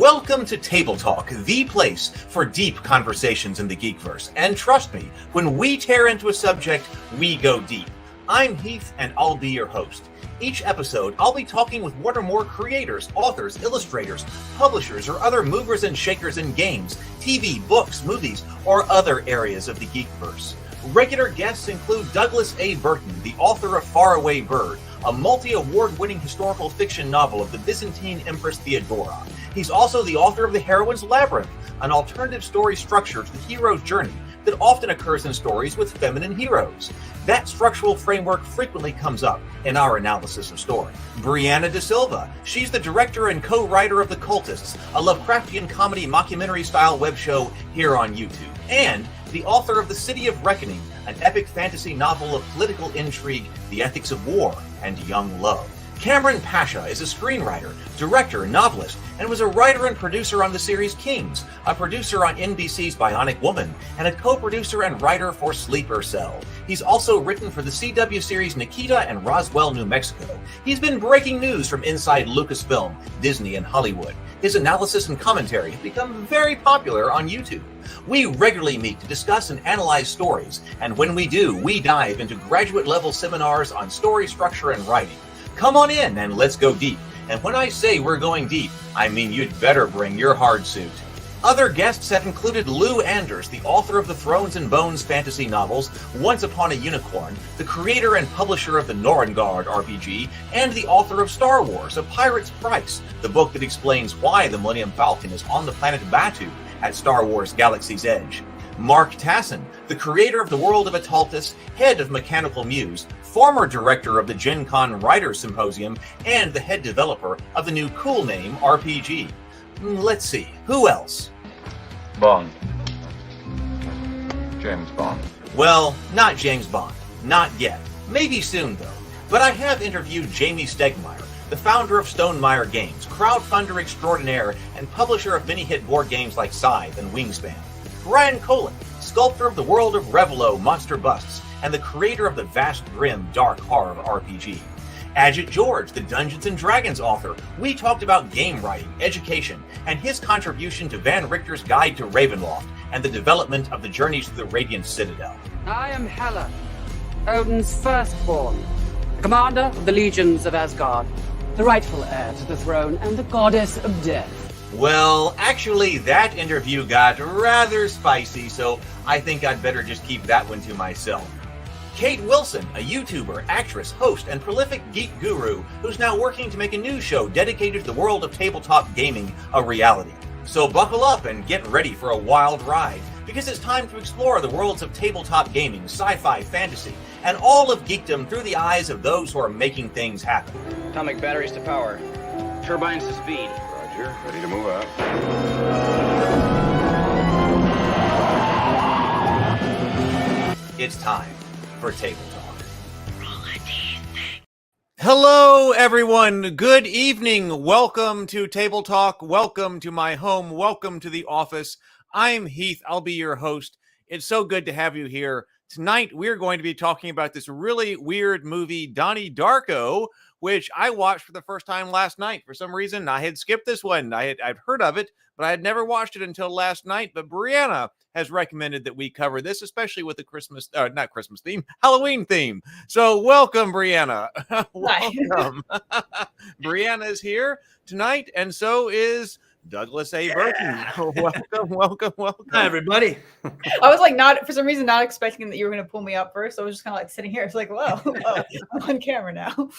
Welcome to Table Talk, the place for deep conversations in the Geekverse. And trust me, when we tear into a subject, we go deep. I'm Heath, and I'll be your host. Each episode, I'll be talking with one or more creators, authors, illustrators, publishers, or other movers and shakers in games, TV, books, movies, or other areas of the Geekverse. Regular guests include Douglas A. Burton, the author of Faraway Bird, a multi-award-winning historical fiction novel of the Byzantine Empress Theodora. He's also the author of The Heroine's Labyrinth, an alternative story structure to the hero's journey that often occurs in stories with feminine heroes. That structural framework frequently comes up in our analysis of story. Brianna de Silva, she's the director and co-writer of The Cultists, a Lovecraftian comedy mockumentary-style web show here on YouTube. And the author of The City of Reckoning, an epic fantasy novel of political intrigue, the ethics of war, and young love. Cameron Pasha is a screenwriter, director, novelist, and was a writer and producer on the series Kings, a producer on NBC's Bionic Woman, and a co-producer and writer for Sleeper Cell. He's also written for the CW series Nikita and Roswell, New Mexico. He's been breaking news from inside Lucasfilm, Disney, and Hollywood. His analysis and commentary have become very popular on YouTube. We regularly meet to discuss and analyze stories, and when we do, we dive into graduate-level seminars on story structure and writing. Come on in and let's go deep. And when I say we're going deep, I mean you'd better bring your hard suit. Other guests have included Lou Anders, the author of the Thrones and Bones fantasy novels Once Upon a Unicorn, the creator and publisher of the Norengard RPG, and the author of Star Wars: A Pirate's Price, the book that explains why the Millennium Falcon is on the planet Batu at Star Wars Galaxy's Edge. Mark Tassin, the creator of the World of Ataltis, head of Mechanical Muse, former director of the Gen Con Writers Symposium, and the head developer of the new Cool Name RPG. Let's see, who else? Bond. James Bond. Well, not James Bond. Not yet. Maybe soon, though. But I have interviewed Jamie Stegmaier, the founder of Stonemaier Games, crowdfunder extraordinaire, and publisher of many hit board games like Scythe and Wingspan. Brian Colin, sculptor of the world of Revelo Monster Busts, and the creator of the vast, grim, dark horror RPG. Ajit George, the Dungeons & Dragons author. We talked about game writing, education, and his contribution to Van Richter's Guide to Ravenloft, and the development of the Journeys to the Radiant Citadel. I am Hela, Odin's firstborn, commander of the legions of Asgard, the rightful heir to the throne, and the goddess of death. Well, actually, that interview got rather spicy, so I think I'd better just keep that one to myself. Kate Wilson, a YouTuber, actress, host, and prolific geek guru who's now working to make a new show dedicated to the world of tabletop gaming a reality. So buckle up and get ready for a wild ride, because it's time to explore the worlds of tabletop gaming, sci-fi, fantasy, and all of geekdom through the eyes of those who are making things happen. Atomic batteries to power. Turbines to speed. Roger, ready to move out. It's time for Table Talk. Hello, everyone. Good evening. Welcome to Table Talk. Welcome to my home. Welcome to the office. I'm Heath. I'll be your host. It's so good to have you here. Tonight, we're going to be talking about this really weird movie, Donnie Darko, which I watched for the first time last night. For some reason, I had skipped this one. I'd heard of it, but I had never watched it until last night. But Brianna has recommended that we cover this, especially with the not Christmas theme, Halloween theme. So welcome, Brianna. Welcome. Brianna is here tonight, and so is Douglas A. Burton. Welcome. Hi, everybody. I was like, for some reason, not expecting that you were going to pull me up first. I was just kind of like sitting here. It's like, whoa, I'm on camera now.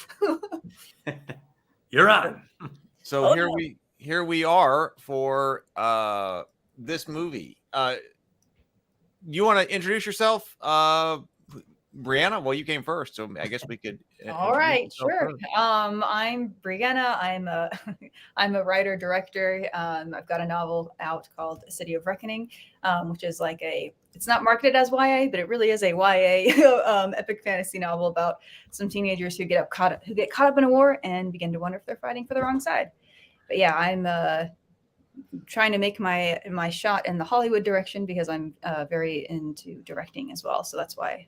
You're on. So here we are for this movie. You want to introduce yourself, Brianna? Well, you came first, so I guess we could. All right, sure. I'm Brianna. I'm a writer director. I've got a novel out called City of Reckoning, which is like it's not marketed as YA, but it really is a YA epic fantasy novel about some teenagers who get caught up in a war and begin to wonder if they're fighting for the wrong side. But yeah, I'm trying to make my shot in the Hollywood direction because I'm very into directing as well. So that's why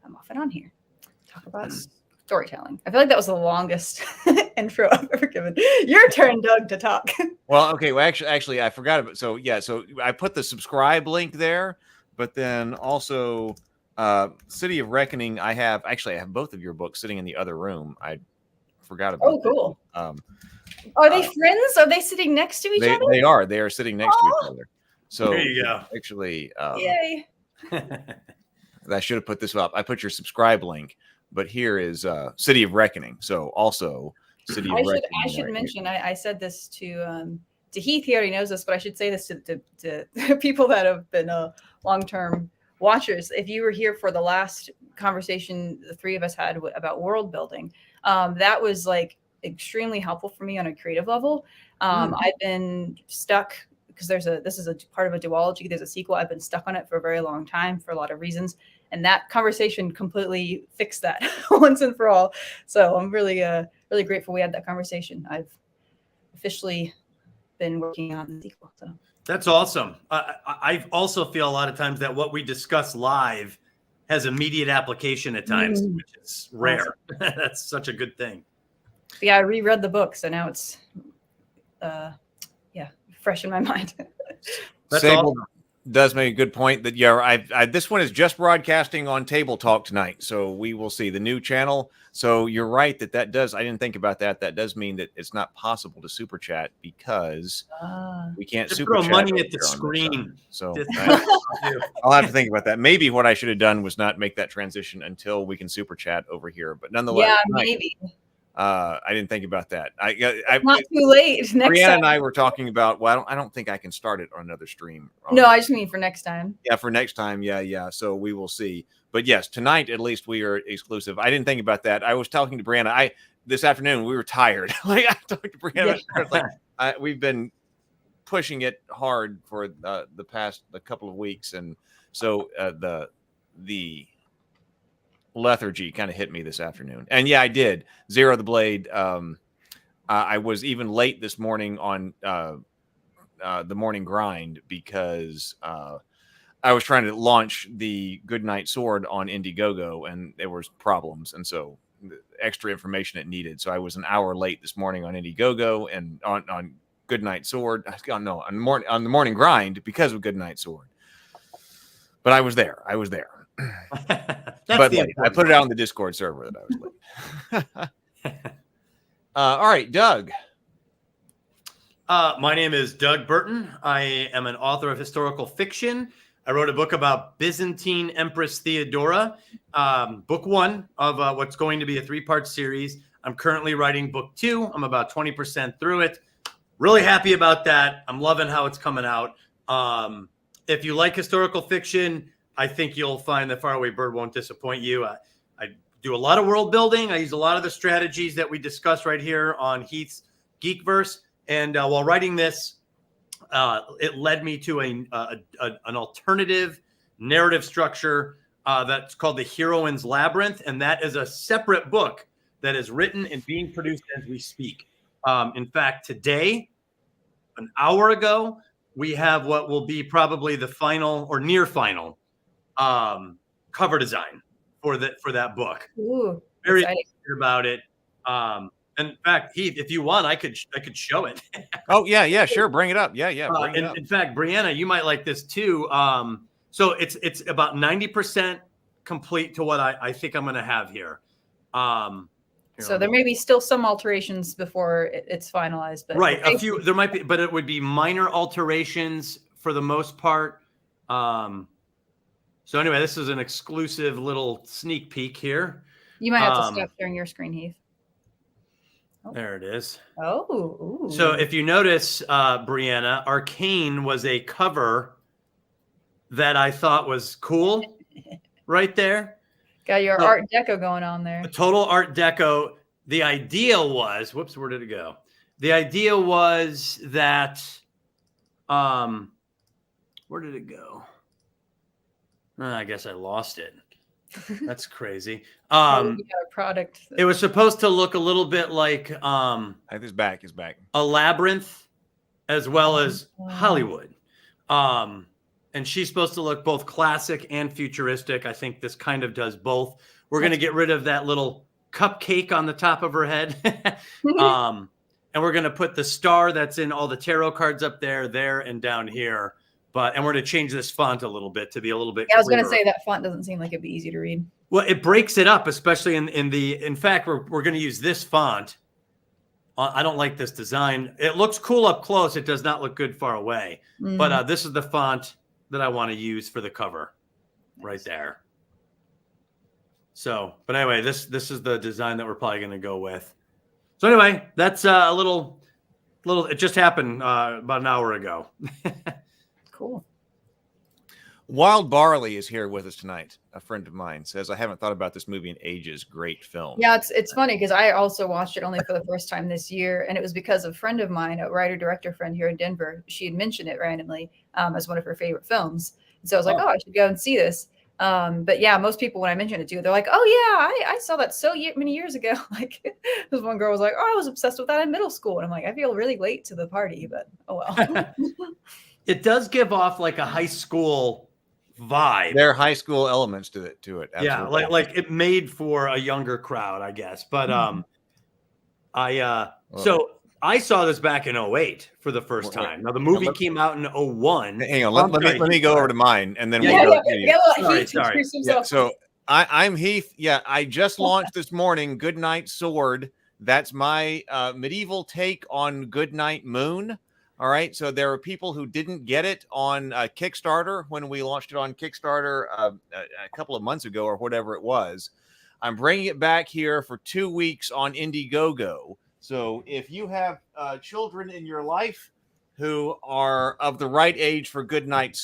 I'm off and on here. Talk about storytelling. I feel like that was the longest intro I've ever given. Your turn, Doug, to talk. Well, okay. Well, actually, I forgot about. So yeah, so I put the subscribe link there, but then also City of Reckoning. I have both of your books sitting in the other room. I forgot about. Oh, cool. That. Are they friends? Are they sitting next to each other? They are. They are sitting next to each other. So there you go. Actually, yay. I should have put this up. I put your subscribe link, but here is City of Reckoning. So also City of Reckoning. I should mention. I said this to Heath. He already knows this, but I should say this to people that have been long-term watchers. If you were here for the last conversation the three of us had about world building, that was like extremely helpful for me on a creative level. I've been stuck because this is a part of a duology. There's a sequel. I've been stuck on it for a very long time for a lot of reasons. And that conversation completely fixed that once and for all. So I'm really, really grateful we had that conversation. I've officially been working on the sequel. So that's awesome. I also feel a lot of times that what we discuss live has immediate application at times, which is rare. Awesome. That's such a good thing. Yeah, I reread the book, so now it's fresh in my mind. That's Sable awesome. Does make a good point that I this one is just broadcasting on Table Talk tonight, so we will see the new channel. So you're right that does. I didn't think about that. That does mean that it's not possible to super chat because we can't just super throw chat money at the screen. So I'll have to think about that. Maybe what I should have done was not make that transition until we can super chat over here. But nonetheless, yeah, maybe. I didn't think about that. Not too late. Next Brianna time. and I were talking about. Well, I don't think I can start it on another stream. No, I just mean for next time. Yeah, for next time. Yeah. So we will see. But yes, tonight at least we are exclusive. I didn't think about that. I was talking to Brianna. This afternoon we were tired. Like I talked to Brianna. Like we've been pushing it hard for the past couple of weeks, and so the lethargy kind of hit me this afternoon. And yeah, I did Zero the Blade. I was even late this morning on the morning grind because I was trying to launch the Goodnight Sword on Indiegogo and there was problems. And so the extra information it needed. So I was an hour late this morning on Indiegogo and on Goodnight Sword. No, on the morning grind because of Goodnight Sword. But I was there. But I put it out on the Discord server that I was late. All right, Doug. My name is Doug Burton. I am an author of historical fiction. I wrote a book about Byzantine Empress Theodora, book one of what's going to be a 3-part series. I'm currently writing book 2. I'm about 20% through it. Really happy about that. I'm loving how it's coming out. If you like historical fiction, I think you'll find that Faraway Bird won't disappoint you. I do a lot of world building. I use a lot of the strategies that we discuss right here on Heath's Geekverse. And while writing this, it led me to an alternative narrative structure that's called The Heroine's Labyrinth. And that is a separate book that is written and being produced as we speak. In fact, today, an hour ago, we have what will be probably the final or near final cover design for that book. Ooh, very excited about it. In fact, Heath, if you want, I could show it. Oh yeah, sure. Bring it up. Yeah. Bring it up. In fact, Brianna, you might like this too. So it's about 90% complete to what I think I'm going to have here. So there may be still some alterations before it's finalized, but right, a few there might be, but it would be minor alterations for the most part. So anyway, this is an exclusive little sneak peek here. You might have to stop sharing your screen, Heath. Oh. There it is. Oh. Ooh. So if you notice, Brianna, Arcane was a cover that I thought was cool right there. Got your Art Deco going on there. The total Art Deco. The idea was, whoops, where did it go? The idea was that, where did it go? I guess I lost it. That's crazy. A product. It was supposed to look a little bit like His back. A labyrinth, as well as Hollywood. And she's supposed to look both classic and futuristic. I think this kind of does both. We're going to get rid of that little cupcake on the top of her head. And we're going to put the star that's in all the tarot cards up there, and down here. And we're going to change this font a little bit to be a little bit. Yeah, I was going to say that font doesn't seem like it'd be easy to read. Well, it breaks it up, especially in fact, we're going to use this font. I don't like this design. It looks cool up close. It does not look good far away. But this is the font that I want to use for the cover right there. So, but anyway, this is the design that we're probably going to go with. So anyway, that's a little, it just happened about an hour ago. Cool. Wild Barley is here with us tonight. A friend of mine says, I haven't thought about this movie in ages. Great film. Yeah, it's funny because I also watched it only for the first time this year. And it was because a friend of mine, a writer-director friend here in Denver, she had mentioned it randomly as one of her favorite films. And so I was like, I should go and see this. But yeah, most people, when I mention it to, they're like, oh yeah, I saw that so many years ago. Like this one girl was like, oh, I was obsessed with that in middle school. And I'm like, I feel really late to the party, but oh well. It does give off like a high school vibe. There are high school elements to it. Absolutely. Yeah, like it made for a younger crowd, I guess. But so I saw this back in 2008 for the first time. Now the movie came out in 2001. Hang on, let me go over to mine, and then Sorry. So I'm Heath. Yeah, I just launched this morning Goodnight Sword. That's my medieval take on Goodnight Moon. All right, so there are people who didn't get it on Kickstarter when we launched it on Kickstarter a couple of months ago or whatever it was. I'm bringing it back here for 2 weeks on Indiegogo. So if you have children in your life who are of the right age for Goodnight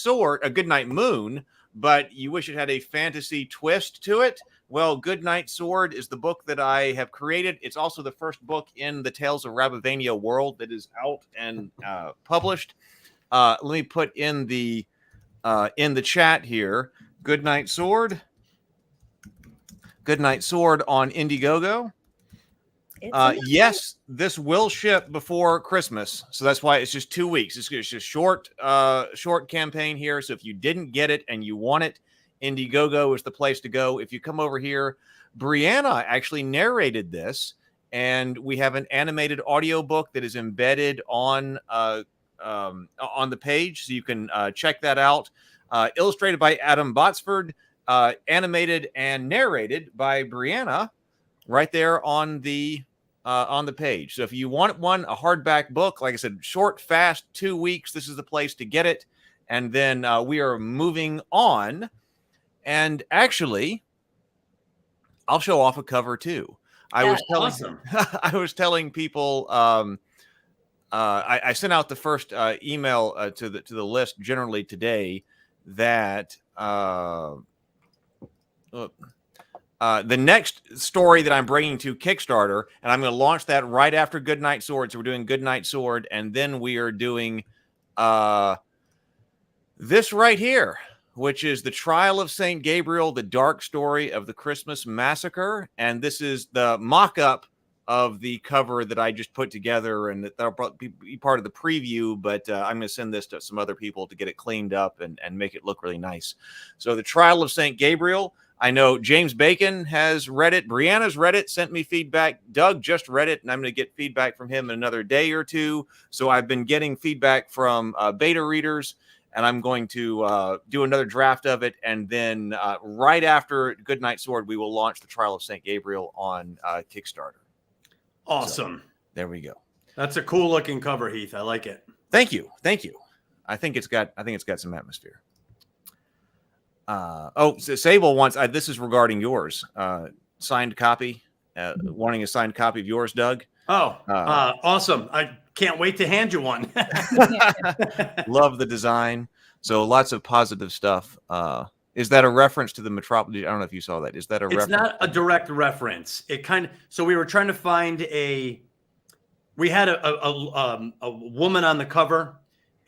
Moon, but you wish it had a fantasy twist to it, well, Goodnight Sword is the book that I have created. It's also the first book in the Tales of Rabavania world that is out and published. Let me put in the chat here. Goodnight Sword on Indiegogo. Yes, this will ship before Christmas, so that's why it's just 2 weeks. It's just short campaign here. So if you didn't get it and you want it, Indiegogo is the place to go. If you come over here, Brianna actually narrated this, and we have an animated audiobook that is embedded on the page, so you can check that out. Illustrated by Adam Botsford, animated and narrated by Brianna, right there on the page. So if you want a hardback book, like I said, short, fast, 2 weeks, this is the place to get it. And then we are moving on. And actually, I'll show off a cover too. I was telling people, I sent out the first email to the list generally today that the next story that I'm bringing to Kickstarter, and I'm going to launch that right after Goodnight Sword. So we're doing Goodnight Sword, and then we are doing this right here, which is The Trial of St. Gabriel, the dark story of the Christmas Massacre. And this is the mock-up of the cover that I just put together, and that'll be part of the preview, but I'm going to send this to some other people to get it cleaned up and make it look really nice. So The Trial of St. Gabriel, I know James Bacon has read it. Brianna's read it, sent me feedback. Doug just read it, and I'm going to get feedback from him in another day or two. So I've been getting feedback from beta readers, and I'm going to do another draft of it. And then right after Goodnight Sword, we will launch The Trial of St. Gabriel on Kickstarter. Awesome. So, there we go. That's a cool looking cover, Heath. I like it. Thank you. I think it's got some atmosphere. So Sable wants, this is regarding yours, signed copy, wanting a signed copy of yours, Doug. Awesome. I can't wait to hand you one. Love the design. So lots of positive stuff. Is that a reference to the Metropolis? I don't know if you saw that. Is that a reference? It's not a direct reference. So we were trying to find we had a woman on the cover,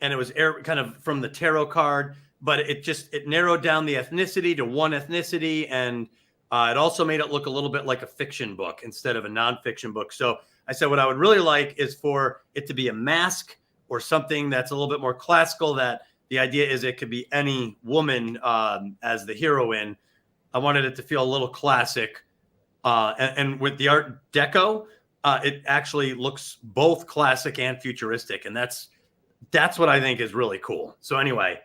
and it was kind of from the tarot card, but it narrowed down the ethnicity to one ethnicity, and it also made it look a little bit like a fiction book instead of a nonfiction book. So I said what I would really like is for it to be a mask or something that's a little bit more classical, that the idea is it could be any woman as the heroine. I wanted it to feel a little classic, And with the Art Deco, it actually looks both classic and futuristic, and that's what I think is really cool. So anyway,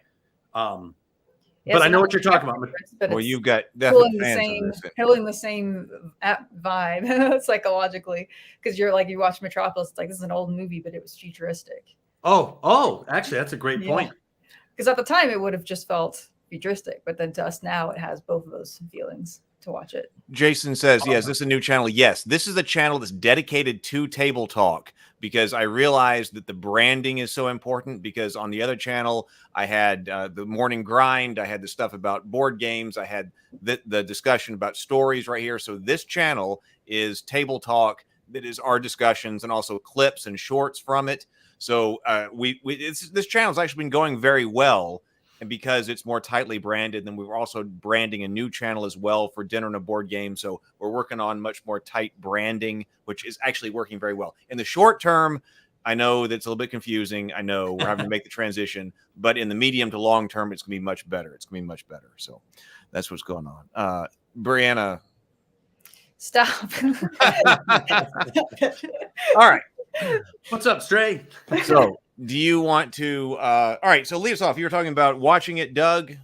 but I know what you're talking about. But well, you've got pulling the same vibe psychologically, because you're like, you watch Metropolis, it's like, this is an old movie, but it was futuristic. Oh, actually, that's a great point. Because at the time it would have just felt futuristic, but then to us now it has both of those feelings to watch it. Jason says, yes, this is a new channel. Yes, this is a channel that's dedicated to Table Talk, because I realized that the branding is so important, because on the other channel, I had the morning grind. I had the stuff about board games. I had the discussion about stories right here. So this channel is Table Talk. That is our discussions and also clips and shorts from it. So this channel has actually been going very well. And because it's more tightly branded, then we're also branding a new channel as well for Dinner and a Board Game. So we're working on much more tight branding, which is actually working very well. In the short term, I know that's a little bit confusing. I know we're having to make the transition, but in the medium to long term, it's going to be much better. It's going to be much better. So that's what's going on. Brianna. Stop. All right. What's up, Stray? So do you want to all right, so lead us off. You were talking about watching it, Doug.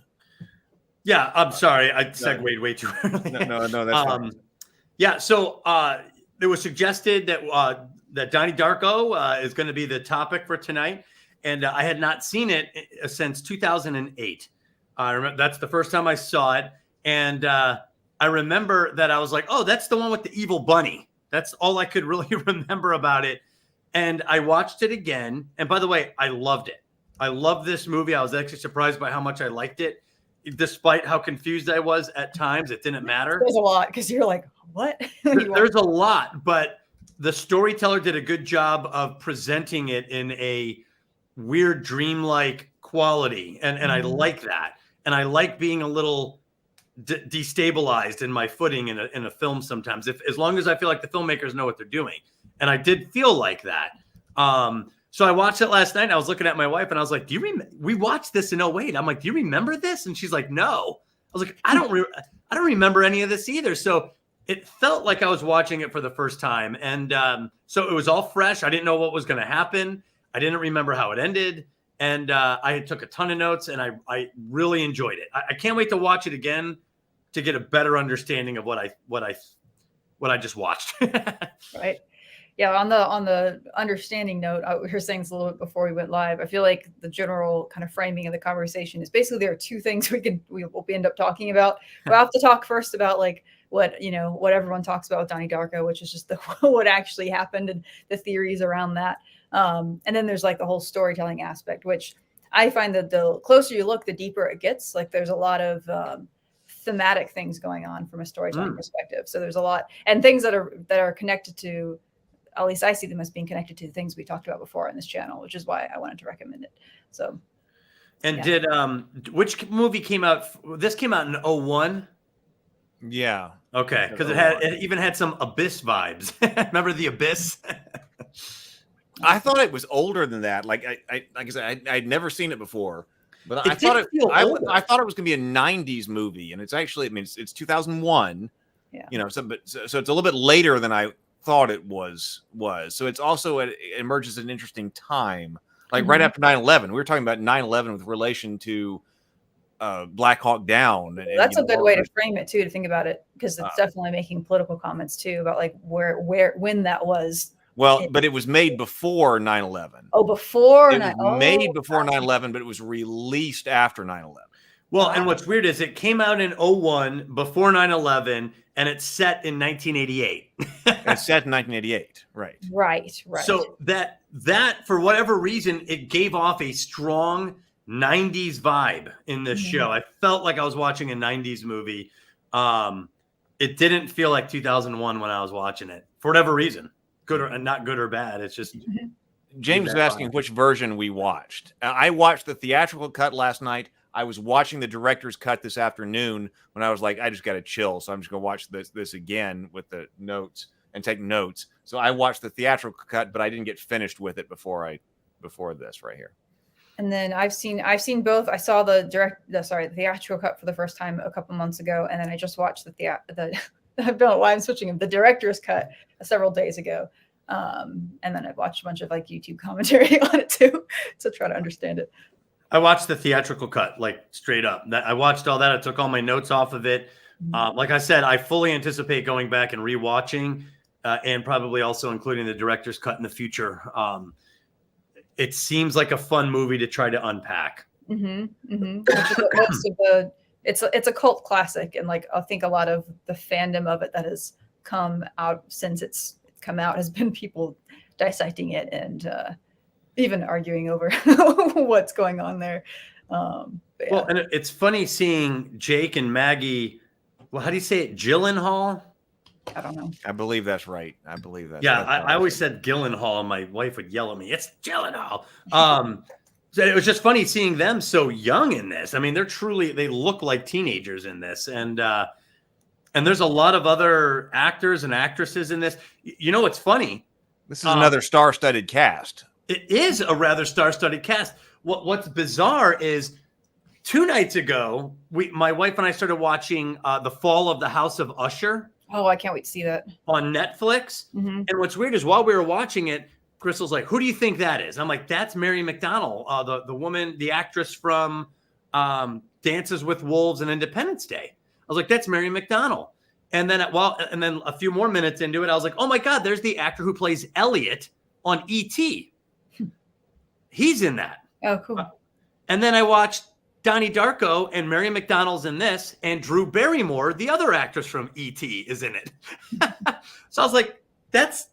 Yeah, I'm sorry, I segued way too early. No, that's fine. Yeah, so it was suggested that that Donnie Darko is going to be the topic for tonight, and I had not seen it since 2008. I remember that's the first time I saw it, and I remember that I was like, oh, that's the one with the evil bunny. That's all I could really remember about it. And I watched it again. And by the way, I loved it. I loved this movie. I was actually surprised by how much I liked it. Despite how confused I was at times, it didn't matter. There's a lot, because you're like, what? There's a lot, but the storyteller did a good job of presenting it in a weird dreamlike quality. And I like that. And I like being a little destabilized in my footing in a film sometimes, as long as I feel like the filmmakers know what they're doing. And I did feel like that. So I watched it last night, and I was looking at my wife, and I was like, we watched this in 2008. I'm like, do you remember this? And she's like, no. I was like, I don't remember any of this either. So it felt like I was watching it for the first time. And so it was all fresh. I didn't know what was going to happen. I didn't remember how it ended. And I took a ton of notes, and I really enjoyed it. I can't wait to watch it again to get a better understanding of what I just watched. Right. Yeah, on the understanding note, we were saying this a little bit before we went live. I feel like the general kind of framing of the conversation is basically there are two things we will end up talking about. We'll have to talk first about like what everyone talks about with Donnie Darko, which is just what actually happened and the theories around that. And then there's like the whole storytelling aspect, which I find that the closer you look, the deeper it gets. Like there's a lot of thematic things going on from a storytelling perspective. So there's a lot, and things that are connected to, at least I see them as being connected to the things we talked about before on this channel, which is why I wanted to recommend it. So, and did which movie came out? This came out in 2001. Yeah. Okay, because it even had some Abyss vibes. Remember the Abyss? I thought it was older than that. Like I said, I'd never seen it before, but I thought it was going to be a '90s movie, and it's actually, I mean, it's 2001. Yeah. You know, so it's a little bit later than I thought it was. So it's also it emerges at an interesting time, like right after 9/11. We were talking about 9/11 with relation to Black Hawk Down. That's a good way to frame it too, to think about it, because it's definitely making political comments too about like when that was. Well, but it was made before 9/11. Oh, before it was made before 9/11, but it was released after 9/11. Well, and what's weird is it came out in 2001 before 9/11, and it's set in 1988. It's set in 1988, right? Right. So that for whatever reason, it gave off a strong 90s vibe in this show. I felt like I was watching a 90s movie. It didn't feel like 2001 when I was watching it for whatever reason. Good or not good or bad. It's just James is asking which version we watched. I watched the theatrical cut last night. I was watching the director's cut this afternoon when I was like, I just got to chill. So I'm just going to watch this again with the notes and take notes. So I watched the theatrical cut, but I didn't get finished with it before this right here. And then I've seen both. I saw the theatrical cut for the first time a couple months ago, and then I just watched the I don't know why I'm switching them. The director's cut several days ago. And then I've watched a bunch of like YouTube commentary on it too to try to understand it. I watched the theatrical cut, like straight up. I watched all that. I took all my notes off of it. Like I said, I fully anticipate going back and rewatching, and probably also including the director's cut in the future. It seems like a fun movie to try to unpack. Most of it's a cult classic, and like I think a lot of the fandom of it that has come out since it's come out has been people dissecting it and even arguing over what's going on there. Yeah. Well, and it's funny seeing Jake and Maggie. Well, how do you say it? Gyllenhaal? I don't know. I believe that's right. I believe that's yeah. right. I always said Gyllenhaal, and my wife would yell at me. It's Gyllenhaal. So it was just funny seeing them so young in this. I mean, they look like teenagers in this, and there's a lot of other actors and actresses in this. You know what's funny? This is another star-studded cast. It is a rather star-studded cast. What's bizarre is 2 nights ago, my wife and I started watching The Fall of the House of Usher. Oh, I can't wait to see that on Netflix. And what's weird is while we were watching it, Crystal's like, "Who do you think that is?" I'm like, "That's Mary McDonnell, the woman, the actress from Dances with Wolves and Independence Day." I was like, "That's Mary McDonnell." And then a few more minutes into it, I was like, "Oh my God, there's the actor who plays Elliot on E.T. He's in that." Oh, cool. And then I watched Donnie Darko, and Mary McDonnell's in this, and Drew Barrymore, the other actress from E.T., is in it. So I was like, that's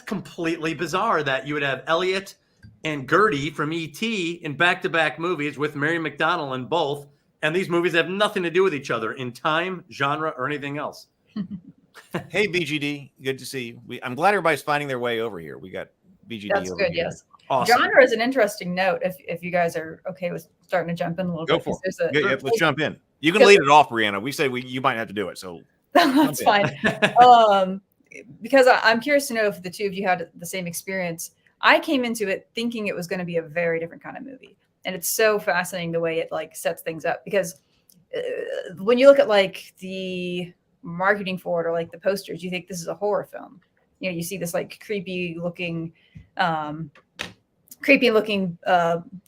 completely bizarre that you would have Elliot and Gertie from E.T. in back-to-back movies with Mary McDonnell in both, and these movies have nothing to do with each other in time, genre, or anything else. Hey, BGD, good to see you. I'm glad everybody's finding their way over here. We got BGD That's over good, here. yes. Awesome. Genre is an interesting note if you guys are okay with starting to jump in a little Go bit. for it. Yeah, Let's jump in. You can lead it off, Brianna. We said you might have to do it, so that's fine. Because I'm curious to know if the two of you had the same experience. I came into it thinking it was going to be a very different kind of movie, and it's so fascinating the way it like sets things up. Because when you look at like the marketing for it or like the posters, you think this is a horror film. You know, you see this like creepy looking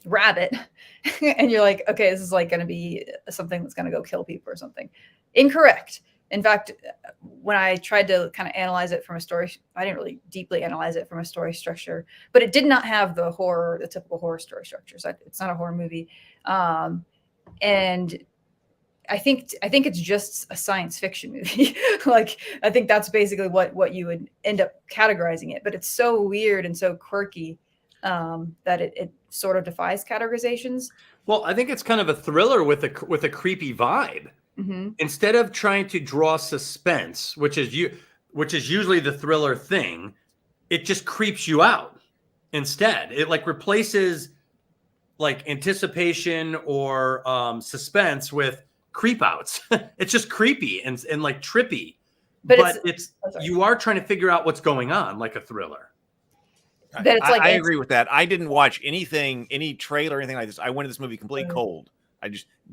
rabbit, and you're like, okay, this is like going to be something that's going to go kill people or something. Incorrect. In fact, when I tried to kind of analyze it from a story, I didn't really deeply analyze it from a story structure, but it did not have the typical horror story structures. It's not a horror movie. And I think it's just a science fiction movie. Like, I think that's basically what you would end up categorizing it, but it's so weird and so quirky that it sort of defies categorizations. Well, I think it's kind of a thriller with a creepy vibe. Instead of trying to draw suspense, which is usually the thriller thing, it just creeps you out. Instead, it like replaces like anticipation or suspense with creep outs. It's just creepy and like trippy, but you are trying to figure out what's going on, like a thriller. I agree with that. I didn't watch any trailer or anything like this. I went to this movie completely cold.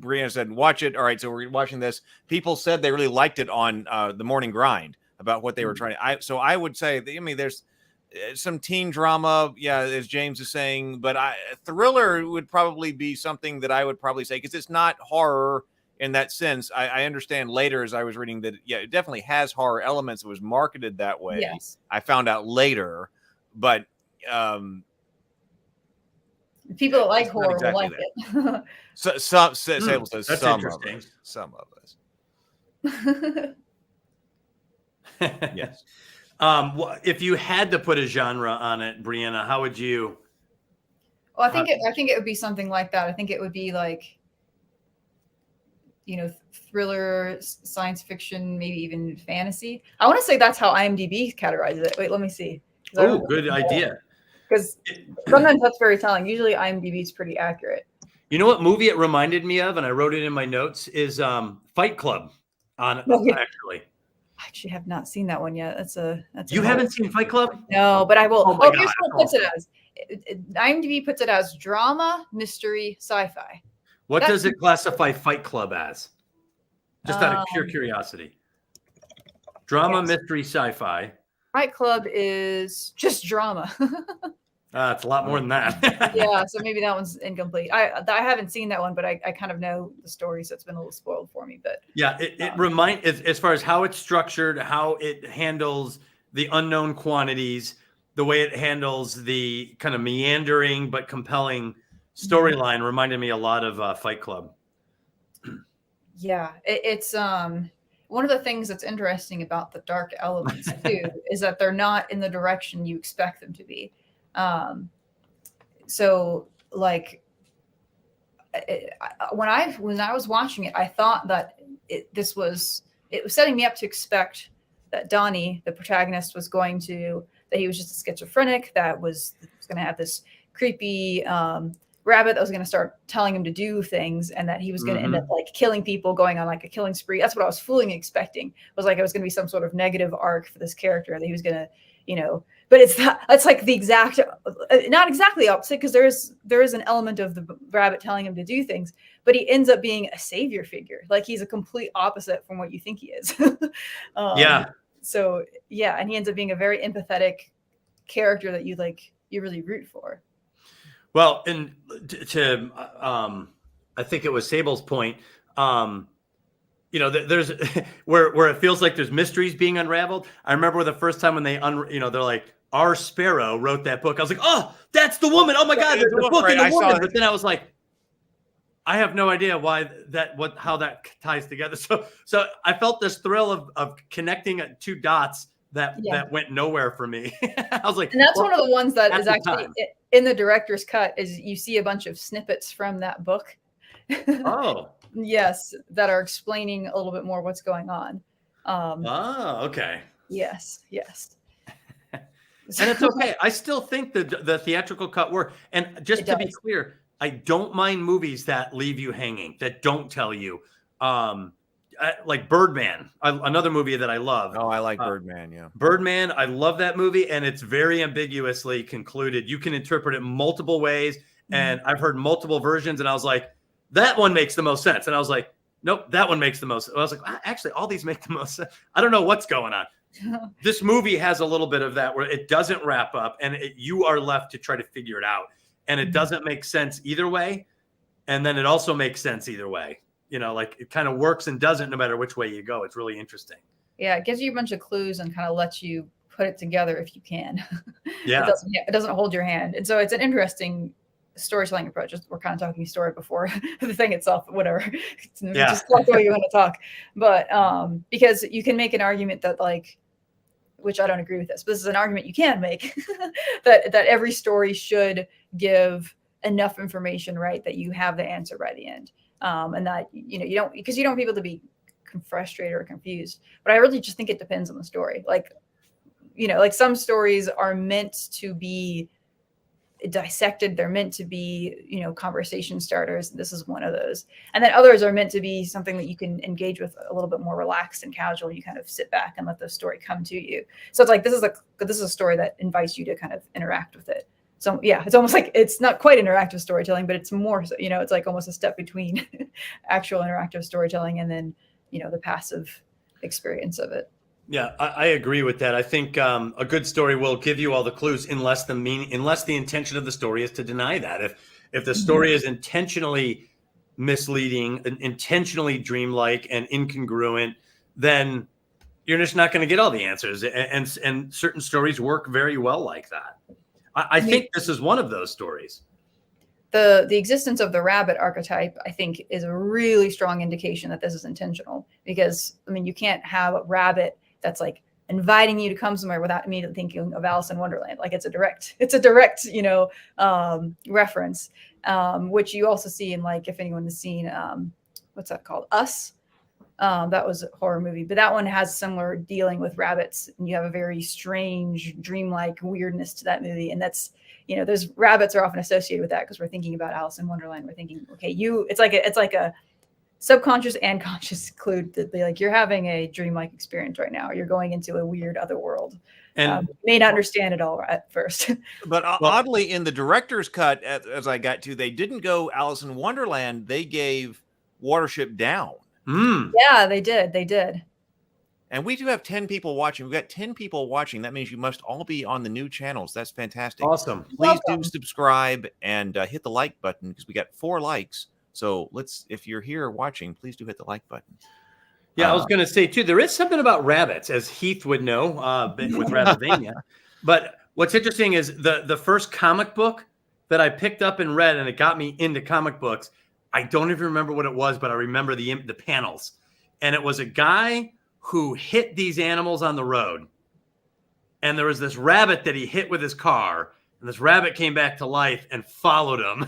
Brianna said, watch it. All right, so we're watching this. People said they really liked it on the Morning Grind about what they were trying to. So I would say, there's some teen drama, yeah, as James is saying, but thriller would probably be something that I would probably say, because it's not horror in that sense. I understand later as I was reading that, yeah, it definitely has horror elements. It was marketed that way. Yes. I found out later, but people that like horror will like it. Some That's some interesting. Some of us. Yes. If you had to put a genre on it, Brianna, how would you? Well, I think it would be something like that. I think it would be like, thriller, science fiction, maybe even fantasy. I want to say that's how IMDb categorizes it. Wait, let me see. Oh, good idea. Because sometimes that's very telling. Usually IMDb is pretty accurate. You know what movie it reminded me of, and I wrote it in my notes, is Fight Club. Actually. I actually have not seen that one yet. You haven't seen Fight Club? No, but I will. Oh my God, here's what it puts it as. IMDb puts it as drama, mystery, sci-fi. What does it classify Fight Club as? Just out of pure curiosity. Drama, Yes. mystery, sci-fi. Fight Club is just drama. It's a lot more than that. Yeah, so maybe that one's incomplete. I haven't seen that one, but I kind of know the story, so it's been a little spoiled for me. But yeah, as far as how it's structured, how it handles the unknown quantities, the way it handles the kind of meandering but compelling storyline reminded me a lot of Fight Club. Yeah, it's one of the things that's interesting about the dark elements too is that they're not in the direction you expect them to be. So like when I was watching it, I thought that it was setting me up to expect that Donnie, the protagonist, that he was just a schizophrenic that was going to have this creepy rabbit that was going to start telling him to do things, and that he was going to end up like killing people, going on like a killing spree. That's what I was fully expecting. Was like it was going to be some sort of negative arc for this character that he was going to, but it's not. It's like the exact, not exactly opposite, because there is an element of the rabbit telling him to do things, but he ends up being a savior figure. Like he's a complete opposite from what you think he is. Yeah. So yeah, and he ends up being a very empathetic character that you really root for. Well, and to I think it was Sable's point. There's where it feels like there's mysteries being unraveled. I remember the first time when they're like, R. Sparrow wrote that book. I was like, oh, that's the woman. Oh my God, the book right, and the woman. it. But then I was like, I have no idea how that ties together. So I felt this thrill of connecting two dots that went nowhere for me. I was like, and that's one of the ones that is actually in the director's cut, is you see a bunch of snippets from that book. Oh. Yes, that are explaining a little bit more what's going on. Okay. Yes. And it's okay. I still think the theatrical cut worked. And just to be clear, I don't mind movies that leave you hanging, that don't tell you. Like Birdman, another movie that I love. Oh, I like Birdman, yeah. Birdman, I love that movie, and it's very ambiguously concluded. You can interpret it multiple ways, and I've heard multiple versions, and I was like, that one makes the most sense. And I was like, nope, that one makes the most. I was like, actually, all these make the most sense. I don't know what's going on. This movie has a little bit of that where it doesn't wrap up, and you are left to try to figure it out. And it doesn't make sense either way. And then it also makes sense either way. Like it kind of works and doesn't no matter which way you go. It's really interesting. Yeah, it gives you a bunch of clues and kind of lets you put it together if you can. Yeah. It doesn't hold your hand. And so it's an interesting storytelling approach. We're kind of talking story before the thing itself, whatever. Just talk the way you want to talk. But because you can make an argument that which I don't agree with this, but this is an argument you can make that every story should give enough information, right, that you have the answer by the end. And that, you don't, because you don't want people to be frustrated or confused. But I really just think it depends on the story. Like some stories are meant to be dissected. They're meant to be, conversation starters. This is one of those. And then others are meant to be something that you can engage with a little bit more relaxed and casual. You kind of sit back and let the story come to you. So it's like, this is a story that invites you to kind of interact with it. So yeah, it's almost like it's not quite interactive storytelling, but it's more, it's like almost a step between actual interactive storytelling and then, the passive experience of it. Yeah, I agree with that. I think a good story will give you all the clues unless the intention of the story is to deny that. If the story is intentionally misleading, intentionally dreamlike and incongruent, then you're just not going to get all the answers. And certain stories work very well like that. I think this is one of those stories. The existence of the rabbit archetype, I think, is a really strong indication that this is intentional. Because, you can't have a rabbit that's like inviting you to come somewhere without immediately thinking of Alice in Wonderland. Like it's a direct, reference, which you also see in, like, if anyone has seen, what's that called? Us. That was a horror movie, but that one has similar dealing with rabbits, and you have a very strange, dreamlike weirdness to that movie. And that's, those rabbits are often associated with that because we're thinking about Alice in Wonderland. We're thinking, okay, it's like a subconscious and conscious clue that be like, you're having a dreamlike experience right now. You're going into a weird other world. And may not understand it all at first. But oddly, in the director's cut, as I got to, they didn't go Alice in Wonderland. They gave Watership Down. Yeah, they did. And we do have 10 people watching. We've got 10 people watching. That means you must all be on the new channels. That's fantastic. Awesome. Please do subscribe and hit the like button because we got 4 likes. So if you're here watching, please do hit the like button. Yeah, I was going to say, too, there is something about rabbits, as Heath would know with Rabbivania. But what's interesting is the first comic book that I picked up and read, and it got me into comic books. I don't even remember what it was, but I remember the panels. And it was a guy who hit these animals on the road. And there was this rabbit that he hit with his car. And this rabbit came back to life and followed him.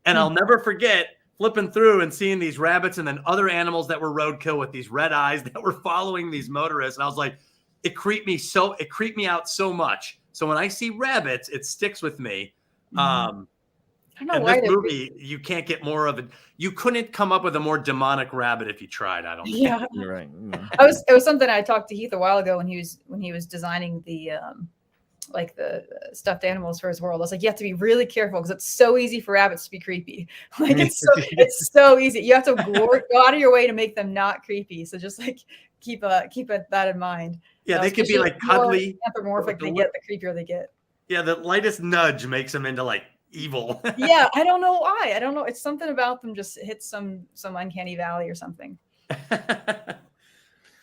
And I'll never forget flipping through and seeing these rabbits and then other animals that were roadkill with these red eyes that were following these motorists. And I was like, it creeped me out so much. So when I see rabbits, it sticks with me. I don't know in why this movie, you can't get more of it. You couldn't come up with a more demonic rabbit if you tried. I don't think. Yeah, You're right. it was something I talked to Heath a while ago when he was designing the the stuffed animals for his world. I was like, you have to be really careful because it's so easy for rabbits to be creepy. Like it's so easy. You have to go out of your way to make them not creepy. So just like keep that in mind. Yeah, they could be like cuddly. Anthropomorphic they get, the creepier they get. Yeah, the lightest nudge makes them into like evil. Yeah, I don't know why. I don't know. It's something about them just hits some uncanny valley or something.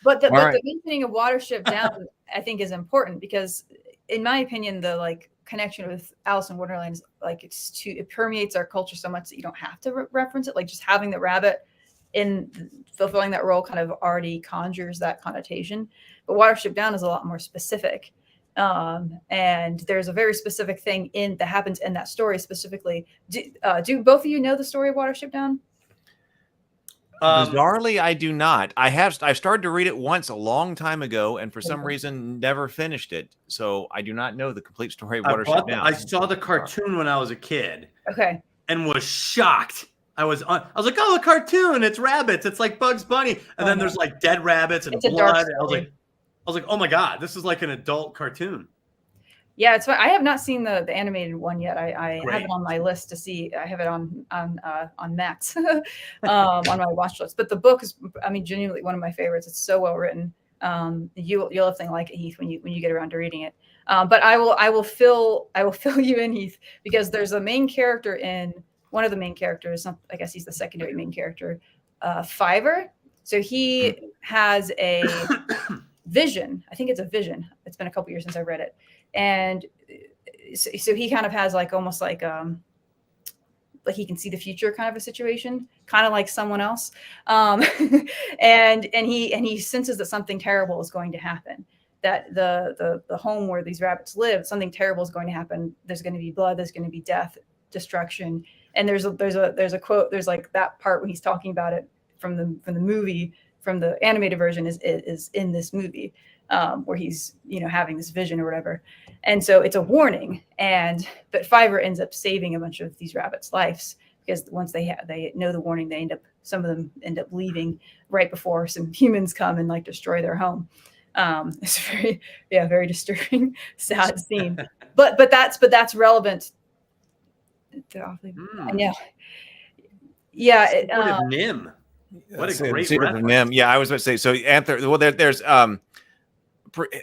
But the mentioning of Watership Down, I think, is important because, in my opinion, the connection with Alice in Wonderland is it permeates our culture so much that you don't have to reference it. Like just having the rabbit in fulfilling that role kind of already conjures that connotation. But Watership Down is a lot more specific. And there's a very specific thing that happens in that story specifically. Do both of you know the story of Watership Down? Bizarrely, I do not. I started to read it once a long time ago, and for some reason never finished it. So I do not know the complete story of Watership Down. I saw the cartoon when I was a kid. Okay. And was shocked. I was like, oh, a cartoon! It's rabbits. It's like Bugs Bunny, and then there's like dead rabbits and blood. I was like, oh my god, this is like an adult cartoon. Yeah, it's fun. I have not seen the animated one yet. I have it on my list to see. I have it on Max on my watch list. But the book is, genuinely one of my favorites. It's so well written. You'll definitely like it, Heath, when you get around to reading it. But I will fill you in, Heath, because there's a main character in one of the main characters. I guess he's the secondary main character, Fiverr. So he has a vision. I think it's a vision. It's been a couple years since I read it. And so he kind of has almost like he can see the future kind of a situation, kind of like someone else. And he senses that something terrible is going to happen, that the home where these rabbits live, something terrible is going to happen. There's going to be blood. There's going to be death, destruction. And there's a quote. There's that part when he's talking about it from the movie, from the animated version is in this movie. Where he's, having this vision or whatever. And so it's a warning. But Fiverr ends up saving a bunch of these rabbits' lives because once they know the warning, some of them end up leaving right before some humans come and destroy their home. It's very disturbing, sad scene. But that's relevant. I know. Yeah. Nim. What a great reference. Nim. Yeah, I was about to say. So there's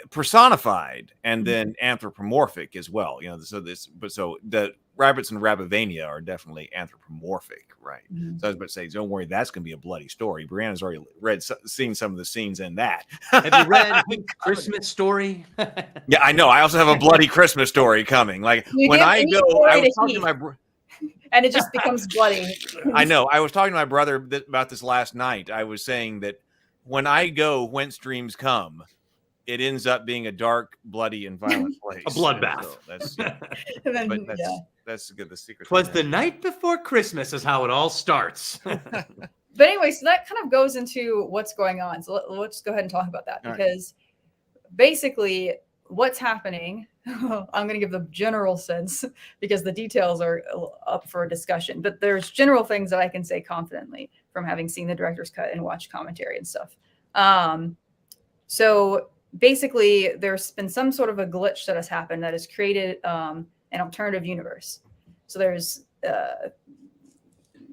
personified and then anthropomorphic as well. So the rabbits in Rabbivania are definitely anthropomorphic, right? So I was about to say, don't worry, that's going to be a bloody story. Brianna's already seen some of the scenes in that. Have you read Christmas Story? Yeah, I know. I also have a bloody Christmas story coming. When I go, I was talking to my and it just becomes bloody. I know. I was talking to my brother about this last night. I was saying that when I go whence dreams come, it ends up being a dark, bloody, and violent place. A bloodbath. So that's good. The secret. Twas the night before Christmas is how it all starts. But anyway, so that kind of goes into what's going on. So let's go ahead and talk about that because basically what's happening, I'm going to give the general sense because the details are up for discussion, but there's general things that I can say confidently from having seen the director's cut and watched commentary and stuff. So basically there's been some sort of a glitch that has happened that has created an alternative universe. So there's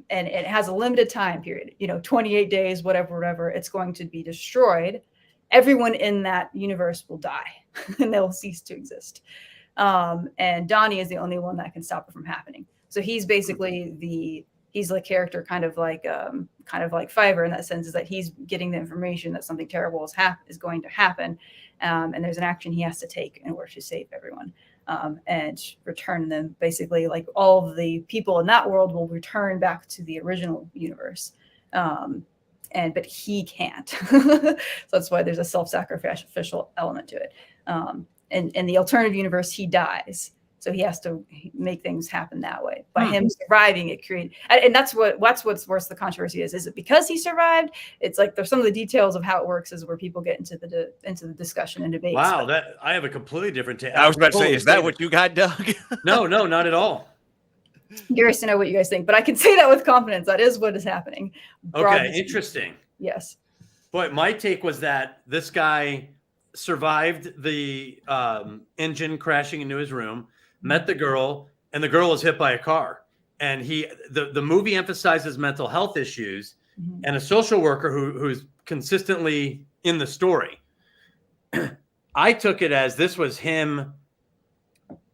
and it has a limited time period, 28 days, whatever, it's going to be destroyed. everyone in that universe will die and they'll cease to exist. And Donnie is the only one that can stop it from happening. So he's basically he's the character kind of like Fiverr in that sense, is that he's getting the information that something terrible is going to happen. And there's an action he has to take in order to save everyone. And return them, basically, like all of the people in that world will return back to the original universe. But he can't. So that's why there's a self-sacrificial element to it. And in the alternative universe, he dies. So he has to make things happen that way. By him surviving, it created, and that's what's worse. The controversy is it because he survived? It's like there's some of the details of how it works is where people get into the discussion and debate. Wow, that I have a completely different take. I was about to say, is that what you got, Doug? No, not at all. I'm curious to know what you guys think, but I can say that with confidence. That is what is happening. Okay, interesting. Yes. But my take was that this guy survived the engine crashing into his room, met the girl, and the girl was hit by a car. And the movie emphasizes mental health issues and a social worker who's consistently in the story. I took it as this was him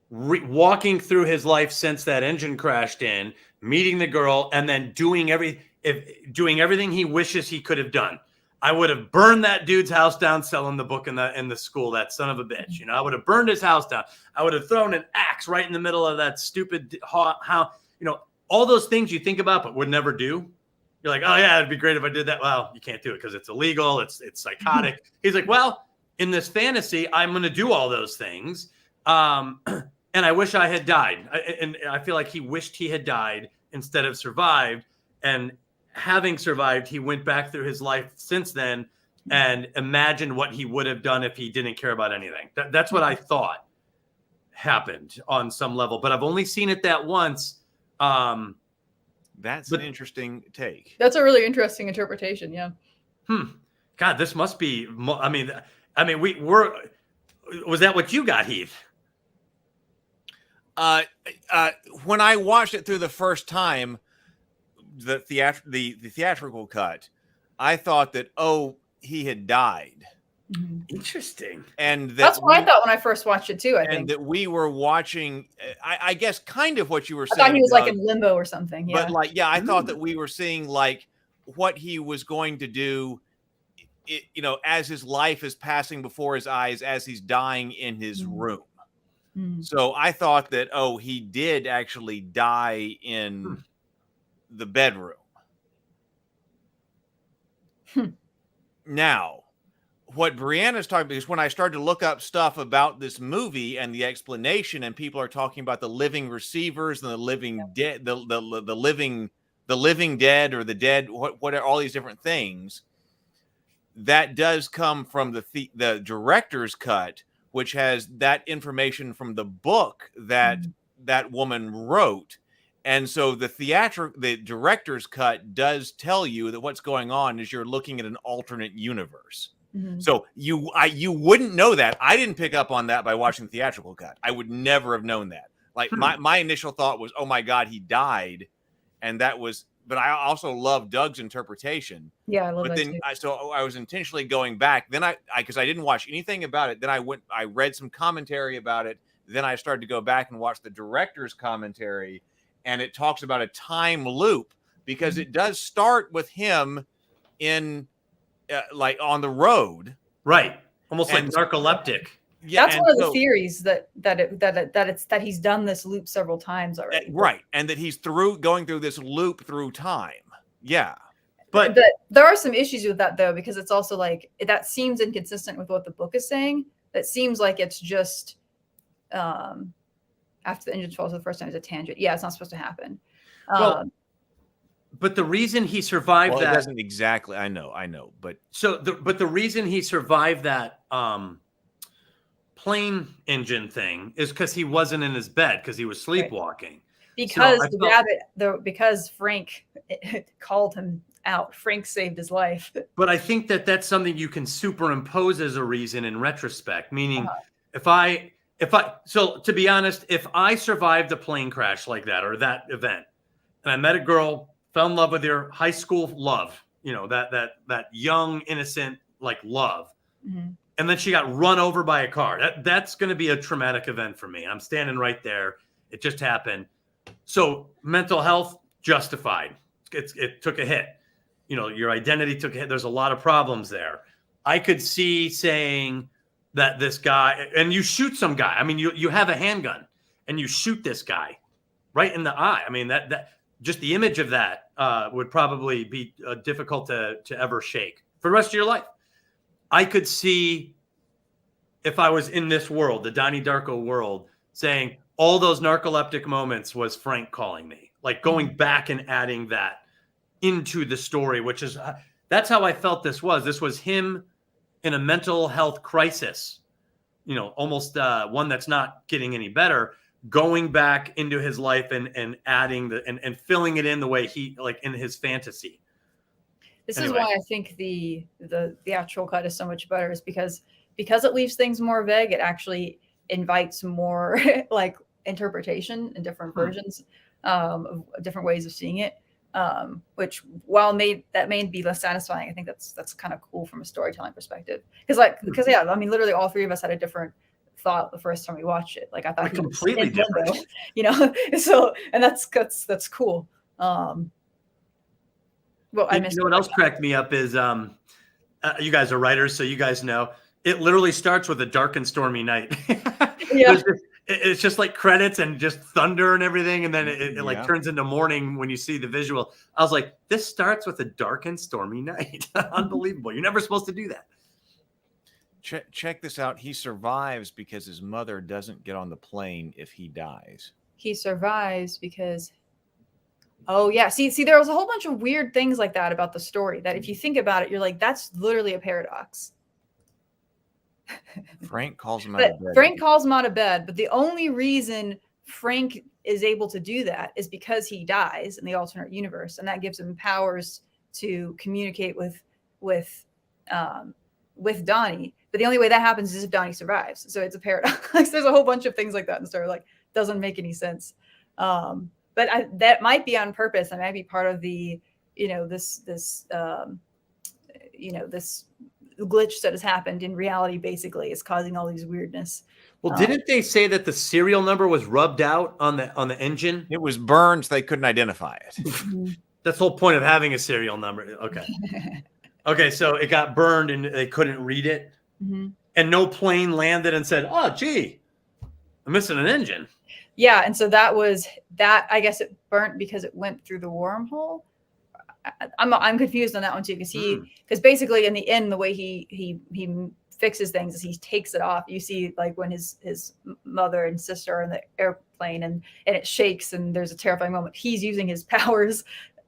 walking through his life since that engine crashed in, meeting the girl, and then doing everything he wishes he could have done. I would have burned that dude's house down, selling the book in the school, that son of a bitch. You know, I would have burned his house down. I would have thrown an axe right in the middle of that stupid house. You know, all those things you think about but would never do. You're like, oh yeah, it'd be great if I did that. Well, you can't do it because it's illegal. It's psychotic. He's like, well, in this fantasy, I'm going to do all those things. And I wish I had died. And I feel like he wished he had died instead of survived. And having survived, he went back through his life since then and imagined what he would have done if he didn't care about anything. That's what I thought happened on some level, but I've only seen it that once. That's an interesting take. That's a really interesting interpretation. Yeah. God, this must be. I mean, was that what you got, Heath? When I watched it through the first time, the theatrical cut, I thought that he had died. Interesting. And that's what I thought when I first watched it too. I think that we were watching. I guess kind of what you were saying. I thought he was like in limbo or something. Yeah. But I thought that we were seeing like what he was going to do. You know, as his life is passing before his eyes, as he's dying in his room. So I thought that he did actually die in the bedroom. Now, what Brianna's talking about is when I started to look up stuff about this movie and the explanation, and people are talking about the living receivers and the living dead, the living dead or the dead, what all these different things. That does come from the director's cut, which has that information from the book that that woman wrote. And so the director's cut does tell you that what's going on is you're looking at an alternate universe. So you wouldn't know that. I didn't pick up on that by watching the theatrical cut. I would never have known that. Like my initial thought was, oh my God, he died. And that was, but I also love Doug's interpretation. Yeah, I love that then too. So I was intentionally going back. Then because I didn't watch anything about it. Then I read some commentary about it. Then I started to go back and watch the director's commentary, and it talks about a time loop because it does start with him in like on the road, right? Almost like narcoleptic. Yeah, that's one of the theories that he's done this loop several times already. Right, and that he's going through this loop through time. Yeah. But there are some issues with that though, because it's also like that seems inconsistent with what the book is saying. That seems like it's just after the engine falls for the first time is a tangent. Yeah, it's not supposed to happen. But the reason he survived that it doesn't exactly. I know, but the reason he survived that plane engine thing is because he wasn't in his bed because he was sleepwalking. Right. Because Frank called him out. Frank saved his life. But I think that's something you can superimpose as a reason in retrospect. Meaning, so to be honest, if I survived a plane crash like that or that event, and I met a girl, fell in love with her high school love, you know, that young, innocent, like love and then she got run over by a car. That's going to be a traumatic event for me. I'm standing right there. It just happened. So mental health justified. It took a hit. You know, your identity took a hit. There's a lot of problems there. I could see saying that this guy, and you shoot some guy. I mean, you have a handgun and you shoot this guy right in the eye. I mean, that just the image of that would probably be difficult to ever shake for the rest of your life. I could see, if I was in this world, the Donnie Darko world, saying all those narcoleptic moments was Frank calling me, like going back and adding that into the story, which is, that's how I felt this was. This was him in a mental health crisis, you know, almost one that's not getting any better, going back into his life and adding and filling it in the way he, like in his fantasy. This is why I think the theatrical cut is so much better, is because it leaves things more vague. It actually invites more like interpretation and different versions of different ways of seeing it. Which while may be less satisfying, I think that's kind of cool from a storytelling perspective. Because yeah, I mean, literally all three of us had a different thought the first time we watched it. Like I thought completely different, you know. So and that's cool. Well, I missed. You know what else cracked me up is you guys are writers, so you guys know it literally starts with a dark and stormy night. Yeah. It's just like credits and just thunder and everything. And then it like turns into morning when you see the visual. I was like, this starts with a dark and stormy night. Unbelievable. You're never supposed to do that. Check this out. He survives because his mother doesn't get on the plane if he dies. He survives because, oh yeah. See, there was a whole bunch of weird things like that about the story that if you think about it, you're like, that's literally a paradox. Frank calls him out of bed. Frank calls him out of bed, but the only reason Frank is able to do that is because he dies in the alternate universe, and that gives him powers to communicate with Donnie. But the only way that happens is if Donnie survives. So it's a paradox. There's a whole bunch of things like that in the story, like doesn't make any sense. But that might be on purpose. That might be part of the, this glitch that has happened in reality. Basically, is causing all these weirdness. Well, didn't they say that the serial number was rubbed out on the engine? It was burned, so they couldn't identify it. That's the whole point of having a serial number. Okay. Okay, so it got burned and they couldn't read it. Mm-hmm. And no plane landed and said, oh, gee, I'm missing an engine. Yeah, and so that was that. I guess it burnt because it went through the wormhole. I'm confused on that one too, because basically in the end, the way he fixes things is he takes it off. You see, like when his mother and sister are in the airplane and it shakes and there's a terrifying moment. He's using his powers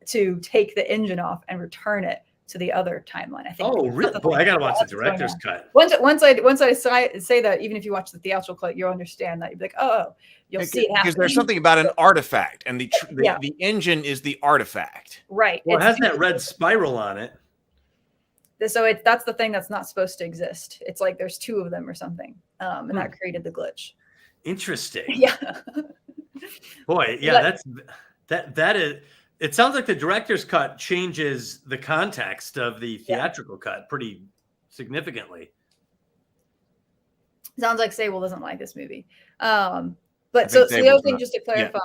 to take the engine off and return it to the other timeline. I think. Oh, really? Boy, I gotta watch the director's cut. Once I say that, even if you watch the theatrical cut, you'll understand that. You'll be like, oh, you'll see it happen. Because there's something about an artifact, and the engine is the artifact. Right. Well, it has that red spiral on it. So that's the thing that's not supposed to exist. It's like there's two of them or something, and that created the glitch. Interesting. Yeah. Boy, yeah, that is. It sounds like the director's cut changes the context of the theatrical cut pretty significantly. Sounds like Sable doesn't like this movie. But so the other thing, just to clarify,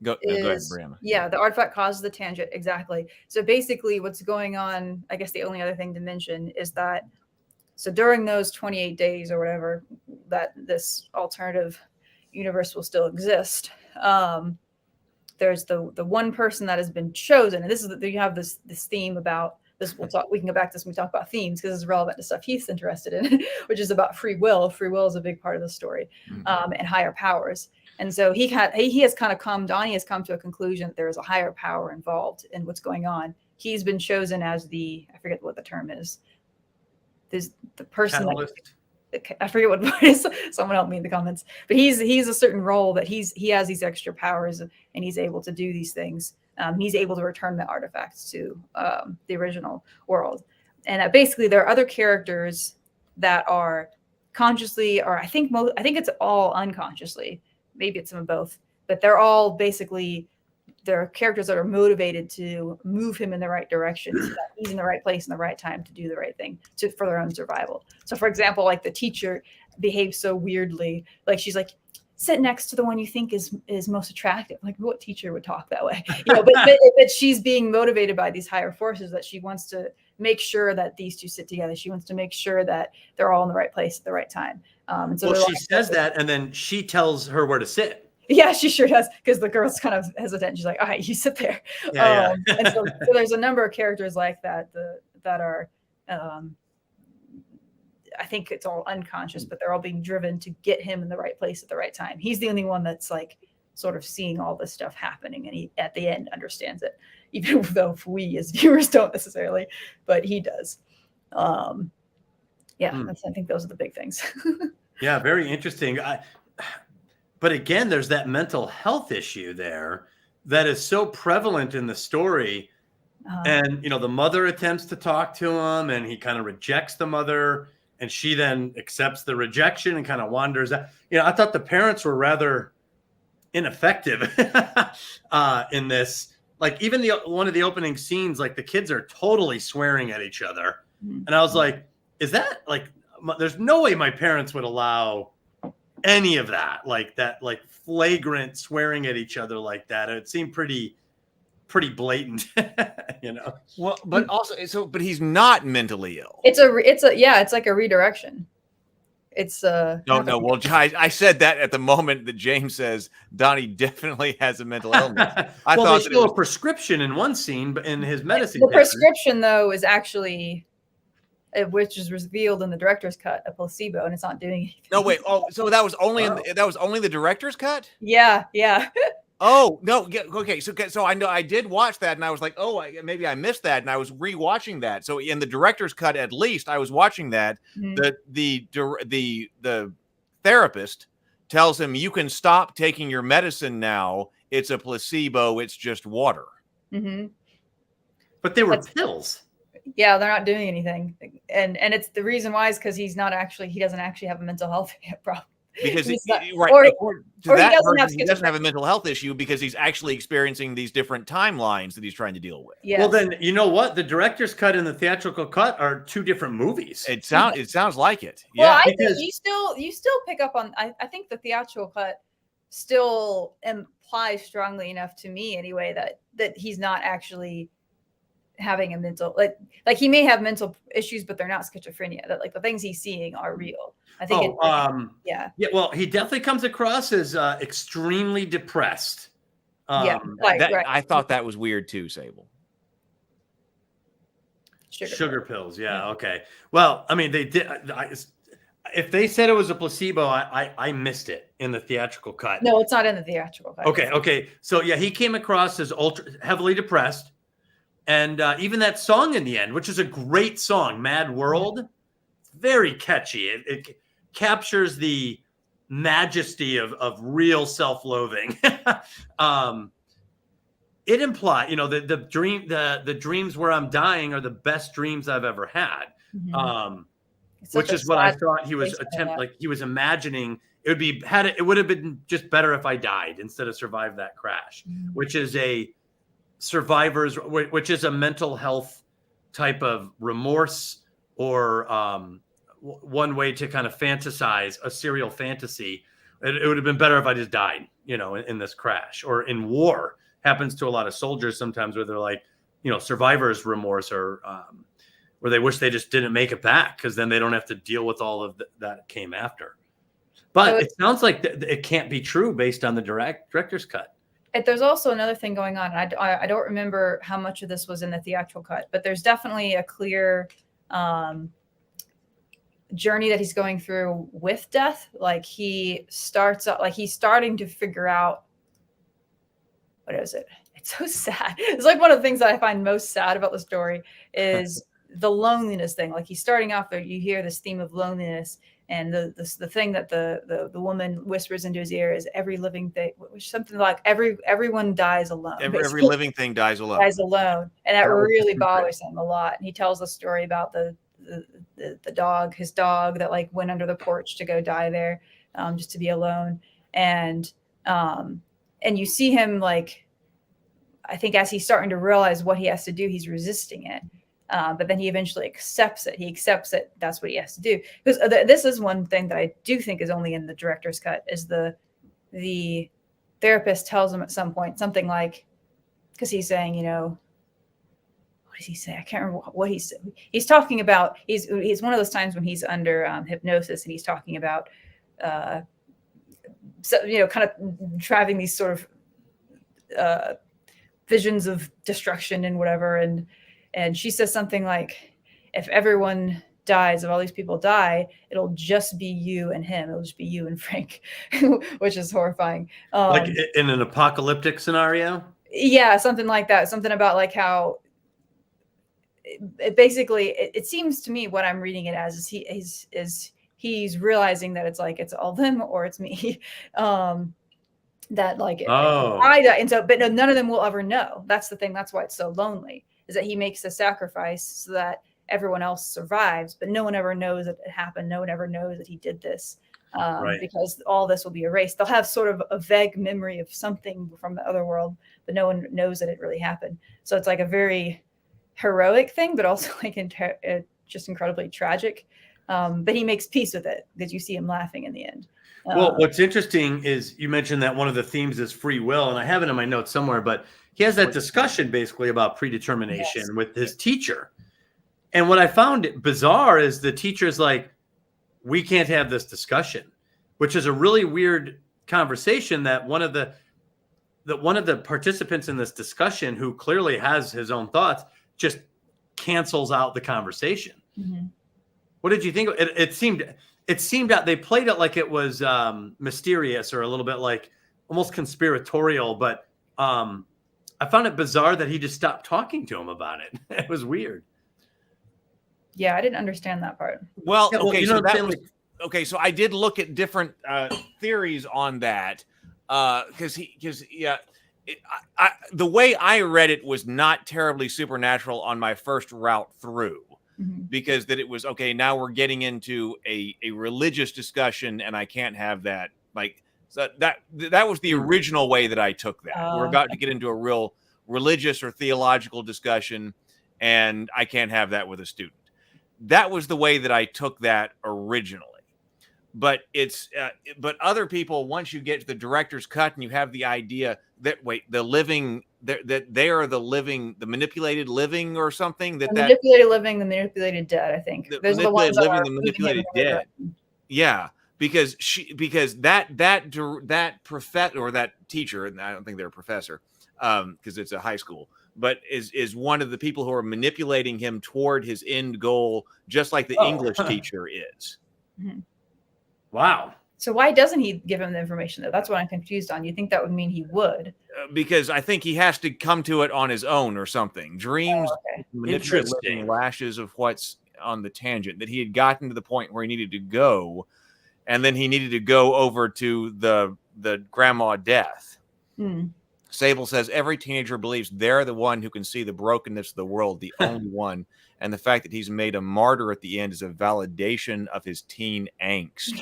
go ahead, Brianna. Yeah, the artifact causes the tangent. Exactly. So basically what's going on, I guess the only other thing to mention is that, so during those 28 days or whatever, that this alternative universe will still exist. There's the one person that has been chosen, and this is you have this theme about this. We can go back to this when we talk about themes, because it's relevant to stuff Heath's interested in, which is about free will. Free will is a big part of the story, and higher powers. And so Donnie has come to a conclusion that there is a higher power involved in what's going on. He's been chosen as I forget what the term is. There's the person I forget what it is. Someone help me in the comments. But he's a certain role that he has these extra powers, and he's able to do these things. He's able to return the artifacts to the original world. And basically, there are other characters that are consciously, or I think it's all unconsciously. Maybe it's some of both, but they're all basically there are characters that are motivated to move him in the right direction, so that he's in the right place in the right time to do the right thing for their own survival. So, for example, like the teacher behaves so weirdly, like she's like, sit next to the one you think is most attractive. Like, what teacher would talk that way? But she's being motivated by these higher forces, that she wants to make sure that these two sit together. She wants to make sure that they're all in the right place at the right time. And so she says that, and then she tells her where to sit. Yeah, she sure does, because the girl's kind of hesitant. She's like, all right, you sit there. And so there's a number of characters like that that are, I think it's all unconscious, but they're all being driven to get him in the right place at the right time. He's the only one that's like sort of seeing all this stuff happening, and he at the end understands it, even though we as viewers don't necessarily, but he does. I think those are the big things. Yeah, very interesting. But again, there's that mental health issue there that is so prevalent in the story. And, the mother attempts to talk to him, and he kind of rejects the mother, and she then accepts the rejection and kind of wanders out. I thought the parents were rather ineffective in this. Like, even one of the opening scenes, like the kids are totally swearing at each other. And I was like, is that like, there's no way my parents would allow any of that, like flagrant swearing at each other like that. It seemed pretty blatant, Well, but also, but he's not mentally ill. It's like a redirection. It's no. Well, I said that at the moment that James says Donnie definitely has a mental illness. I thought there's still a prescription in one scene, but in his medicine, the prescription though is actually, which is revealed in the director's cut, a placebo, and it's not doing anything. No, wait. Oh, so that was only that was only the director's cut? Yeah. Oh no. Okay. So I know I did watch that, and I was like, oh, maybe I missed that, and I was rewatching that. So in the director's cut, at least, I was watching that. The therapist tells him, you can stop taking your medicine now. It's a placebo. It's just water. Mm-hmm. But they were pills. Yeah, they're not doing anything, and it's the reason why is because he doesn't actually have a mental health problem. Because he doesn't have a mental health issue because he's actually experiencing these different timelines that he's trying to deal with. Yes. Well, then you know what? The director's cut and the theatrical cut are two different movies. It sounds like it. Yeah, well, I think you still pick up on. I think the theatrical cut still implies strongly enough to me, anyway, that he's not actually having a mental like he may have mental issues, but they're not schizophrenia. That like the things he's seeing are real. I think. Yeah. Well, he definitely comes across as extremely depressed. Right. I thought that was weird too, Sable. Sugar pills. Yeah. Okay. Well, I mean, they did. If they said it was a placebo, I missed it in the theatrical cut. No, it's not in the theatrical cut. Okay. So yeah, he came across as heavily depressed. And even that song in the end, which is a great song, Mad World, very catchy. It captures the majesty of real self-loathing. It implies, the dreams where I'm dying are the best dreams I've ever had. Mm-hmm. Which is what I thought he was he was imagining. It would have been just better if I died instead of survived that crash, which is a mental health type of remorse, or one way to kind of fantasize a serial fantasy. It would have been better if I just died, in this crash. Or in war, happens to a lot of soldiers sometimes, where they're like, survivor's remorse, or where they wish they just didn't make it back, because then they don't have to deal with all of that came after. But it sounds like it can't be true based on the director's cut. There's also another thing going on. I don't remember how much of this was in the theatrical cut, but there's definitely a clear journey that he's going through with death. Like he starts out, like he's starting to figure out, what is it? It's so sad. It's like one of the things that I find most sad about the story is the loneliness thing. Like he's starting off there, you hear this theme of loneliness, and the thing that the woman whispers into his ear is every living thing, which something like everyone dies alone. Every living thing dies alone. And that really bothers him a lot. And he tells the story about the dog, his dog that like went under the porch to go die there, just to be alone. And you see him like I think as he's starting to realize what he has to do, he's resisting it. But then he eventually accepts it. He accepts that that's what he has to do. Because this is one thing that I do think is only in the director's cut, is the therapist tells him at some point something like, because he's saying, you know, what does he say? I can't remember what he said. He's talking about, he's one of those times when he's under hypnosis, and he's talking about, so, you know, kind of driving these sort of visions of destruction and whatever. And she says something like, if everyone dies, if all these people die, it'll just be you and him. It'll just be you and Frank, which is horrifying. Like in an apocalyptic scenario? Yeah, something like that. Something about like how it seems to me, what I'm reading it as is he's realizing that it's like, it's all them or it's me. That like, I die. And so, but no, none of them will ever know. That's the thing. That's why it's so lonely, is that he makes a sacrifice so that everyone else survives, but no one ever knows that it happened. No one ever knows that he did this, because all this will be erased. They'll have sort of a vague memory of something from the other world, but no one knows that it really happened. So it's like a very heroic thing, but also like just incredibly tragic. But he makes peace with it, because you see him laughing in the end. Well, what's interesting is you mentioned that one of the themes is free will, and I have it in my notes somewhere, but he has that discussion basically about predetermination with his teacher. And what I found bizarre is the teacher's like, we can't have this discussion, which is a really weird conversation that one of the participants in this discussion, who clearly has his own thoughts, just cancels out the conversation. Mm-hmm. What did you think? It seemed that they played it like it was mysterious or a little bit like almost conspiratorial, but I found it bizarre that he just stopped talking to him about it. It was weird. Yeah, I didn't understand that part. Well, Yeah, okay, you know so what I'm that was, saying? okay, so I did look at different theories on that, because the way I read it was not terribly supernatural on my first route through. Mm-hmm. Because that it was, okay, now we're getting into a religious discussion, and I can't have that. Like, so that was the original way that I took that. We're about to get into a real religious or theological discussion, and I can't have that with a student. That was the way that I took that originally. But it's but other people, once you get to the director's cut and you have the idea that that they are the living, the manipulated living or something, that manipulated living, the manipulated dead, I think. Those are the ones living, the manipulated dead. Yeah, because that professor or that teacher, and I don't think they're a professor, because it's a high school, but is one of the people who are manipulating him toward his end goal, just like the English teacher is. Mm-hmm. Wow. So why doesn't he give him the information, though? That's what I'm confused on. You think that would mean he would? Because I think he has to come to it on his own or something. Dreams, interesting lashes of what's on the tangent, that he had gotten to the point where he needed to go, and then he needed to go over to the grandma death. Mm. Sable says every teenager believes they're the one who can see the brokenness of the world, the only one. And the fact that he's made a martyr at the end is a validation of his teen angst.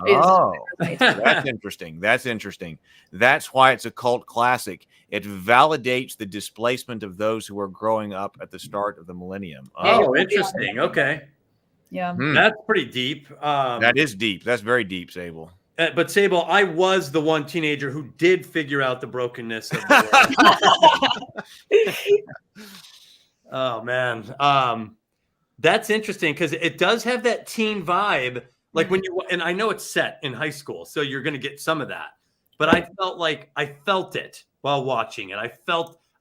Oh, that's interesting. That's interesting. That's why it's a cult classic. It validates the displacement of those who are growing up at the start of the millennium. Oh, interesting. Okay. Yeah. That's pretty deep. That is deep. That's very deep, Sable. But Sable, I was the one teenager who did figure out the brokenness of the world. Oh man, that's interesting, because it does have that teen vibe. Like when you, and I know it's set in high school, so you're going to get some of that. But I felt it while watching it.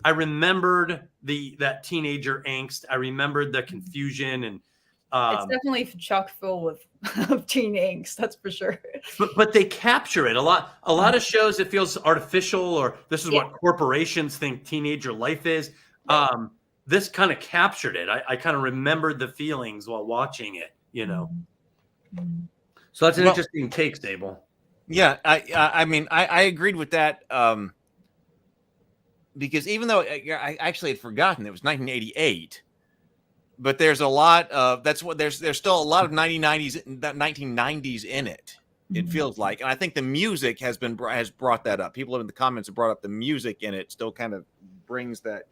I remembered that teenager angst. I remembered the confusion, and it's definitely chock full with teen angst. That's for sure. But they capture it a lot. A lot of shows, it feels artificial, or this is what corporations think teenager life is. This kind of captured it. I kind of remembered the feelings while watching it, you know. So that's an interesting take, Sable. Yeah, I mean, I agreed with that, because even though I actually had forgotten it was 1988, but there's a lot of there's still a lot of 1990s in it. It feels like, and I think the music has brought that up. People in the comments have brought up the music in it still kind of brings that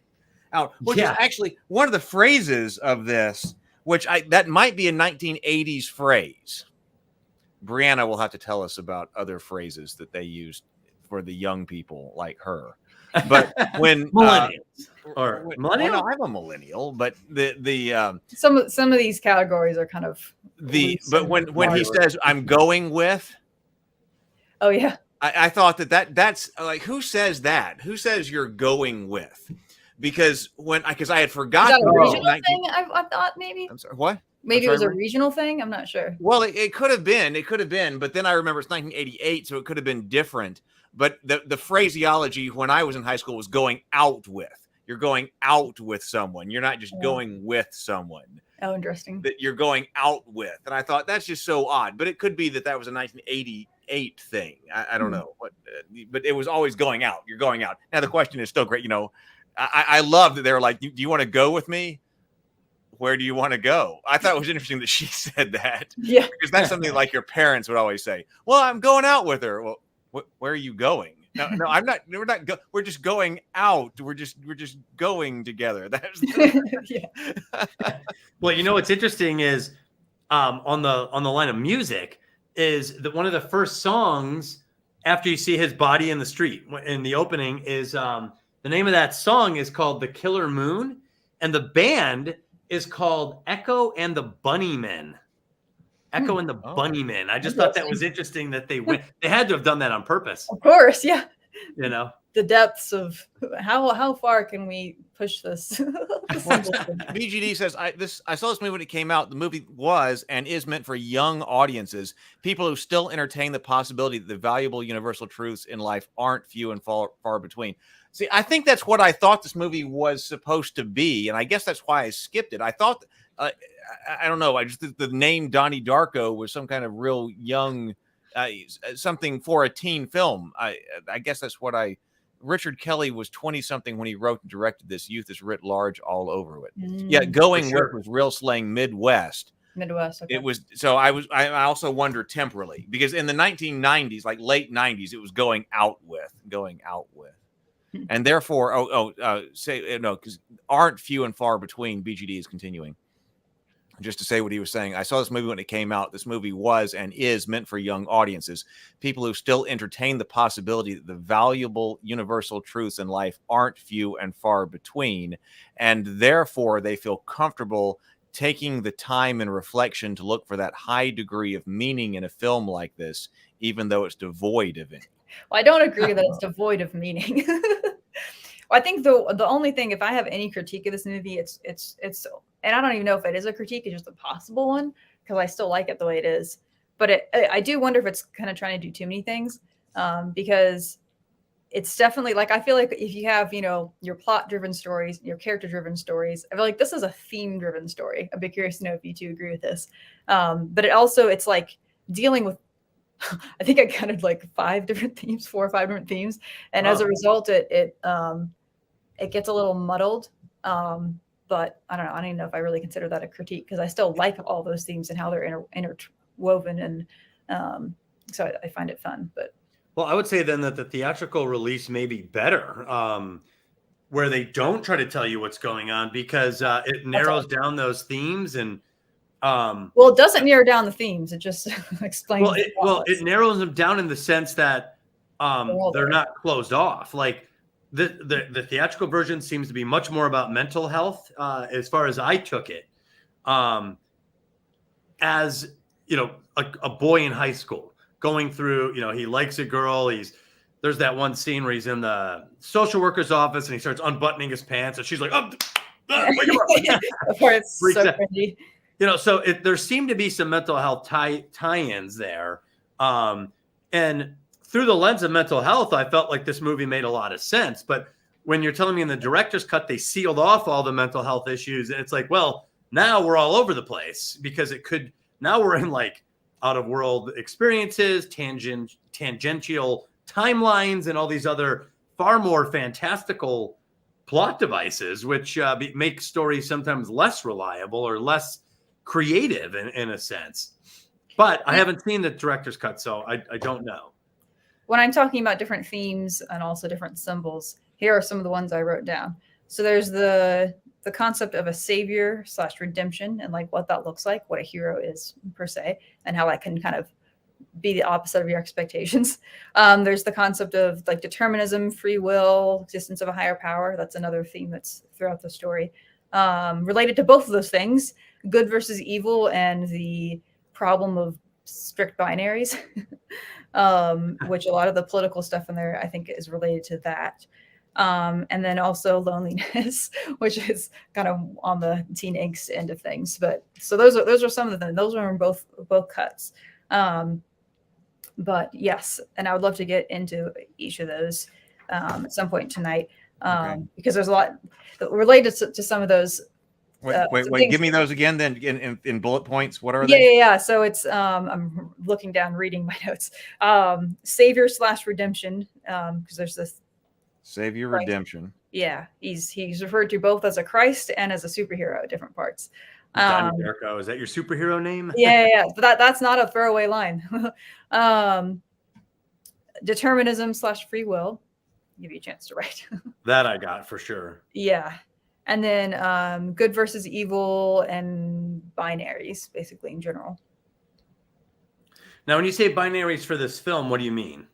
out, which is actually one of the phrases of this, that might be a 1980s phrase. Brianna will have to tell us about other phrases that they used for the young people like her. But when millennials millennial, no, I'm a millennial, but some of these categories are kind of but when he says I'm going with, oh yeah, I thought that's like, who says that? Who says you're going with? Because I had forgotten. Is that a regional thing? I thought maybe. I'm sorry, what? Maybe it was a regional thing. I'm not sure. Well, it could have been. It could have been. But then I remember it's 1988, so it could have been different. But the phraseology when I was in high school was going out with. You're going out with someone. You're not just going with someone. Oh, interesting. That you're going out with. And I thought that's just so odd. But it could be that was a 1988 thing. I don't know. But it was always going out. You're going out. Now, the question is still great. I love that they're like, do you want to go with me? Where do you want to go? I thought it was interesting that she said that. Yeah. Because that's something like your parents would always say. Well, I'm going out with her. Well, where are you going? No, I'm not. We're not. We're just going out. We're just going together. That's yeah. Well, what's interesting is on the line of music is that one of the first songs after you see his body in the street in the opening is the name of that song is called "The Killer Moon," and the band is called Echo and the Bunnymen. Echo and the Bunnymen. I just thought that was interesting that they went. They had to have done that on purpose. Of course, yeah. The depths of how far can we push this? BGD says, I saw this movie when it came out. The movie was and is meant for young audiences, people who still entertain the possibility that the valuable universal truths in life aren't few and far between. See, I think that's what I thought this movie was supposed to be, and I guess that's why I skipped it. I thought, I don't know, the name Donnie Darko was some kind of real young, something for a teen film. I guess that's what Richard Kelly was 20-something when he wrote and directed this. Youth is writ large all over it. Yeah, going with was real slang Midwest. Okay. It was so. I also wonder temporally because in the 1990s, like late 90s, it was going out with. And therefore, because aren't few and far between. BGD is continuing. Just to say what he was saying, I saw this movie when it came out. This movie was and is meant for young audiences, people who still entertain the possibility that the valuable universal truths in life aren't few and far between, and therefore they feel comfortable taking the time and reflection to look for that high degree of meaning in a film like this, even though it's devoid of any. Well, I don't agree that it's devoid of meaning. Well, I think the only thing, if I have any critique of this movie, it's, and I don't even know if it is a critique, it's just a possible one because I still like it the way it is. But I do wonder if it's kind of trying to do too many things because it's definitely like, I feel like if you have, your plot-driven stories, your character-driven stories, I feel like this is a theme-driven story. I'd be curious to know if you two agree with this. But it's like dealing with, I think I counted like 4 or 5 different themes. And as a result, it gets a little muddled. But I don't know. I don't even know if I really consider that a critique because I still like all those themes and how they're interwoven. And so I find it fun. But well, I would say then that the theatrical release may be better where they don't try to tell you what's going on because it narrows down those themes and it doesn't narrow down the themes. It just explains. It narrows them down in the sense that they're not closed off. Like the theatrical version seems to be much more about mental health, as far as I took it. As a boy in high school going through, he likes a girl. There's that one scene where he's in the social worker's office and he starts unbuttoning his pants, and she's like, it's so cringy. So there seemed to be some mental health tie-ins there. And through the lens of mental health, I felt like this movie made a lot of sense. But when you're telling me in the director's cut, they sealed off all the mental health issues. And it's like, well, now we're all over the place because now we're in like out of world experiences, tangential timelines, and all these other far more fantastical plot devices, which make stories sometimes less reliable or less creative in a sense. But I haven't seen the director's cut, so I don't know. when I'm talking about different themes and also different symbols, here are some of the ones I wrote down. So there's the concept of a savior / redemption and like what that looks like, what a hero is per se, and how that can kind of be the opposite of your expectations. There's the concept of like determinism, free will, existence of a higher power. That's another theme that's throughout the story. Related to both of those things, good versus evil and the problem of strict binaries, which a lot of the political stuff in there, I think, is related to that. And then also loneliness, which is kind of on the teen angst end of things. But so those are some of them. Those are in both cuts. But yes, and I would love to get into each of those at some point tonight, because there's a lot related to some of those. Wait, give me those again then in bullet points. What are they? Yeah. So it's I'm looking down, reading my notes. Savior / redemption, because there's this Savior Christ. Redemption. Yeah, he's referred to both as a Christ and as a superhero at different parts. Donnie Darko, is that your superhero name? Yeah. But that's not a throwaway line. Determinism / free will. Give you a chance to write. That I got for sure. Yeah. And then good versus evil and binaries, basically, in general. Now, when you say binaries for this film, what do you mean?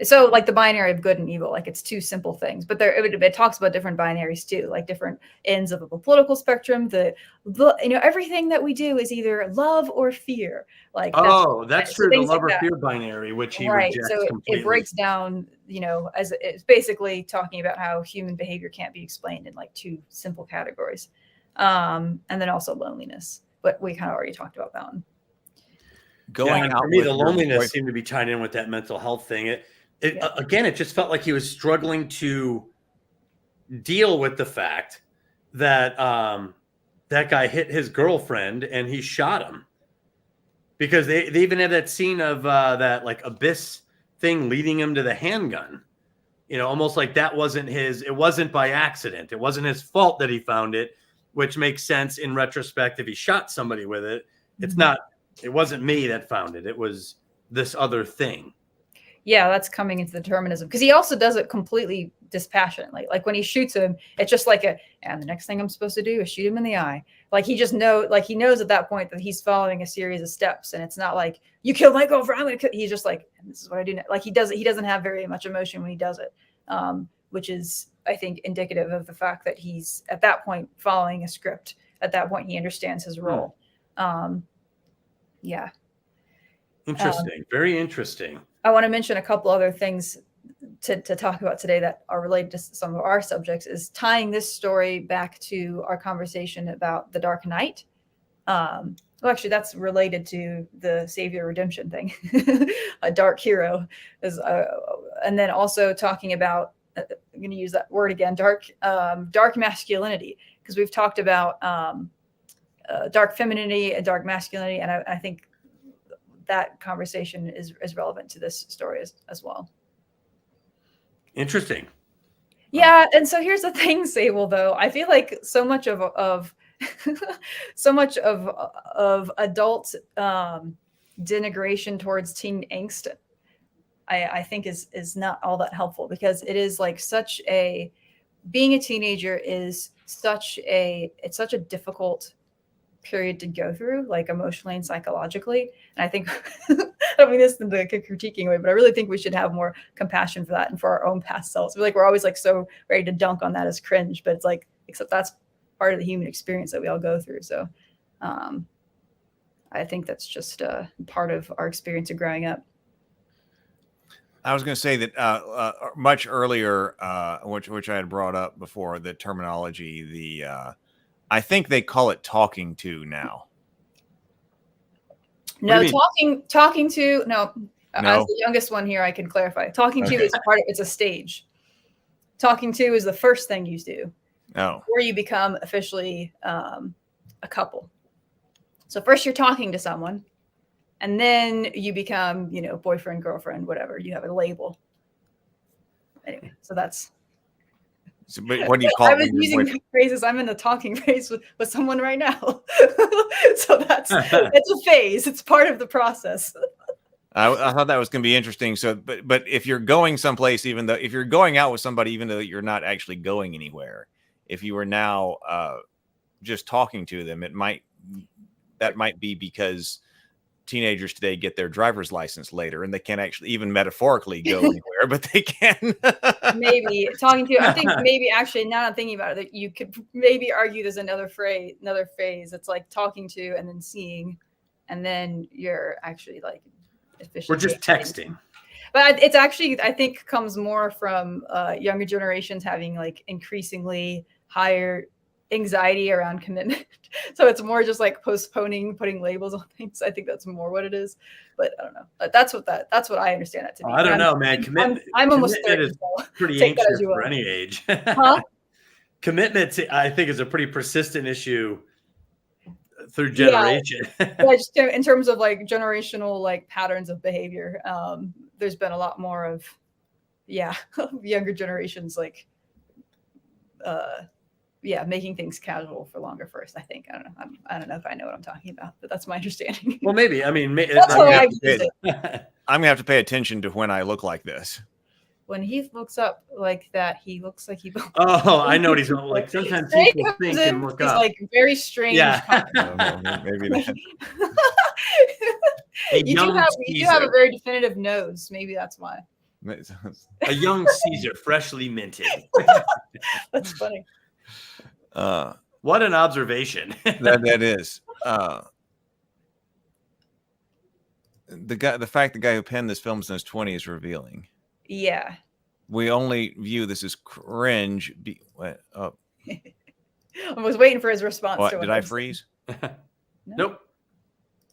So like the binary of good and evil, like it's two simple things, but it talks about different binaries too, like different ends of the political spectrum. The everything that we do is either love or fear. Like that's true. The love or fear binary, which he rejects so completely. It breaks down, as it's basically talking about how human behavior can't be explained in like two simple categories, and then also loneliness. But we kind of already talked about that one. Going out for me, the loneliness seemed to be tied in with that mental health thing. Again, it just felt like he was struggling to deal with the fact that that guy hit his girlfriend and he shot him, because they even had that scene of that like abyss thing leading him to the handgun. Almost like that wasn't his. It wasn't by accident. It wasn't his fault that he found it, which makes sense in retrospect. If he shot somebody with it, it's not. It wasn't me that found it. It was this other thing. Yeah, that's coming into the determinism, because he also does it completely dispassionately. Like when he shoots him, it's just like and the next thing I'm supposed to do is shoot him in the eye. Like he knows at that point that he's following a series of steps, and it's not like you killed my girlfriend, I'm gonna kill. He's just like, this is what I do now. Like he doesn't have very much emotion when he does it, which is, I think, indicative of the fact that he's at that point following a script. At that point, he understands his role. Yeah. Interesting. Very interesting. I want to mention a couple other things to talk about today that are related to some of our subjects, is tying this story back to our conversation about the Dark Knight. Well, actually, that's related to the Savior Redemption thing. A dark hero is, and then also talking about, I'm going to use that word again, dark masculinity, because we've talked about dark femininity and dark masculinity, and I think that conversation is relevant to this story as well. Interesting. Yeah, and so here's the thing, Sable, though. I feel like so much of adult denigration towards teen angst, I think is not all that helpful, because it is like being a teenager is such a difficult period to go through, like emotionally and psychologically. And I think I don't mean this in the critiquing way, but I really think we should have more compassion for that and for our own past selves. We're always like so ready to dunk on that as cringe, but it's like, except that's part of the human experience that we all go through. So I think that's just part of our experience of growing up. I was going to say that much earlier, which I had brought up before, the terminology, I think they call it talking to now. No, talking to, no. As the youngest one here, I can clarify. Talking to is it's a stage. Talking to is the first thing you do. Oh. Before you become officially a couple. So first you're talking to someone, and then you become, boyfriend, girlfriend, whatever. You have a label. Anyway, so that's. So, but what do you call it? I was using phrases. I'm in a talking phase with someone right now. So that's a phase. It's part of the process. I thought that was going to be interesting. So, but if you're going someplace, if you're going out with somebody, even though you're not actually going anywhere, if you are now just talking to them, that might be because teenagers today get their driver's license later, and they can't actually even metaphorically go anywhere, but they can. Maybe talking to. I think maybe actually now I'm thinking about it, that you could maybe argue there's another phase. It's like talking to and then seeing, and then you're actually like. We're just texting. But it's actually, I think, comes more from younger generations having like increasingly higher anxiety around commitment. So it's more just like postponing, putting labels on things. I think that's more what it is. But I don't know. That's what I understand that to be. I don't know, man. Commitment. I'm almost 30. Is pretty anxious for any age. Huh? Commitment, I think, is a pretty persistent issue through generation. Yeah, just in terms of like generational like patterns of behavior, there's been a lot more of younger generations like making things casual for longer first. I think I don't know if I know what I'm talking about, but that's my understanding. Well, maybe. I mean, that's how I use it. I'm gonna have to pay attention to when I look like this. When he looks up like that, he looks like he. Oh, I know what he's like. Sometimes people think and look up. Like very strange. Yeah. Maybe that. You do have a very definitive nose. Maybe that's why. A young Caesar, freshly minted. That's funny. What an observation. that is. The fact the guy who penned this film is in his 20s is revealing. Yeah. We only view this as cringe. I was waiting for his response. What, did I freeze? Nope.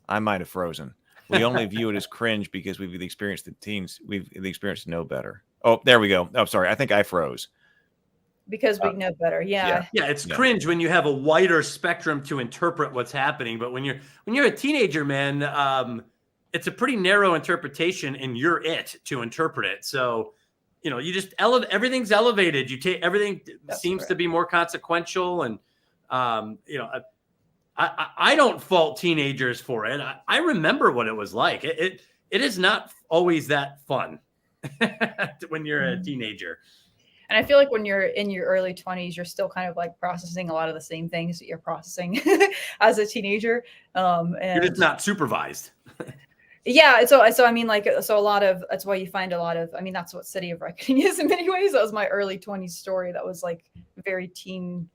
I might have frozen. We only view it as cringe because we've experienced the experience to know better. Oh, there we go. Oh, sorry. I think I froze. Because we know better. Yeah. Yeah, it's cringe when you have a wider spectrum to interpret what's happening. But when you're a teenager, man, it's a pretty narrow interpretation, and you're it to interpret it. So, you just everything's elevated. You take everything seems to be more consequential, and I don't fault teenagers for it. I remember what it was like. It is not always that fun when you're a teenager. And I feel like when you're in your early 20s, you're still kind of like processing a lot of the same things that you're processing as a teenager. And you're just not supervised. Yeah. So I mean, that's why you find a lot of, I mean, that's what City of Reckoning is in many ways. That was my early 20s story. That was like very teen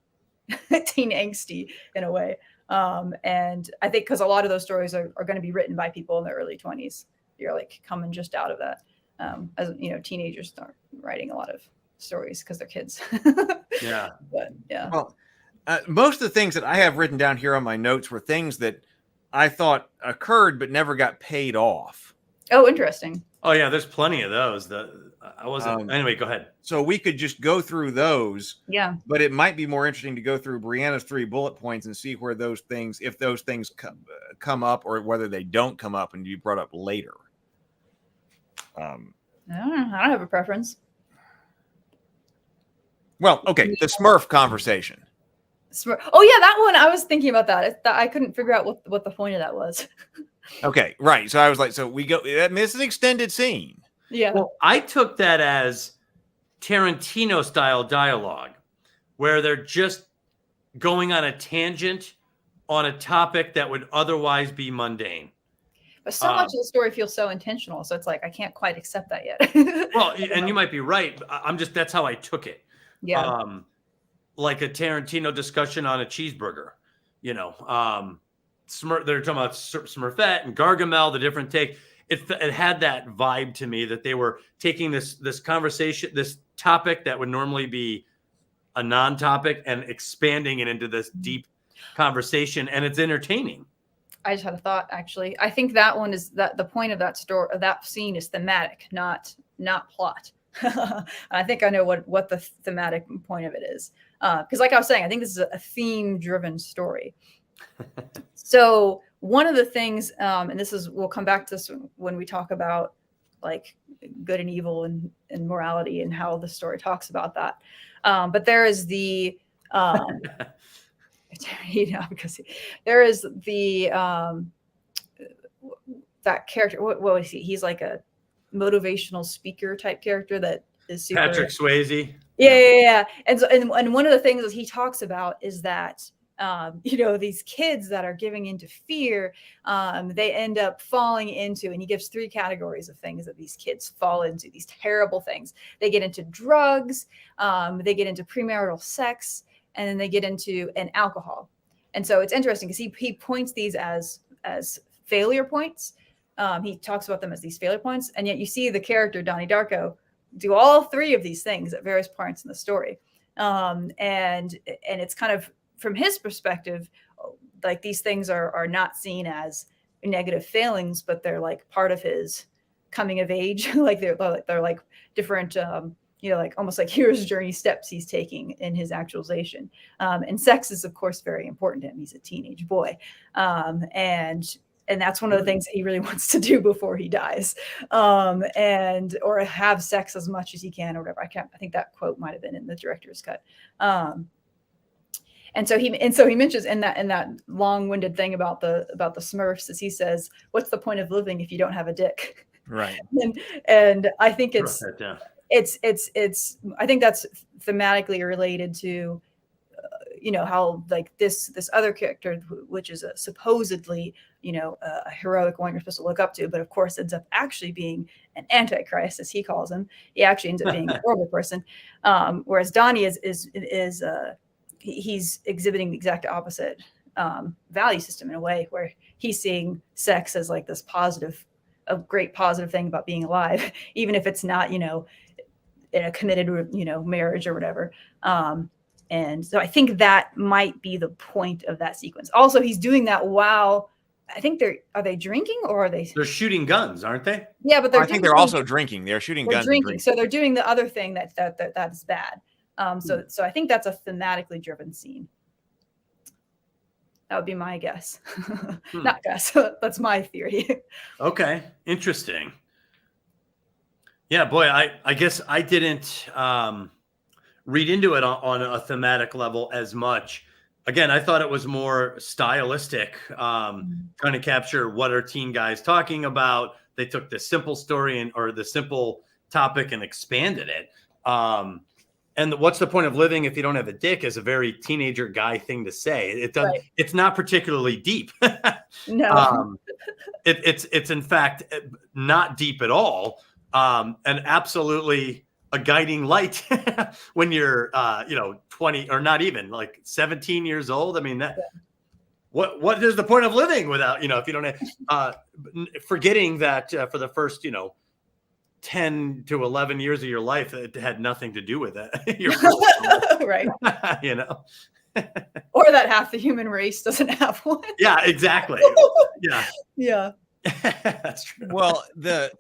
angsty in a way. And I think because a lot of those stories are going to be written by people in their early 20s. You're like coming just out of that. As teenagers start writing a lot of stories because they're kids. Yeah. But yeah. Well, most of the things that I have written down here on my notes were things that I thought occurred but never got paid off. Oh, interesting. Oh yeah, there's plenty of those. I wasn't. Anyway, go ahead. So we could just go through those. Yeah. But it might be more interesting to go through Brianna's 3 bullet points and see where those things, if those things come up, or whether they don't come up and be brought up later. I don't have a preference. Well, okay, the Smurf conversation. Oh yeah, that one. I was thinking about that. I couldn't figure out what the point of that was. Okay, right. So I was like, so we go. It's an extended scene. Yeah. Well, I took that as Tarantino style dialogue, where they're just going on a tangent on a topic that would otherwise be mundane. But so much of the story feels so intentional, so it's like I can't quite accept that yet. Well, and you might be right. That's how I took it. Yeah. Like a Tarantino discussion on a cheeseburger, they're talking about Smurfette and Gargamel, the different take. It had that vibe to me that they were taking this conversation, this topic that would normally be a non-topic, and expanding it into this deep conversation, and it's entertaining. I just had a thought, actually. I think that one is that the point of that story, that scene is thematic, not plot. I think I know what the thematic point of it is. Because like I was saying, I think this is a theme-driven story. So one of the things, and we'll come back to this when we talk about like good and evil and morality and how the story talks about that. But there is the, because there is the, that character. What is he? He's like a motivational speaker type character that is super. Patrick Swayze. Yeah. And so, and one of the things that he talks about is that these kids that are giving into fear, they end up falling into, and he gives 3 categories of things that these kids fall into, these terrible things. They get into drugs, they get into premarital sex, and then they get into alcohol. And so it's interesting because he points these as failure points. He talks about them as these failure points, and yet you see the character Donnie Darko do all 3 of these things at various points in the story. And it's kind of, from his perspective, like these things are not seen as negative failings, but they're like part of his coming of age. Like they're like different, like almost like hero's journey steps he's taking in his actualization. And sex is of course very important to him. He's a teenage boy. And that's one of the things that he really wants to do before he dies, or have sex as much as he can, or whatever. I think that quote might have been in the director's cut. And so he mentions in that long-winded thing about the Smurfs, as he says, "What's the point of living if you don't have a dick?" Right. and I think it's I think that's thematically related to how like this other character, which is a supposedly a heroic one you're supposed to look up to, but of course ends up actually being an antichrist, as he calls him. He actually ends up being a horrible person, whereas Donnie he's exhibiting the exact opposite value system, in a way where he's seeing sex as like this a great positive thing about being alive, even if it's not in a committed marriage or whatever. And so I think that might be the point of that sequence. Also, he's doing that while I think are they drinking, or are they're shooting guns, aren't they? Yeah, but I think they're also drinking. They're shooting guns. Drinking. So they're doing the other thing that is bad. So I think that's a thematically driven scene. That would be my guess. Not guess. That's my theory. Okay. Interesting. Yeah, boy, I guess I didn't read into it on a thematic level as much. Again, I thought it was more stylistic, trying to capture what are teen guys talking about. They took the simple story or the simple topic and expanded it. And what's the point of living if you don't have a dick is a very teenager guy thing to say. It's not particularly deep. No. It's in fact not deep at all. And absolutely a guiding light when you're 20 or not even like 17 years old. I mean, what is the point of living without, if you don't have, forgetting that for the first, 10 to 11 years of your life, it had nothing to do with it. Right. Or that half the human race doesn't have one. Yeah, exactly. Yeah. That's true. Well,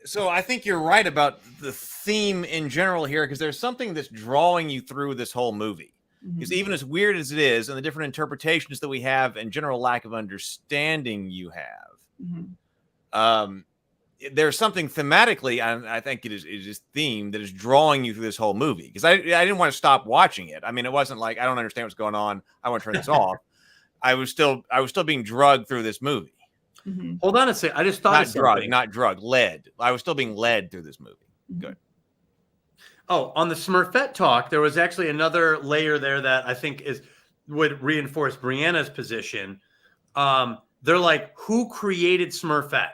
so I think you're right about the theme in general here, because there's something that's drawing you through this whole movie. Because even as weird as it is, and the different interpretations that we have and general lack of understanding you have, there's something thematically, I think it is theme that is drawing you through this whole movie. Because I didn't want to stop watching it. I mean, it wasn't like I don't understand what's going on, I want to turn this off. I was still being drugged through this movie. Hold on a second. I just thought not drug, led. I was still being led through this movie. Good. Oh, on the Smurfette talk, there was actually another layer there that I think would reinforce Brianna's position. They're like, who created Smurfette?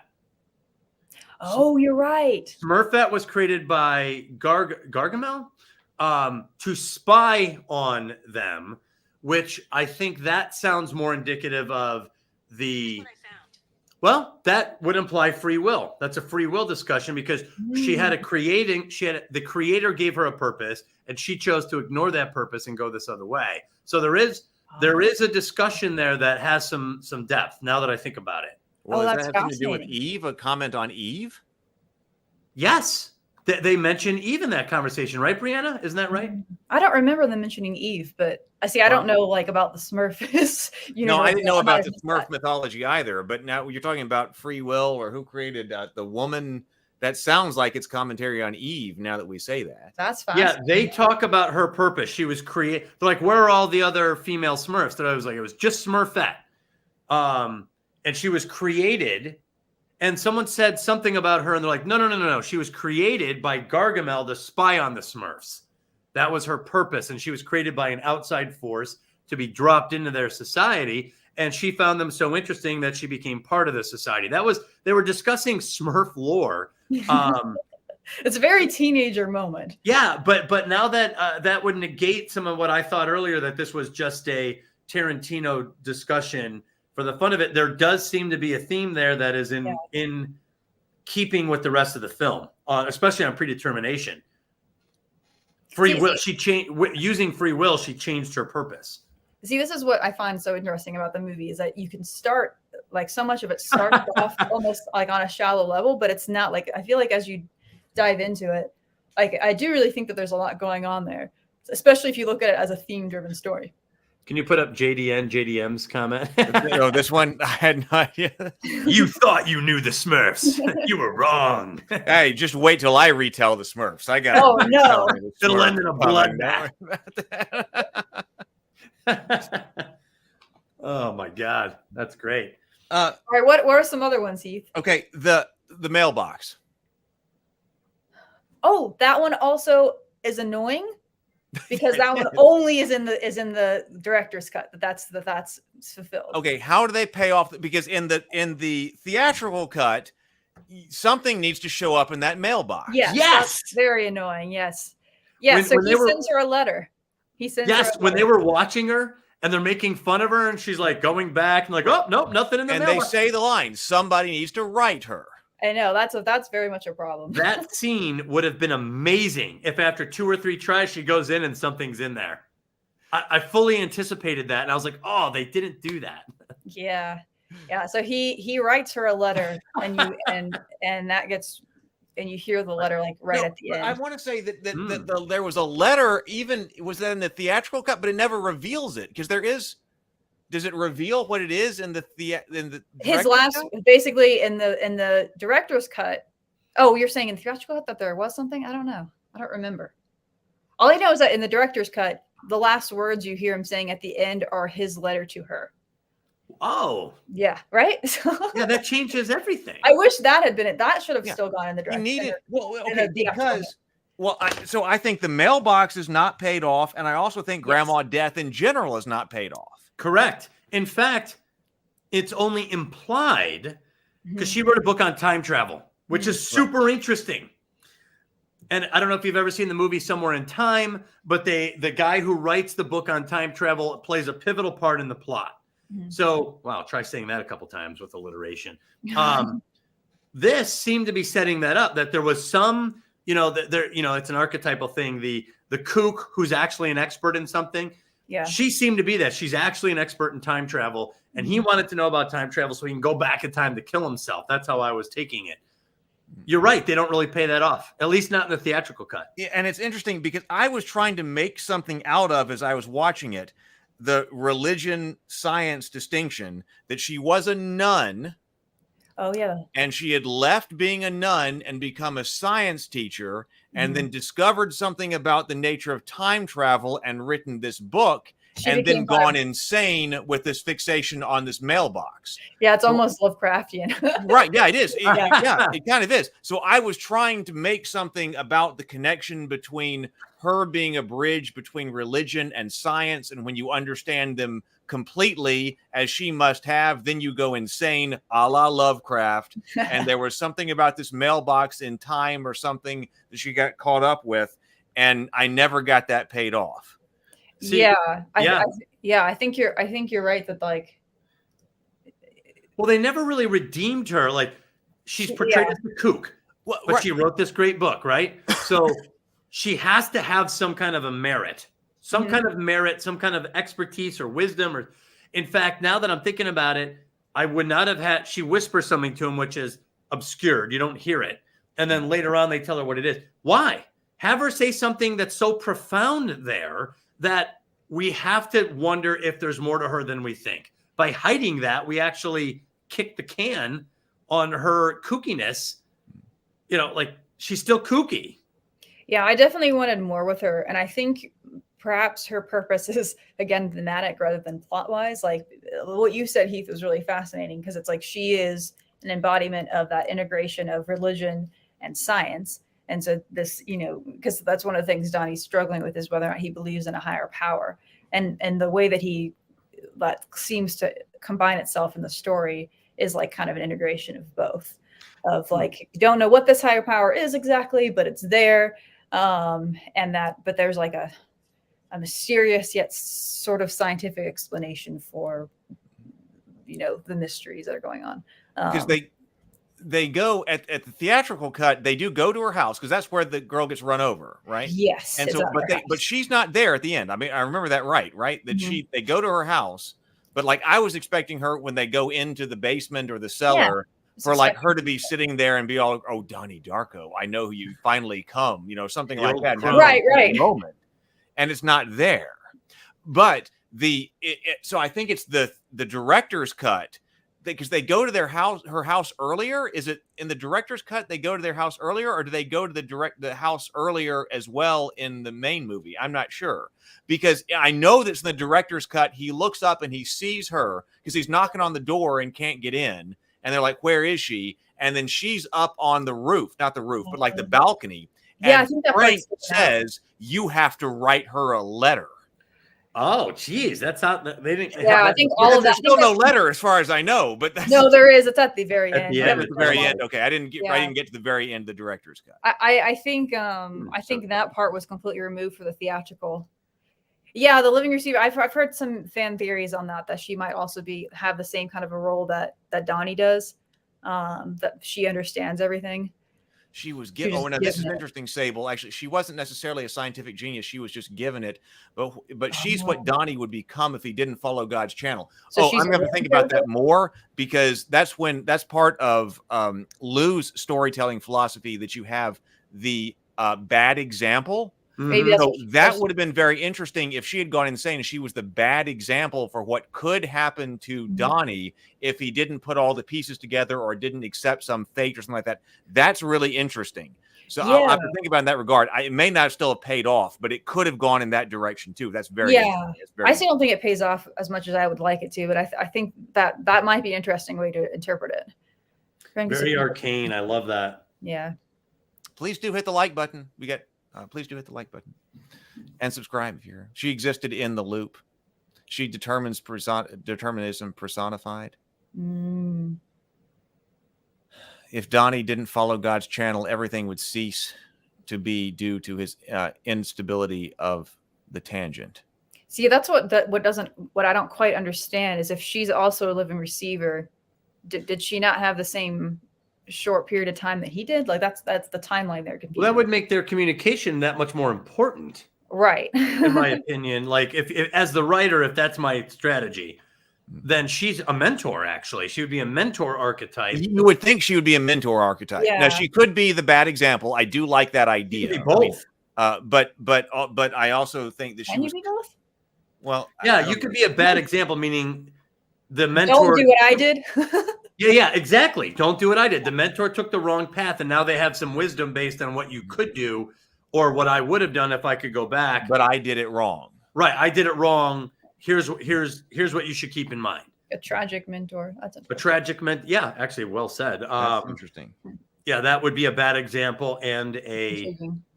Oh, you're right. Smurfette was created by Gargamel to spy on them, which I think that sounds more indicative of well, that would imply free will. That's a free will discussion because the creator gave her a purpose and she chose to ignore that purpose and go this other way. So there is a discussion there that has some depth now that I think about it. Well, that's that have to do with Eve? A comment on Eve? Yes. They mention Eve in that conversation, right, Brianna? Isn't that right? I don't remember them mentioning Eve, but I don't know about the Smurfs. No, I didn't know about the Smurf mythology either. But now you're talking about free will or who created the woman. That sounds like it's commentary on Eve. Now that we say that, that's fine. Yeah, they talk about her purpose. She was created. Like, where are all the other female Smurfs? That I was like, it was just Smurfette, and she was created And someone said something about her, and they're like, no. She was created by Gargamel to spy on the Smurfs. That was her purpose. And she was created by an outside force to be dropped into their society. And she found them so interesting that she became part of the society. They were discussing Smurf lore. It's a very teenager moment. Yeah, but now that that would negate some of what I thought earlier, that this was just a Tarantino discussion for the fun of it. There does seem to be a theme there that is in keeping with the rest of the film, especially on predetermination. Free will. She changed using free will. She changed her purpose. See, this is what I find so interesting about the movie, is that you can start, like, so much of it starts off almost like on a shallow level, but it's not like, I feel like as you dive into it, like, I do really think that there's a lot going on there, especially if you look at it as a theme-driven story. Can you put up JDM's comment? No, this one I had no idea. You thought you knew the Smurfs. You were wrong. Hey, just wait till I retell the Smurfs. I got. Oh no! It'll end in a bloodbath. Oh my God, that's great. All right, what are some other ones, Heath? Okay, the mailbox. Oh, that one also is annoying because that one only is in the director's cut. That's fulfilled. Okay, how do they pay off? Because in the theatrical cut, something needs to show up in that mailbox. Yes, that's very annoying. Yes. So he sends her a letter. When they were watching her and they're making fun of her and she's like going back and like, oh, nope, nothing in the mailbox. And they say the line, somebody needs to write her. I know, that's very much a problem. That scene would have been amazing if after 2 or 3 tries she goes in and something's in there. I fully anticipated that, and I was like, oh, they didn't do that. Yeah. So he writes her a letter, and that gets, and you hear the letter like at the end. I want to say that there was a letter, even was that in the theatrical cut, but it never reveals it, because there is. Does it reveal what it is in the his last cut? Basically in the director's cut? Oh, you're saying in the theatrical cut that there was something? I don't know. I don't remember. All I know is that in the director's cut, the last words you hear him saying at the end are his letter to her. Oh. Yeah, right? Yeah, that changes everything. I wish that had been it. That should have still gone in the director. He needed I think the mailbox is not paid off, and I also think Grandma Death in general is not paid off. Correct. In fact, it's only implied because she wrote a book on time travel, which is super interesting. And I don't know if you've ever seen the movie Somewhere in Time, but the guy who writes the book on time travel plays a pivotal part in the plot. So, wow, try saying that a couple times with alliteration. This seemed to be setting that up, that there was some, it's an archetypal thing. The kook who's actually an expert in something. Yeah. She seemed to be that. She's actually an expert in time travel, and he wanted to know about time travel so he can go back in time to kill himself. That's how I was taking it. You're right. They don't really pay that off, at least not in the theatrical cut. Yeah, and it's interesting because I was trying to make something out of, as I was watching it, the religion science distinction, that she was a nun. Oh, yeah. And she had left being a nun and become a science teacher, and then discovered something about the nature of time travel and written this book, and then gone insane with this fixation on this mailbox. Yeah, it's almost Lovecraftian. Right. Yeah, it is. It kind of is. So I was trying to make something about the connection between her being a bridge between religion and science. And when you understand them completely, as she must have, then you go insane, a la Lovecraft. And there was something about this mailbox in time or something that she got caught up with. And I never got that paid off. See, I think you're right that, like, well, they never really redeemed her. Like, she's portrayed as the kook, but she wrote this great book, right? So she has to have some kind of a merit, some kind of expertise or wisdom. Or, in fact, now that I'm thinking about it, I would not have had. She whispers something to him which is obscured. You don't hear it, and then later on they tell her what it is. Why? Have her say something that's so profound there that we have to wonder if there's more to her than we think. By hiding that, we actually kick the can on her kookiness. Like, she's still kooky. Yeah, I definitely wanted more with her. And I think perhaps her purpose is, again, thematic rather than plot-wise. Like, what you said, Heath, was really fascinating, because it's like she is an embodiment of that integration of religion and science. And so this, because that's one of the things Donnie's struggling with, is whether or not he believes in a higher power. And the way that that seems to combine itself in the story is like kind of an integration of both, of like, you don't know what this higher power is exactly, but it's there. But there's like a mysterious yet sort of scientific explanation for, the mysteries that are going on. Because they go at the theatrical cut, they do go to her house, because that's where the girl gets run over, right? Yes. And so, but she's not there at the end. I mean, I remember that right? That they go to her house, but like I was expecting her when they go into the basement or the cellar for like her to be sitting there and be all, oh, Donnie Darko, I know you finally come, something like that. Right. Moment. And it's not there. But so I think it's the director's cut, because they go to her house earlier. Is it in the director's cut they go to their house earlier, or do they go to the house earlier as well in the main movie? I'm not sure, because I know that's in the director's cut. He looks up and he sees her because he's knocking on the door and can't get in, and they're like, where is she? And then she's up on the roof, not the roof, but like the balcony. Yeah, and I think that Frank says you have to write her a letter. Oh, geez, that's not. They didn't. Yeah, I think all of that. There's still no letter as far as I know, but no, there is. It's at the very end. Yeah, at the very end. Okay, I didn't get to the very end of the director's cut. I think that part was completely removed for the theatrical. Yeah, the living receiver. I've heard some fan theories on that she might also have the same kind of a role that Donnie does. That she understands everything. She was given. This is interesting, Sable. Actually, she wasn't necessarily a scientific genius. She was just given it. But she's what Donnie would become if he didn't follow God's channel. So I'm going to have to think about that more, because that's part of Lou's storytelling philosophy, that you have the bad example. Maybe So that would have been very interesting if she had gone insane and she was the bad example for what could happen to Donnie if he didn't put all the pieces together or didn't accept some fate or something like that. That's really interesting. So I'll have to think about it in that regard. It may not still have paid off, but it could have gone in that direction too. That's very I still don't think it pays off as much as I would like it to, but I think that might be an interesting way to interpret it. Very arcane. I love that. Yeah. Please do hit the like button. Please do hit the like button and subscribe if you're. She existed in the loop. She determinism personified. If Donnie didn't follow God's channel, everything would cease to be due to his instability of the tangent. See, that's what I don't quite understand is if she's also a living receiver, did she not have the same short period of time that he did? Like that's the timeline they're confusing. Well, that would make their communication that much more important, right? In my opinion. Like if as the writer, if that's my strategy, then she's a mentor. Actually, she would be a mentor archetype. You would think she would be a mentor archetype. Yeah. Now she could be the bad example. I do like that idea. She could be both. But I also think that Can you be both? Well, yeah, you could be a bad example, meaning the mentor. Don't do what I did. Yeah, exactly. Don't do what I did. The mentor took the wrong path, and now they have some wisdom based on what you could do or what I would have done if I could go back. But I did it wrong. Right, I did it wrong. Here's what you should keep in mind. A tragic mentor. That's a tragic mentor. Yeah, actually, well said. That's interesting. Yeah, that would be a bad example and a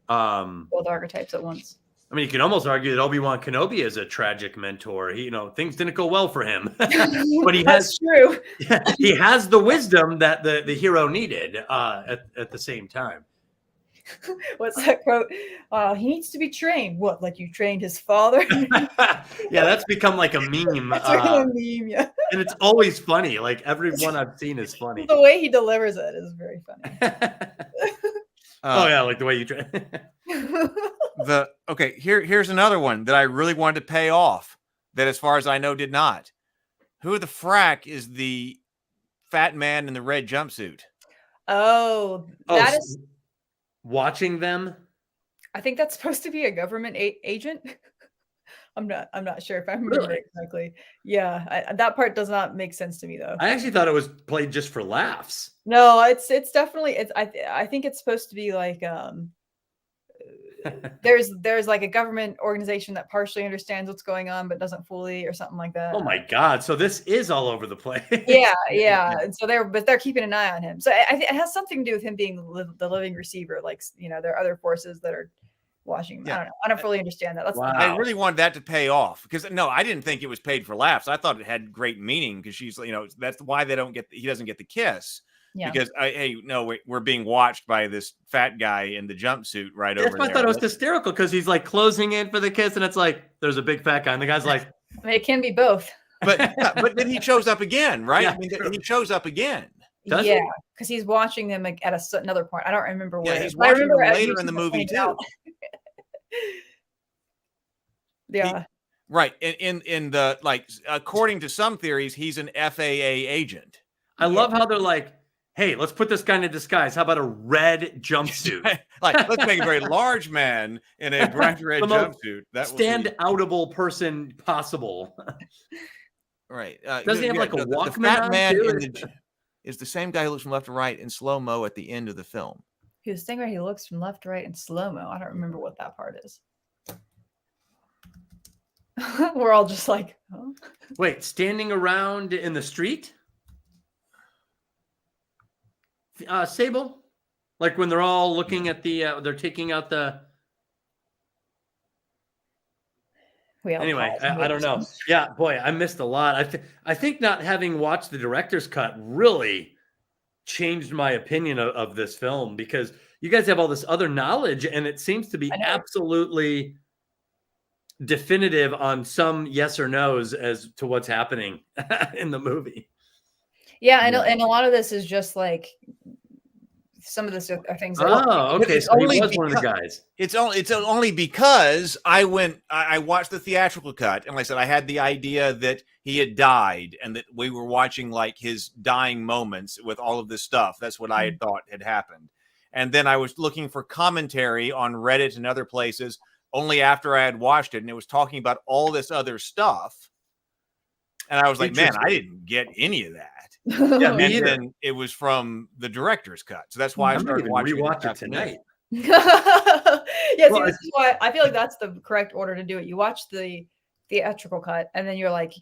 both archetypes at once. I mean, you can almost argue that Obi-Wan Kenobi is a tragic mentor. He, things didn't go well for him, but That's true. He has the wisdom that the hero needed at the same time. What's that quote? He needs to be trained. What, like you trained his father? Yeah, that's become like a meme. That's really a meme, yeah. And it's always funny. Like every one I've seen is funny. The way he delivers it is very funny. Oh yeah, like the way you train. Here's another one that I really wanted to pay off that, as far as I know, did not. Who the frack is the fat man in the red jumpsuit? That is watching them. I think that's supposed to be a government agent. I'm not sure if I remember it correctly. Yeah, that part does not make sense to me though. I actually thought it was played just for laughs. No, it's definitely I think it's supposed to be like there's like a government organization that partially understands what's going on but doesn't fully, or something like that. Oh my God! So this is all over the place. Yeah. And so they're keeping an eye on him. So I think it has something to do with him being the living receiver. Like, there are other forces that are watching him. I don't know. I don't fully understand that. I really wanted that to pay off, because I didn't think it was paid for laughs. I thought it had great meaning, because she's, that's why he doesn't get the kiss. Yeah. Because we're being watched by this fat guy in the jumpsuit right over there. That's why I thought it was hysterical, because he's like closing in for the kiss, and it's like there's a big fat guy, and the guy's like, I mean, it can be both. But then he shows up again, right? Yeah, I mean, he shows up again. Because he's watching them at another point. I don't remember where. Yeah, he's watching them later in the movie too. Yeah. Right. In the, like, according to some theories, he's an FAA agent. I love how they're like, hey, let's put this guy in a disguise. How about a red jumpsuit? Like, let's make a very large man in a bright red jumpsuit. That stand-outable person possible. Right. Doesn't he have like a Walkman? The fat man is the same guy who looks from left to right in slow-mo at the end of the film. He was saying he looks from left to right in slow-mo. I don't remember what that part is. We're all just like, oh. Wait, standing around in the street? Sable? Like when they're all looking at they're taking out the... Anyway, I don't know. Yeah, boy, I missed a lot. I think not having watched the director's cut really changed my opinion of this film, because you guys have all this other knowledge, and it seems to be absolutely definitive on some yes or no's as to what's happening in the movie. Yeah, and a lot of this is just like some of this are things. Okay. So he was one of the guys. It's only because I watched the theatrical cut, and like I said, I had the idea that he had died and that we were watching like his dying moments with all of this stuff. That's what I had thought had happened. And then I was looking for commentary on Reddit and other places only after I had watched it, and it was talking about all this other stuff. And I was like, man, I didn't get any of that. Yeah, me either. And it was from the director's cut. So that's why I started watching it tonight. Yes, well, this is why I feel like that's the correct order to do it. You watch the theatrical cut, and then you're like,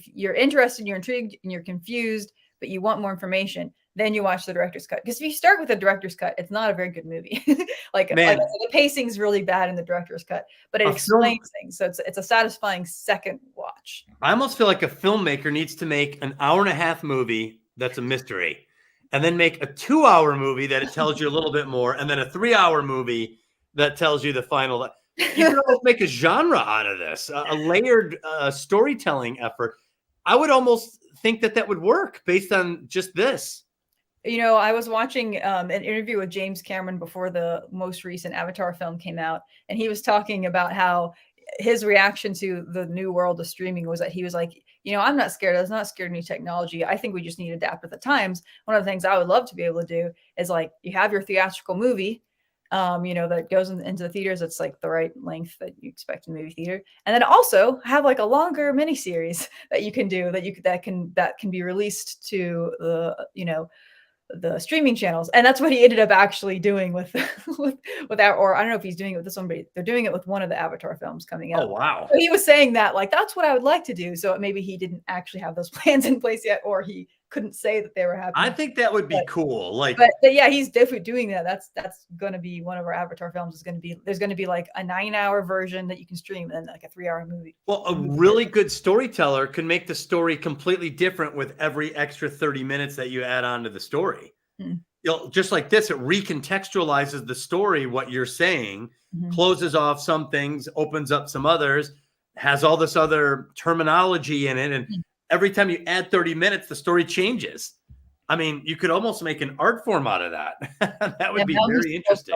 you're interested, you're intrigued, and you're confused, but you want more information. Then you watch the director's cut. Because if you start with the director's cut, it's not a very good movie. like the pacing's really bad in the director's cut, but it explains things. So it's a satisfying second watch. I almost feel like a filmmaker needs to make an 1.5-hour movie that's a mystery, and then make a 2-hour movie that it tells you a little bit more, and then a 3-hour movie that tells you the final. You can almost make a genre out of this, a layered storytelling effort. I would almost think that would work based on just this. I was watching an interview with James Cameron before the most recent Avatar film came out, and he was talking about how his reaction to the new world of streaming was that he was like, I'm not scared. I was not scared of new technology. I think we just need to adapt with the times. One of the things I would love to be able to do is like, you have your theatrical movie, that goes into the theaters. It's like the right length that you expect in a movie theater. And then also have like a longer miniseries that you can do that can be released to the streaming channels. And that's what he ended up actually doing with that, or I don't know if he's doing it with this one, but they're doing it with one of the Avatar films coming out. Oh, wow. So he was saying that like, that's what I would like to do. So maybe he didn't actually have those plans in place yet, or he couldn't say that they were happening. I think that would be cool. But yeah, he's definitely doing that. That's going to be one of our Avatar films. There's going to be like a 9-hour version that you can stream, and then like a 3-hour movie. Well, a really good storyteller can make the story completely different with every extra 30 minutes that you add on to the story. Just like this, it recontextualizes the story, what you're saying, closes off some things, opens up some others, has all this other terminology in it, and every time you add 30 minutes, the story changes. I mean, you could almost make an art form out of that. That would be very interesting.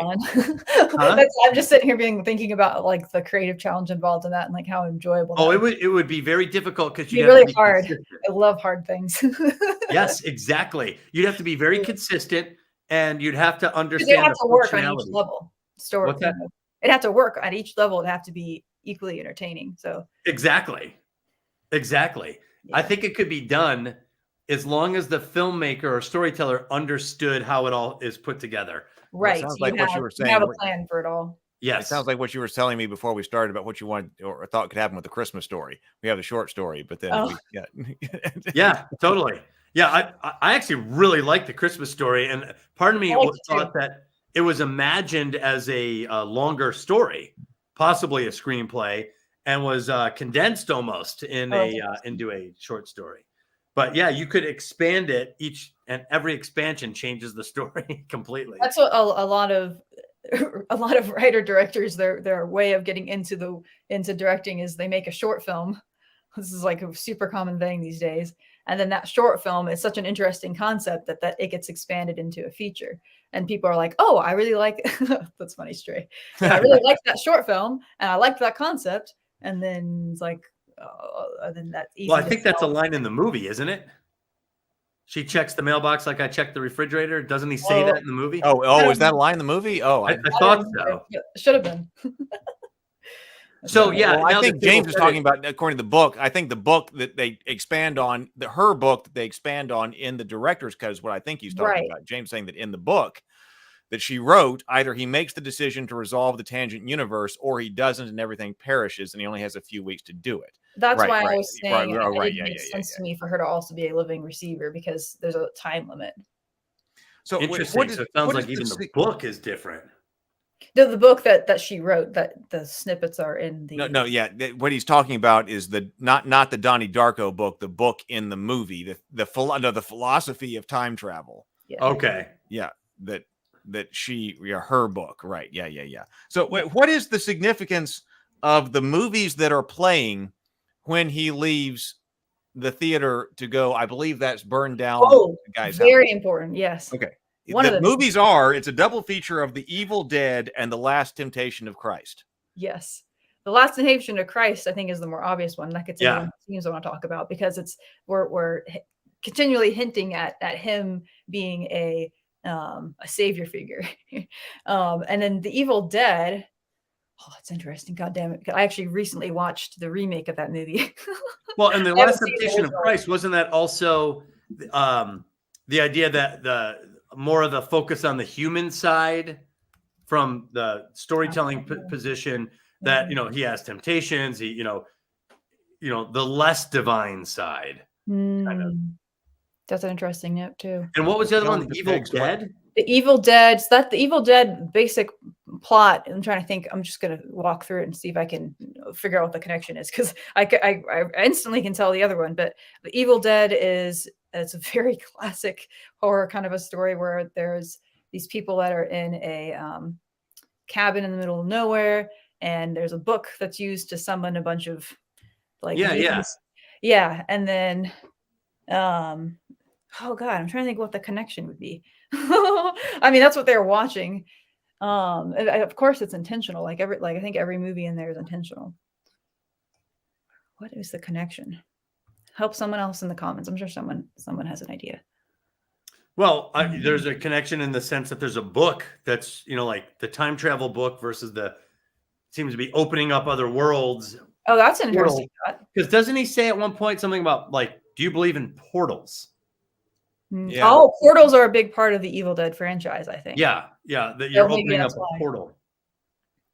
I'm just sitting here thinking about like the creative challenge involved in that, and like how enjoyable. Oh, it would be very difficult because you'd really hard. Consistent. I love hard things. Yes, exactly. You'd have to be very consistent, and you'd have to understand. It have to work on each level. It have to work at each level. It have to be equally entertaining. So exactly. Yeah. I think it could be done as long as the filmmaker or storyteller understood how it all is put together. Right. Well, sounds like what you were saying. You have a plan for it all. Yes. It sounds like what you were telling me before we started about what you wanted or thought could happen with the Christmas Story. We have the short story, but then yeah, totally. Yeah, I actually really like the Christmas Story, and part of me thought that it was imagined as a longer story, possibly a screenplay, and was condensed almost into a short story. But yeah, you could expand it and every expansion changes the story completely. That's what a lot of writer directors, their way of getting into directing is they make a short film. This is like a super common thing these days. And then that short film is such an interesting concept that it gets expanded into a feature. And people are like, oh, I really like, that's funny, Stray. Yeah, I really liked that short film and I liked that concept. And then it's like, then that's easy. Well, I think that's a line in the movie, isn't it? She checks the mailbox like I checked the refrigerator. Doesn't he say that in the movie? Oh, is that a line in the movie? Oh, I thought so. Should have been. So yeah, well, I think James is talking about, according to the book. I think the book that they expand on, her book that they expand on in the director's cut is what I think he's talking about. James saying that in the book that she wrote, either he makes the decision to resolve the tangent universe, or he doesn't, and everything perishes, and he only has a few weeks to do it. That's why I was saying it makes sense to me for her to also be a living receiver because there's a time limit. So interesting. So it sounds like even the book is different. The book that she wrote, that the snippets are in the what he's talking about is not the Donnie Darko book, the book in the movie, the philosophy of time travel. Yeah. Okay. Yeah, her book, right? Yeah. So what is the significance of the movies that are playing when he leaves the theater to go? I believe that's Burned Down. Oh, very important. Yes. Okay. The movies it's a double feature of The Evil Dead and The Last Temptation of Christ. Yes. The Last Temptation of Christ, I think, is the more obvious one. That gets into one of the themes I want to talk about because we're continually hinting at him being a savior figure. And then The Evil Dead. Oh, it's interesting. God damn it. I actually recently watched the remake of that movie. Well, and The Last Temptation of Christ, wasn't that also the idea that the more of the focus on the human side from the storytelling position that, he has temptations, the less divine side. Kind of. That's an interesting note too. And what was the other one? The Evil Dead? The Evil Dead. So that's the Evil Dead basic plot. I'm trying to think. I'm just going to walk through it and see if I can figure out what the connection is because I instantly can tell the other one. But the Evil Dead it's a very classic horror kind of a story where there's these people that are in a cabin in the middle of nowhere, and there's a book that's used to summon a bunch of and then oh god, I'm trying to think what the connection would be. I mean, that's what they're watching. Of course, it's intentional. I think every movie in there is intentional. What is the connection? Help someone else in the comments. I'm sure someone has an idea. Well, there's a connection in the sense that there's a book that's, like the time travel book versus seems to be opening up other worlds. Oh, that's an interesting thought. Because doesn't he say at one point something about do you believe in portals? Yeah. Oh, portals are a big part of the Evil Dead franchise, I think. Yeah. That you're opening up a portal.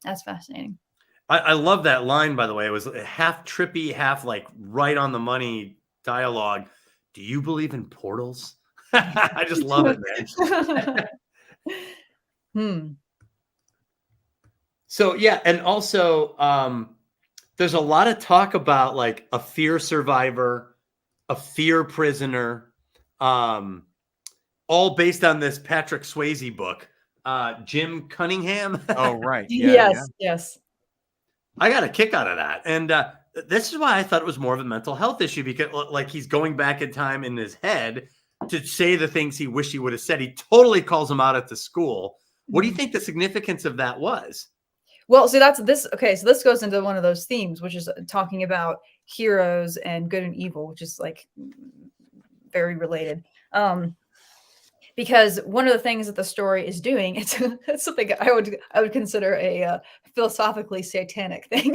That's fascinating. I love that line, by the way. It was half trippy, half right on the money dialogue. Do you believe in portals? I just love it, man. So, yeah. And also, there's a lot of talk about a fear survivor, a fear prisoner, all based on this Patrick Swayze book, Jim Cunningham. Oh, right. Yes. I got a kick out of that. And this is why I thought it was more of a mental health issue, because he's going back in time in his head to say the things he wished he would have said. He totally calls him out at the school. What do you think the significance of that was? Well, so that's this. Okay. So this goes into one of those themes, which is talking about heroes and good and evil, which is very related. Because one of the things that the story is doing, it's something I would consider a philosophically satanic thing,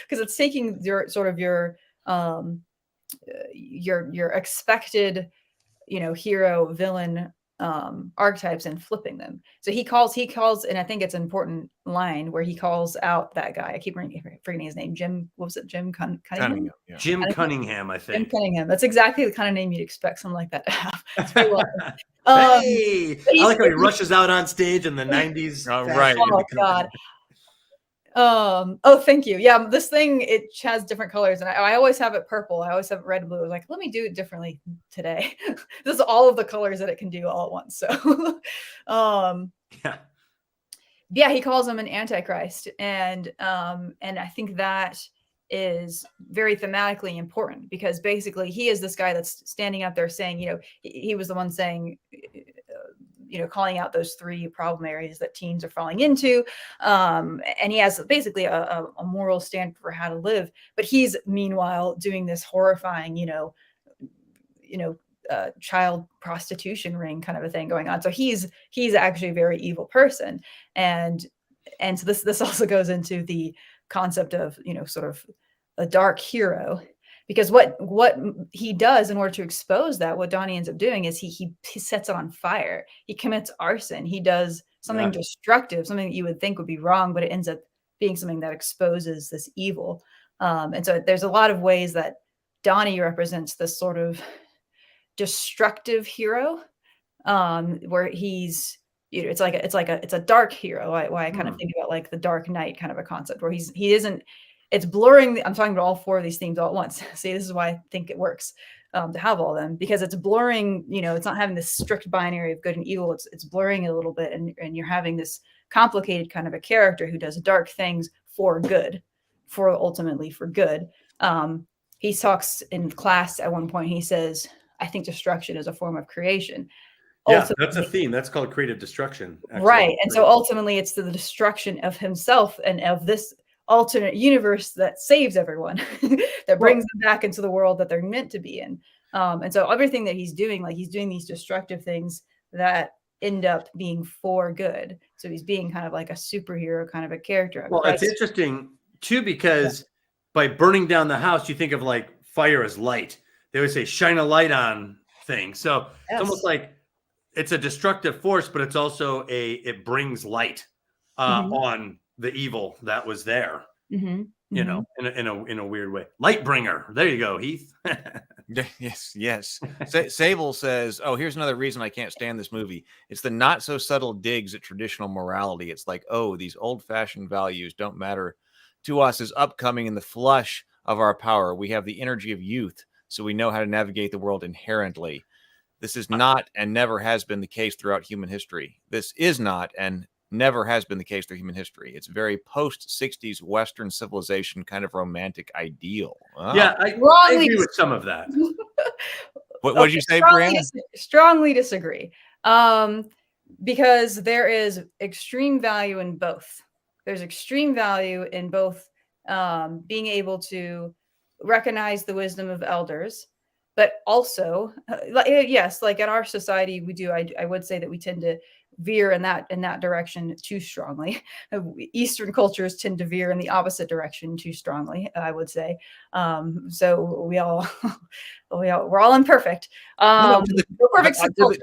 because it's taking your expected, hero villain archetypes and flipping them. So he calls, and I think it's an important line where he calls out that guy. I keep forgetting his name. Jim, what was it? Jim Cunningham? Yeah. Jim Cunningham, I think. Jim Cunningham. That's exactly the kind of name you'd expect someone like that to have. Hey, I like how he rushes out on stage in the 90s. Right. Oh, God. Oh, thank you. Yeah, this thing, it has different colors, and I always have it purple. I always have it red and blue. I was like, let me do it differently today. This is all of the colors that it can do all at once. So, yeah, he calls him an antichrist, and I think that is very thematically important, because basically he is this guy that's standing out there saying, you know, he was the one saying, you know, calling out those 3 problem areas that teens are falling into. And he has basically a moral standard for how to live. But he's meanwhile doing this horrifying, child prostitution ring kind of a thing going on. So he's actually a very evil person. And so this also goes into the concept of, you know, sort of a dark hero. Because what he does in order to expose that, what Donnie ends up doing is he sets it on fire. He commits arson. He does something destructive, something that you would think would be wrong, but it ends up being something that exposes this evil. And so there's a lot of ways that Donnie represents this sort of destructive hero, where he's, you know, it's a dark hero. Why I kind of think about like the Dark Knight kind of a concept, where he isn't. It's blurring. I'm talking about all 4 of these themes all at once. See, this is why I think it works to have all of them, because it's blurring. You know, it's not having this strict binary of good and evil. It's blurring it a little bit, and you're having this complicated kind of a character who does dark things for good, ultimately for good. He talks in class at one point. He says, "I think destruction is a form of creation." Yeah, that's a theme. That's called creative destruction. Actually. Right, and so ultimately, it's the destruction of himself and of this alternate universe that saves everyone, that brings them back into the world that they're meant to be in. And so everything that he's doing, like he's doing these destructive things that end up being for good. So he's being kind of like a superhero kind of a character. Well, it's interesting too, because by burning down the house, you think of like fire as light. They would say shine a light on things. So it's almost like it's a destructive force, but it's also it brings light on the evil that was there, you know, in a weird way. Light bringer. There you go, Heath. Yes. Sable says, oh, here's another reason I can't stand this movie. It's the not so subtle digs at traditional morality. It's like, oh, these old fashioned values don't matter to us as upcoming in the flush of our power. We have the energy of youth, so we know how to navigate the world inherently. This is not and never has been the case throughout human history. This is not and never has been the case through human history. It's very post-60s Western civilization kind of romantic ideal. Oh. Yeah, I agree with some of that. What did you say, Brianna? Strongly disagree. Because there is extreme value in both. There's extreme value in both being able to recognize the wisdom of elders, but also, yes, like in our society, we do. I would say that we tend to veer in that direction too strongly. Eastern cultures tend to veer in the opposite direction too strongly, I would say. So we're all imperfect. To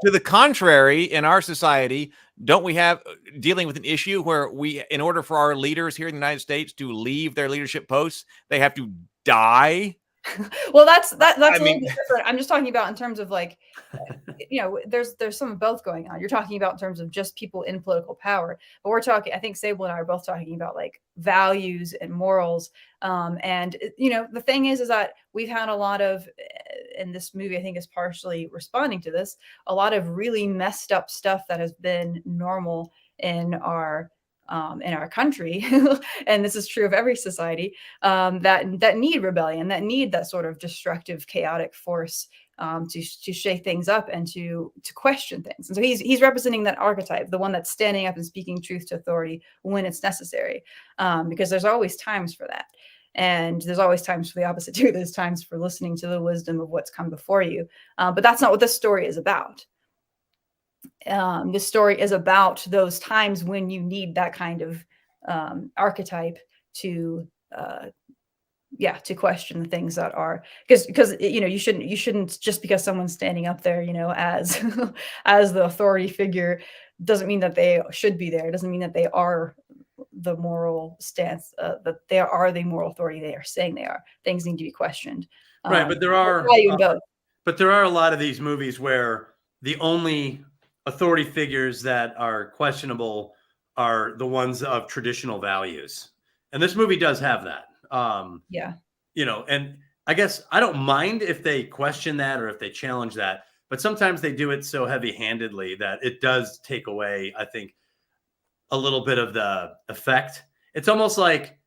the contrary, in our society, don't we have dealing with an issue where we, in order for our leaders here in the United States to leave their leadership posts, they have to die? Well, that's a little bit different. I'm just talking about in terms of like, you know, there's some of both going on. You're talking about in terms of just people in political power, but we're talking, I think Sable and I are both talking about like values and morals. And you know, the thing is that we've had a lot of, and this movie I think is partially responding to this, a lot of really messed up stuff that has been normal in our country, and this is true of every society, that need rebellion, that need that sort of destructive, chaotic force to shake things up and to question things. And so he's representing that archetype, the one that's standing up and speaking truth to authority when it's necessary, because there's always times for that. And there's always times for the opposite too. There's times for listening to the wisdom of what's come before you. But that's not what this story is about. This story is about those times when you need that kind of archetype to to question the things that are, because you shouldn't just because someone's standing up there, as as the authority figure, doesn't mean that they should be there. It doesn't mean that they are the moral stance, that they are the moral authority they are saying they are. Things need to be questioned. Right, but there are but there are a lot of these movies where the only authority figures that are questionable are the ones of traditional values. And this movie does have that. And I guess I don't mind if they question that or if they challenge that, but sometimes they do it so heavy-handedly that it does take away, I think, a little bit of the effect. It's almost like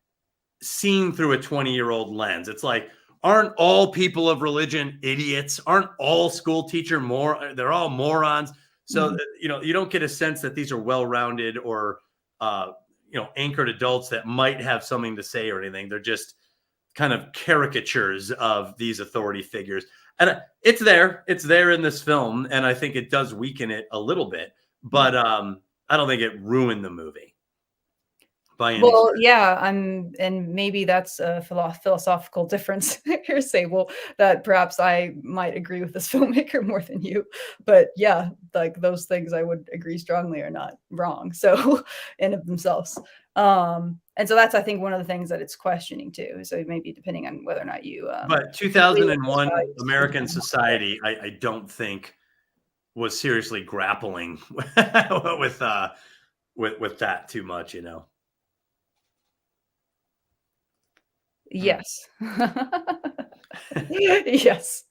seen through a 20-year-old lens. It's like, aren't all people of religion idiots? Aren't all school teacher they're all morons? So, you don't get a sense that these are well-rounded or, anchored adults that might have something to say or anything. They're just kind of caricatures of these authority figures. And it's there in this film. And I think it does weaken it a little bit, but I don't think it ruined the movie. And maybe that's a philosophical difference here, Sable, that perhaps I might agree with this filmmaker more than you, but yeah, like those things I would agree strongly are not wrong. So in of themselves. And so that's, I think, one of the things that it's questioning too. So maybe depending on whether or not you, but 2001 American society, I don't think was seriously grappling with that too much, Yes. Yes.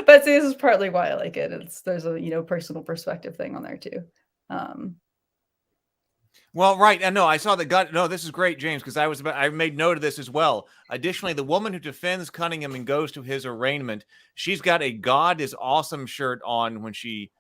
But see, this is partly why I like it. There's a personal perspective thing on there too. Well, right. I know. I saw the gut. No, this is great, James, because I made note of this as well. Additionally, the woman who defends Cunningham and goes to his arraignment, she's got a God is awesome shirt on when she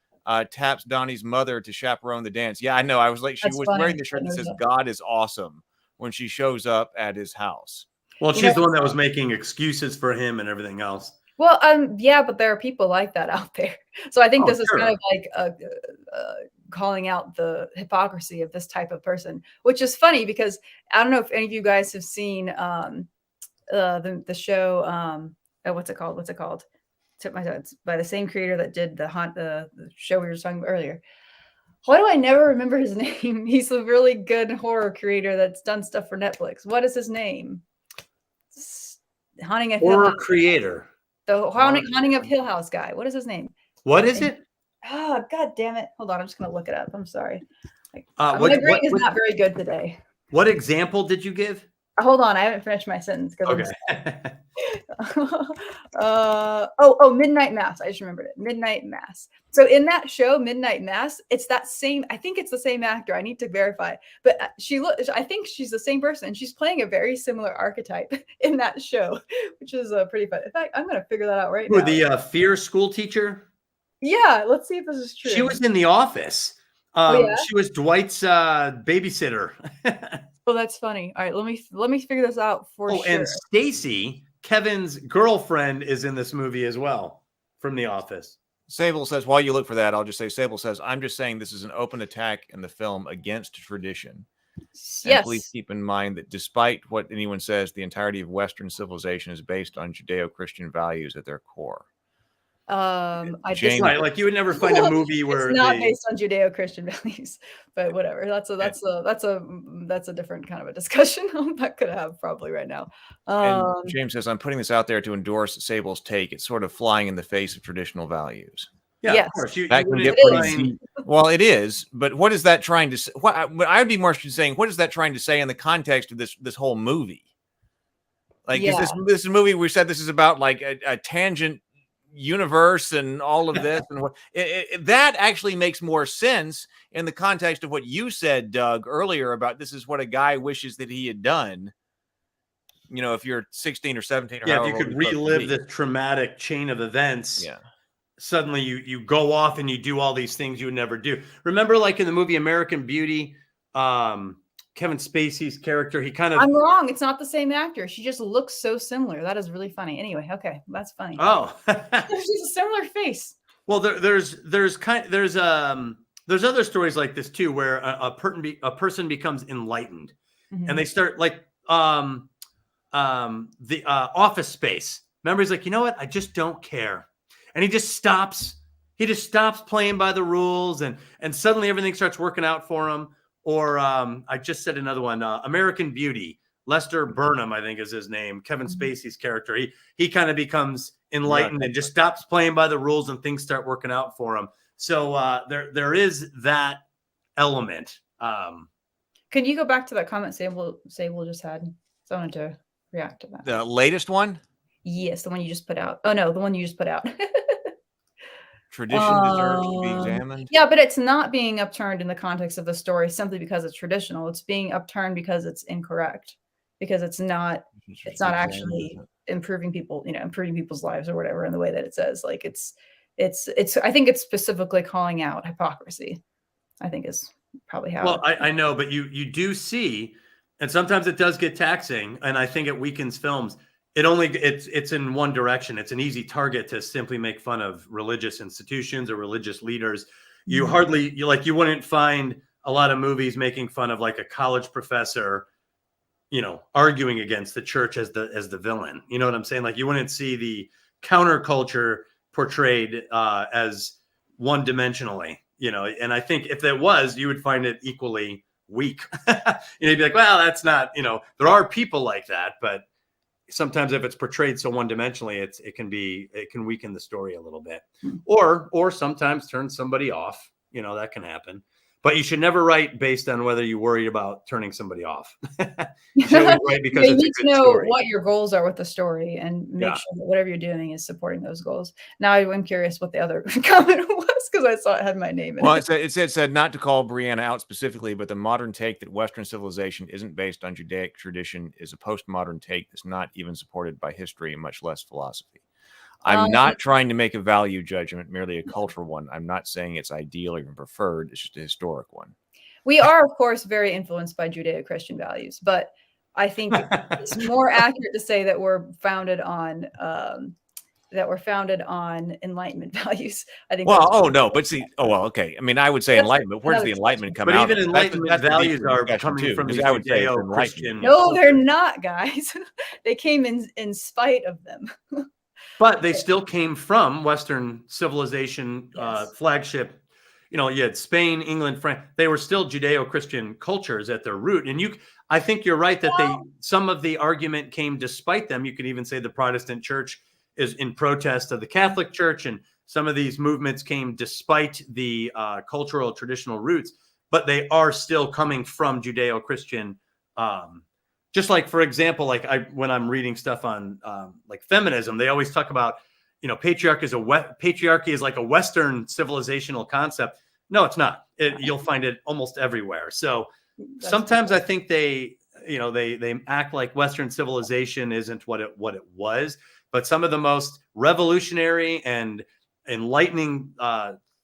taps Donnie's mother to chaperone the dance. Yeah, I know. I was like, she was wearing the shirt that says God is awesome when she shows up at his house. Well, she's the one that was making excuses for him and everything else. Well, yeah, but there are people like that out there. So I think this is kind of like calling out the hypocrisy of this type of person, which is funny because I don't know if any of you guys have seen the show. What's it called? It's by the same creator that did the show we were talking about earlier. Why do I never remember his name? He's a really good horror creator that's done stuff for Netflix. What is his name? Haunting of Hill House. Creator. The Haunting of Hill House guy. What is his name? What is it? Oh, God damn it. Hold on. I'm just going to look it up. I'm sorry. My brain is not very good today. What example did you give? Hold on. I haven't finished my sentence. Okay. Midnight Mass. I just remembered it. Midnight Mass. So in that show, Midnight Mass, it's that same, I think it's the same actor. I need to verify, but I think she's the same person. She's playing a very similar archetype in that show, which is pretty fun. In fact, I'm going to figure that out right now. The Fear school teacher? Yeah. Let's see if this is true. She was in The Office. She was Dwight's babysitter. Oh, that's funny. All right, let me figure this out for sure. And Stacy, Kevin's girlfriend, is in this movie as well from The Office. Sable says, while you look for that, I'll just say, Sable says, I'm just saying this is an open attack in the film against tradition. Yes. And please keep in mind that despite what anyone says, the entirety of Western civilization is based on Judeo-Christian values at their core. Like you would never find a movie where it's not based on Judeo-Christian values, but whatever. That's a different kind of a discussion that could have probably right now. And James says, I'm putting this out there to endorse Sable's take. It's sort of flying in the face of traditional values. Yeah, yes. Of course. That can get pretty deep. Well, it is, but what is that trying to say? I would be more interested in saying, what is that trying to say in the context of this whole movie? Like, is this movie, we said this is about like a tangent universe and all of this, and that actually makes more sense in the context of what you said, Doug, earlier about this is what a guy wishes that he had done. If you're 16 or 17 or if you could relive this traumatic chain of events, suddenly you go off and you do all these things you would never do. Remember, like in the movie American Beauty, Kevin Spacey's character, I'm wrong. It's not the same actor. She just looks so similar. That is really funny. Anyway, okay, that's funny. Oh, she's a similar face. Well, there's other stories like this too, where a person becomes enlightened, and they start like the Office Space. Remember, he's like, you know what? I just don't care. And he just stops playing by the rules, and suddenly everything starts working out for him. Or I just said another one, American Beauty. Lester Burnham, I think is his name, Kevin Spacey's character. He kind of becomes enlightened and just stops playing by the rules, and things start working out for him. So there is that element. Can you go back to that comment Sable just had? So I wanted to react to that. The latest one? Yes, the one you just put out. Oh no, the one you just put out. Tradition deserves to be examined. Yeah, but it's not being upturned in the context of the story simply because it's traditional. It's being upturned because it's incorrect. Because it's not actually improving people's lives or whatever in the way that it says. Like it's I think it's specifically calling out hypocrisy, I think is probably how. Well, I know, but you do see, and sometimes it does get taxing, and I think it weakens films. It's in one direction. It's an easy target to simply make fun of religious institutions or religious leaders. You wouldn't find a lot of movies making fun of like a college professor, arguing against the church as the villain. You know what I'm saying? Like you wouldn't see the counterculture portrayed as one-dimensionally, and I think if it was, you would find it equally weak. You'd be like, well, that's not, there are people like that, but sometimes if it's portrayed so one-dimensionally, it can weaken the story a little bit, or sometimes turn somebody off. That can happen. But you should never write based on whether you worry about turning somebody off. You should always write because you it's need a to good know story. what your goals are with the story and make sure that whatever you're doing is supporting those goals. Now I'm curious what the other comment was because I saw it had my name in it. It said not to call Brianna out specifically, but the modern take that Western civilization isn't based on Judaic tradition is a postmodern take that's not even supported by history, much less philosophy. I'm not trying to make a value judgment, merely a cultural one. I'm not saying it's ideal or even preferred. It's just a historic one. We are, of course, very influenced by Judeo-Christian values, but I think it's more accurate to say that we're founded on Enlightenment values. I think. Okay. I mean, I would say Enlightenment. Where does the Enlightenment come out? But even Enlightenment values are coming from the Judeo-Christian. No, they're not, guys. They came in spite of them. But they still came from Western civilization, flagship. You had Spain, England, France. They were still Judeo-Christian cultures at their root. And I think you're right that some of the argument came despite them. You could even say the Protestant church is in protest of the Catholic Church. And some of these movements came despite the cultural traditional roots, but they are still coming from Judeo-Christian. Just like, for example, when I'm reading stuff on like feminism, they always talk about, patriarchy is like a Western civilizational concept. No, it's not. You'll find it almost everywhere. So sometimes I think they act like Western civilization isn't what it was. But some of the most revolutionary and enlightening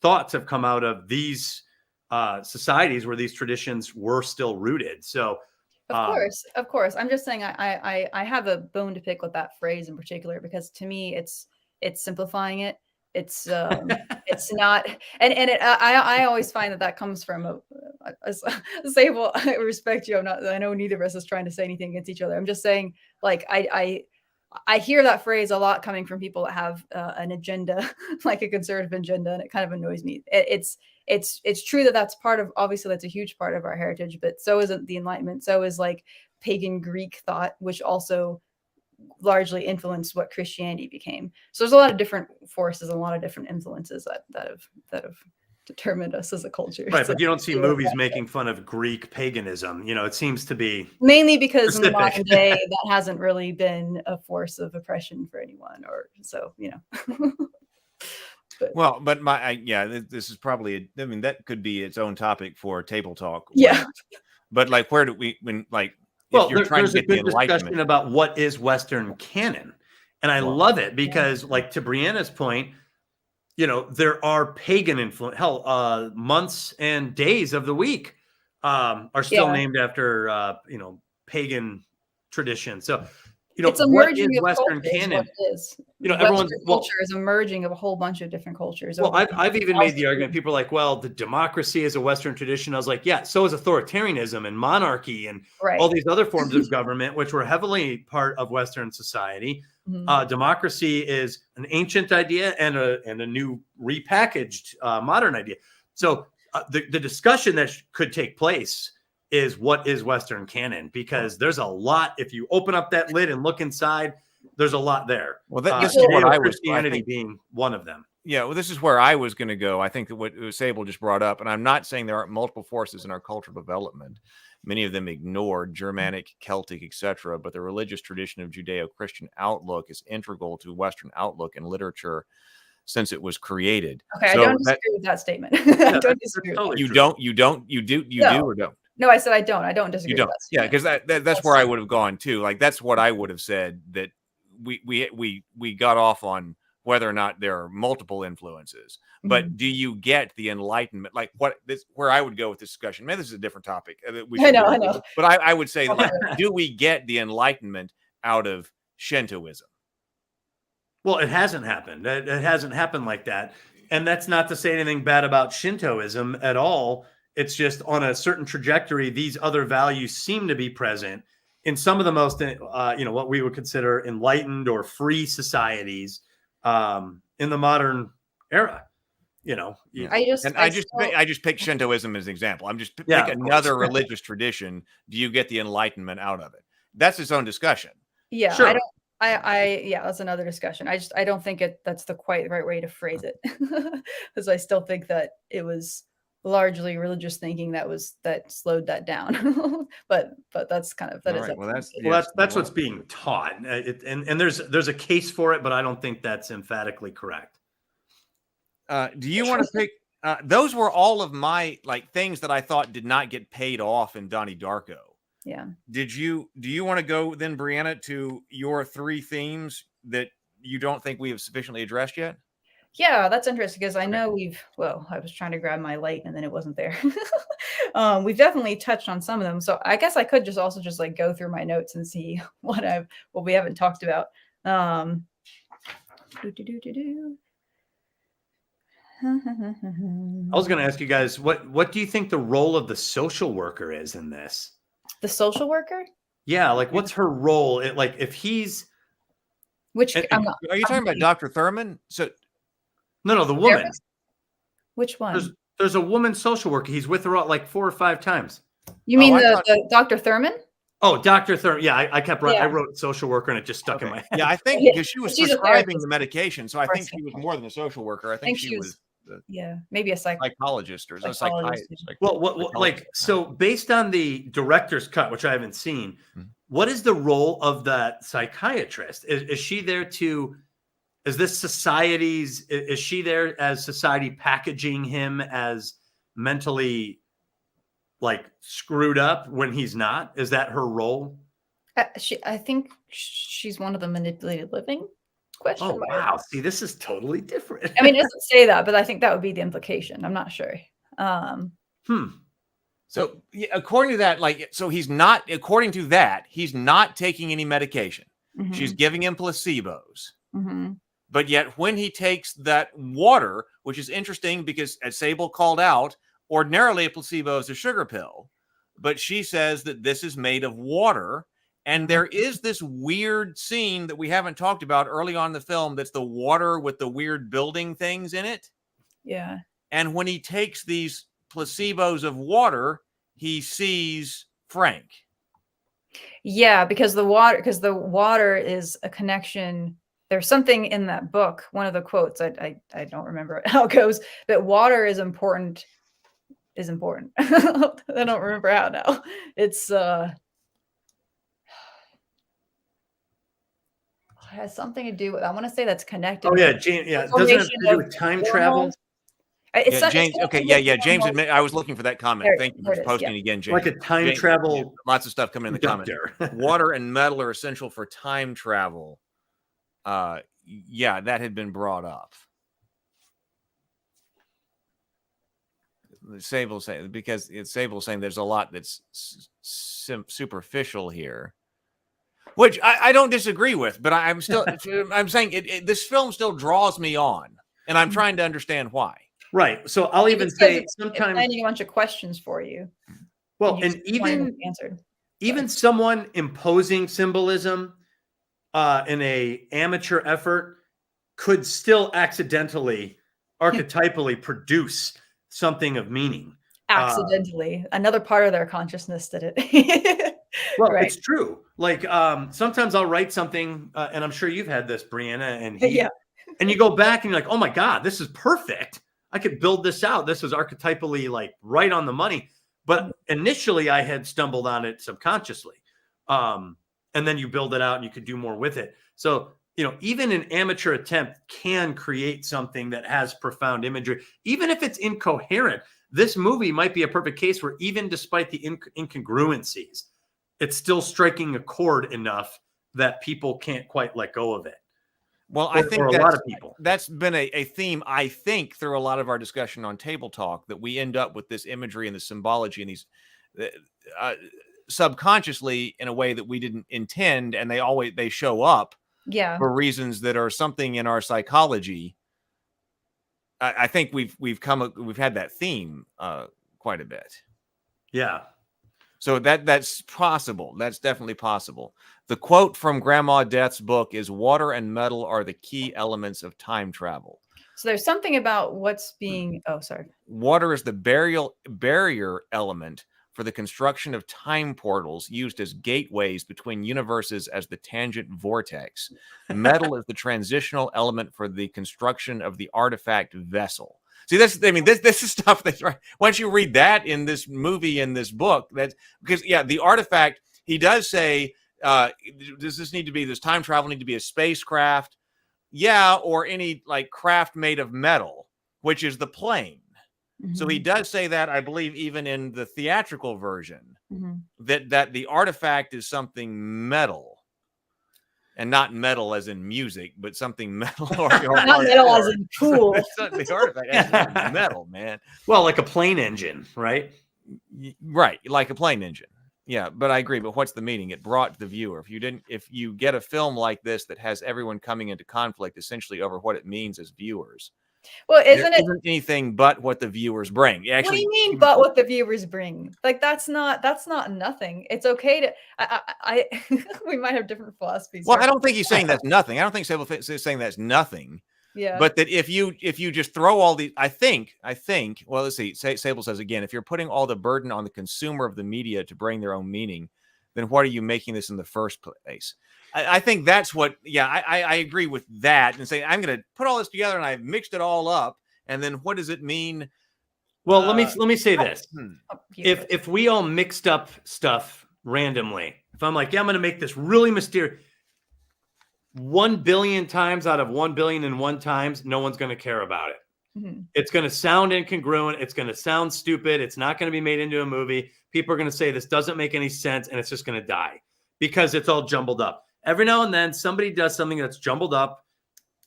thoughts have come out of these societies where these traditions were still rooted. So. Of course. I'm just saying I have a bone to pick with that phrase in particular because to me it's simplifying it. It's not, and I always find that comes from Sable. I respect you. I know neither of us is trying to say anything against each other. I'm just saying, like I hear that phrase a lot coming from people that have an agenda, like a conservative agenda, and it kind of annoys me. It's true that that's obviously that's a huge part of our heritage, but so isn't the Enlightenment. So is like pagan Greek thought, which also largely influenced what Christianity became. So there's a lot of different forces and a lot of different influences that have determined us as a culture. Right, but you don't see movies making fun of Greek paganism. It seems to be mainly because specific. In the modern day that hasn't really been a force of oppression for anyone, or so. This is probably that could be its own topic for table talk. Yeah, but like, where do we there's a good discussion about what is Western canon, and I love it because, like, to Brianna's point, there are pagan influence. Hell, months and days of the week are still named after pagan tradition. So it's a what is merging of Western cultures, canon? what it is. Everyone's culture is a merging of a whole bunch of different cultures. Well, I've even made the argument. People are like, well, the democracy is a Western tradition. I was like, yeah, so is authoritarianism and monarchy and all these other forms of government, which were heavily part of Western society. Democracy is an ancient idea and a new repackaged modern idea. So the discussion that could take place is what is Western canon, because there's a lot. If you open up that lid and look inside, there's a lot there. Well, this is what I was. Christianity being one of them. Yeah, well, this is where I was going to go. I think that what Sable just brought up, and I'm not saying there aren't multiple forces in our cultural development, many of them ignored, Germanic, Celtic, etc., but the religious tradition of Judeo-Christian outlook is integral to Western outlook and literature since it was created. Okay, so I don't disagree with that statement. I don't disagree. You do or don't? No, I said I don't. I don't disagree. You don't. With that because that's where I would have gone too. Like that's what I would have said, that we got off on whether or not there are multiple influences. But do you get the Enlightenment? Like where I would go with this discussion. Maybe this is a different topic. I know. But I would say, do we get the Enlightenment out of Shintoism? Well, it hasn't happened. It hasn't happened like that. And that's not to say anything bad about Shintoism at all. It's just on a certain trajectory, these other values seem to be present in some of the most, what we would consider enlightened or free societies in the modern era. I just picked Shintoism as an example. I'm just pick another religious tradition. Do you get the Enlightenment out of it? That's its own discussion. Yeah, sure. That's another discussion. I don't think that's the quite right way to phrase it, because I still think that it was largely religious thinking that slowed that down. but that's kind of that is. Right. That's what's being taught, and there's a case for it, but I don't think that's emphatically correct. Do you want to pick? Those were all of my things that I thought did not get paid off in Donnie Darko. Yeah. Do you want to go then, Brianna, to your 3 themes that you don't think we have sufficiently addressed yet? Yeah, that's interesting, because I know I was trying to grab my light and then it wasn't there. We've definitely touched on some of them. So I guess I could just go through my notes and see what we haven't talked about. I was going to ask you guys, what do you think the role of the social worker is in this? The social worker? Yeah, what's her role? If he's are you talking about Dr. Thurman? So no, the woman. Therapist? Which one? There's a woman social worker. He's with her 4 or 5 times. You mean the Dr. Thurman? Oh, Dr. Thurman. Yeah, I wrote social worker and it just stuck in my head. Yeah, I think because she was prescribing the medication, so I think she was more than a social worker. I think she was maybe a psychologist or a psychiatrist. So based on the director's cut, which I haven't seen, what is the role of that psychiatrist? Is she there is she there as society packaging him as mentally screwed up when he's not? Is that her role? I think she's one of the manipulated living. Question. Oh, wow. See, this is totally different. I mean, it doesn't say that, but I think that would be the implication. I'm not sure. So according to that, he's not, according to that, he's not taking any medication. Mm-hmm. She's giving him placebos. Mm-hmm. But yet when he takes that water, which is interesting because as Sable called out, ordinarily a placebo is a sugar pill, but she says that this is made of water. And there is this weird scene that we haven't talked about early on in the film. That's the water with the weird building things in it. Yeah. And when he takes these placebos of water, he sees Frank. Yeah, because the water is a connection. There's something in that book. One of the quotes, I don't remember how it goes, but water is important. I don't remember how now. It's has something to do with, I want to say that's connected. Oh yeah, James. Yeah, doesn't it have to do with time travel? James. Okay, James. I was looking for that comment. Thank you for posting again, James. Like a time travel. Lots of stuff coming in the comments. Water and metal are essential for time travel. Yeah, that had been brought up. Sable saying because Sable saying there's a lot that's superficial here. Which I don't disagree with, but I'm still I'm saying this film still draws me on, and I'm trying to understand why. Right. So I'll even say sometimes finding a bunch of questions for you. Well, and even answered. Even someone imposing symbolism in a amateur effort could still accidentally, archetypally produce something of meaning. Accidentally, another part of their consciousness did it. Well, right. It's true. Like sometimes I'll write something, and I'm sure you've had this, Brianna, and you go back and you're like, oh my God, this is perfect. I could build this out. This is archetypally like right on the money. But initially I had stumbled on it subconsciously. And then you build it out and you could do more with it. So, even an amateur attempt can create something that has profound imagery, even if it's incoherent. This movie might be a perfect case where even despite the incongruencies, it's still striking a chord enough that people can't quite let go of it. Well, I think a lot of people. That's been a theme, I think, through a lot of our discussion on Table Talk, that we end up with this imagery and the symbology and these subconsciously in a way that we didn't intend, and they show up for reasons that are something in our psychology. I think we've had that theme quite a bit. Yeah. So that's possible. That's definitely possible. The quote from Grandma Death's book is, "Water and metal are the key elements of time travel." So there's something about what's being. Oh, sorry. Water is the barrier element for the construction of time portals used as gateways between universes as the tangent vortex. Metal is the transitional element for the construction of the artifact vessel. See, this is stuff that's right. Once you read that in this movie, in this book, that's because, the artifact, he does say, does this time travel need to be a spacecraft? Yeah, or any like craft made of metal, which is the plane. Mm-hmm. So he does say that, I believe, even in the theatrical version, that the artifact is something metal. And not metal as in music, but something metal. Not metal as in cool. The artifact is metal, man. Well, like a plane engine, right? Right, like a plane engine. Yeah, but I agree. But what's the meaning? It brought the viewer. If you get a film like this that has everyone coming into conflict essentially over what it means as viewers. Well, isn't anything but what the viewers bring? Actually, what do you mean, but what the viewers bring? Like that's not nothing. It's okay to. I we might have different philosophies. Well, I don't think he's saying that's nothing. I don't think Sable is saying that's nothing. Yeah. But that if you just throw all the, I think. Well, let's see. Sable says again, if you're putting all the burden on the consumer of the media to bring their own meaning, then what are you making this in the first place? I think that's what, I agree with that, and say, I'm going to put all this together and I've mixed it all up. And then what does it mean? Well, let me say this. If we all mixed up stuff randomly, if I'm like, I'm going to make this really mysterious, 1 billion times out of 1 billion and one times, no one's going to care about it. Mm-hmm. It's going to sound incongruent. It's going to sound stupid. It's not going to be made into a movie. People are going to say this doesn't make any sense, and it's just going to die because it's all jumbled up. Every now and then somebody does something that's jumbled up,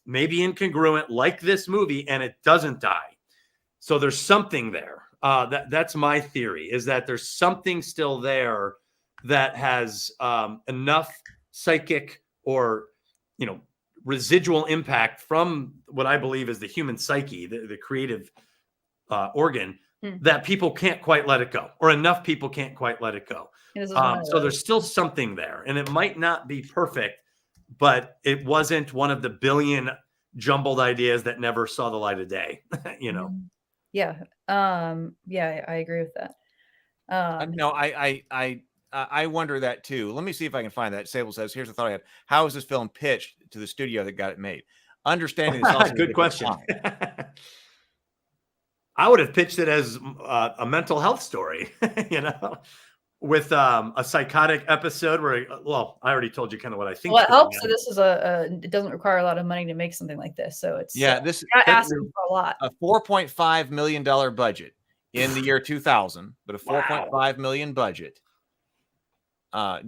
maybe incongruent, like this movie, and it doesn't die. So there's something there. That's my theory, is that there's something still there that has enough psychic or, residual impact from what I believe is the human psyche, the creative organ, that people can't quite let it go, or enough people can't quite let it go. So there's still something there, and it might not be perfect, but it wasn't one of the billion jumbled ideas that never saw the light of day. Yeah. I agree with that. No, I wonder that too. Let me see if I can find that. Sable says, here's the thought I had. How is this film pitched to the studio that got it made? Understanding this also good question. I would have pitched it as a mental health story, with a psychotic episode where, I already told you kind of what I think. Well, it helps that this is it doesn't require a lot of money to make something like this. So it's this not asking for a lot. A $4.5 million budget in the year 2000, but a $4.5 million budget.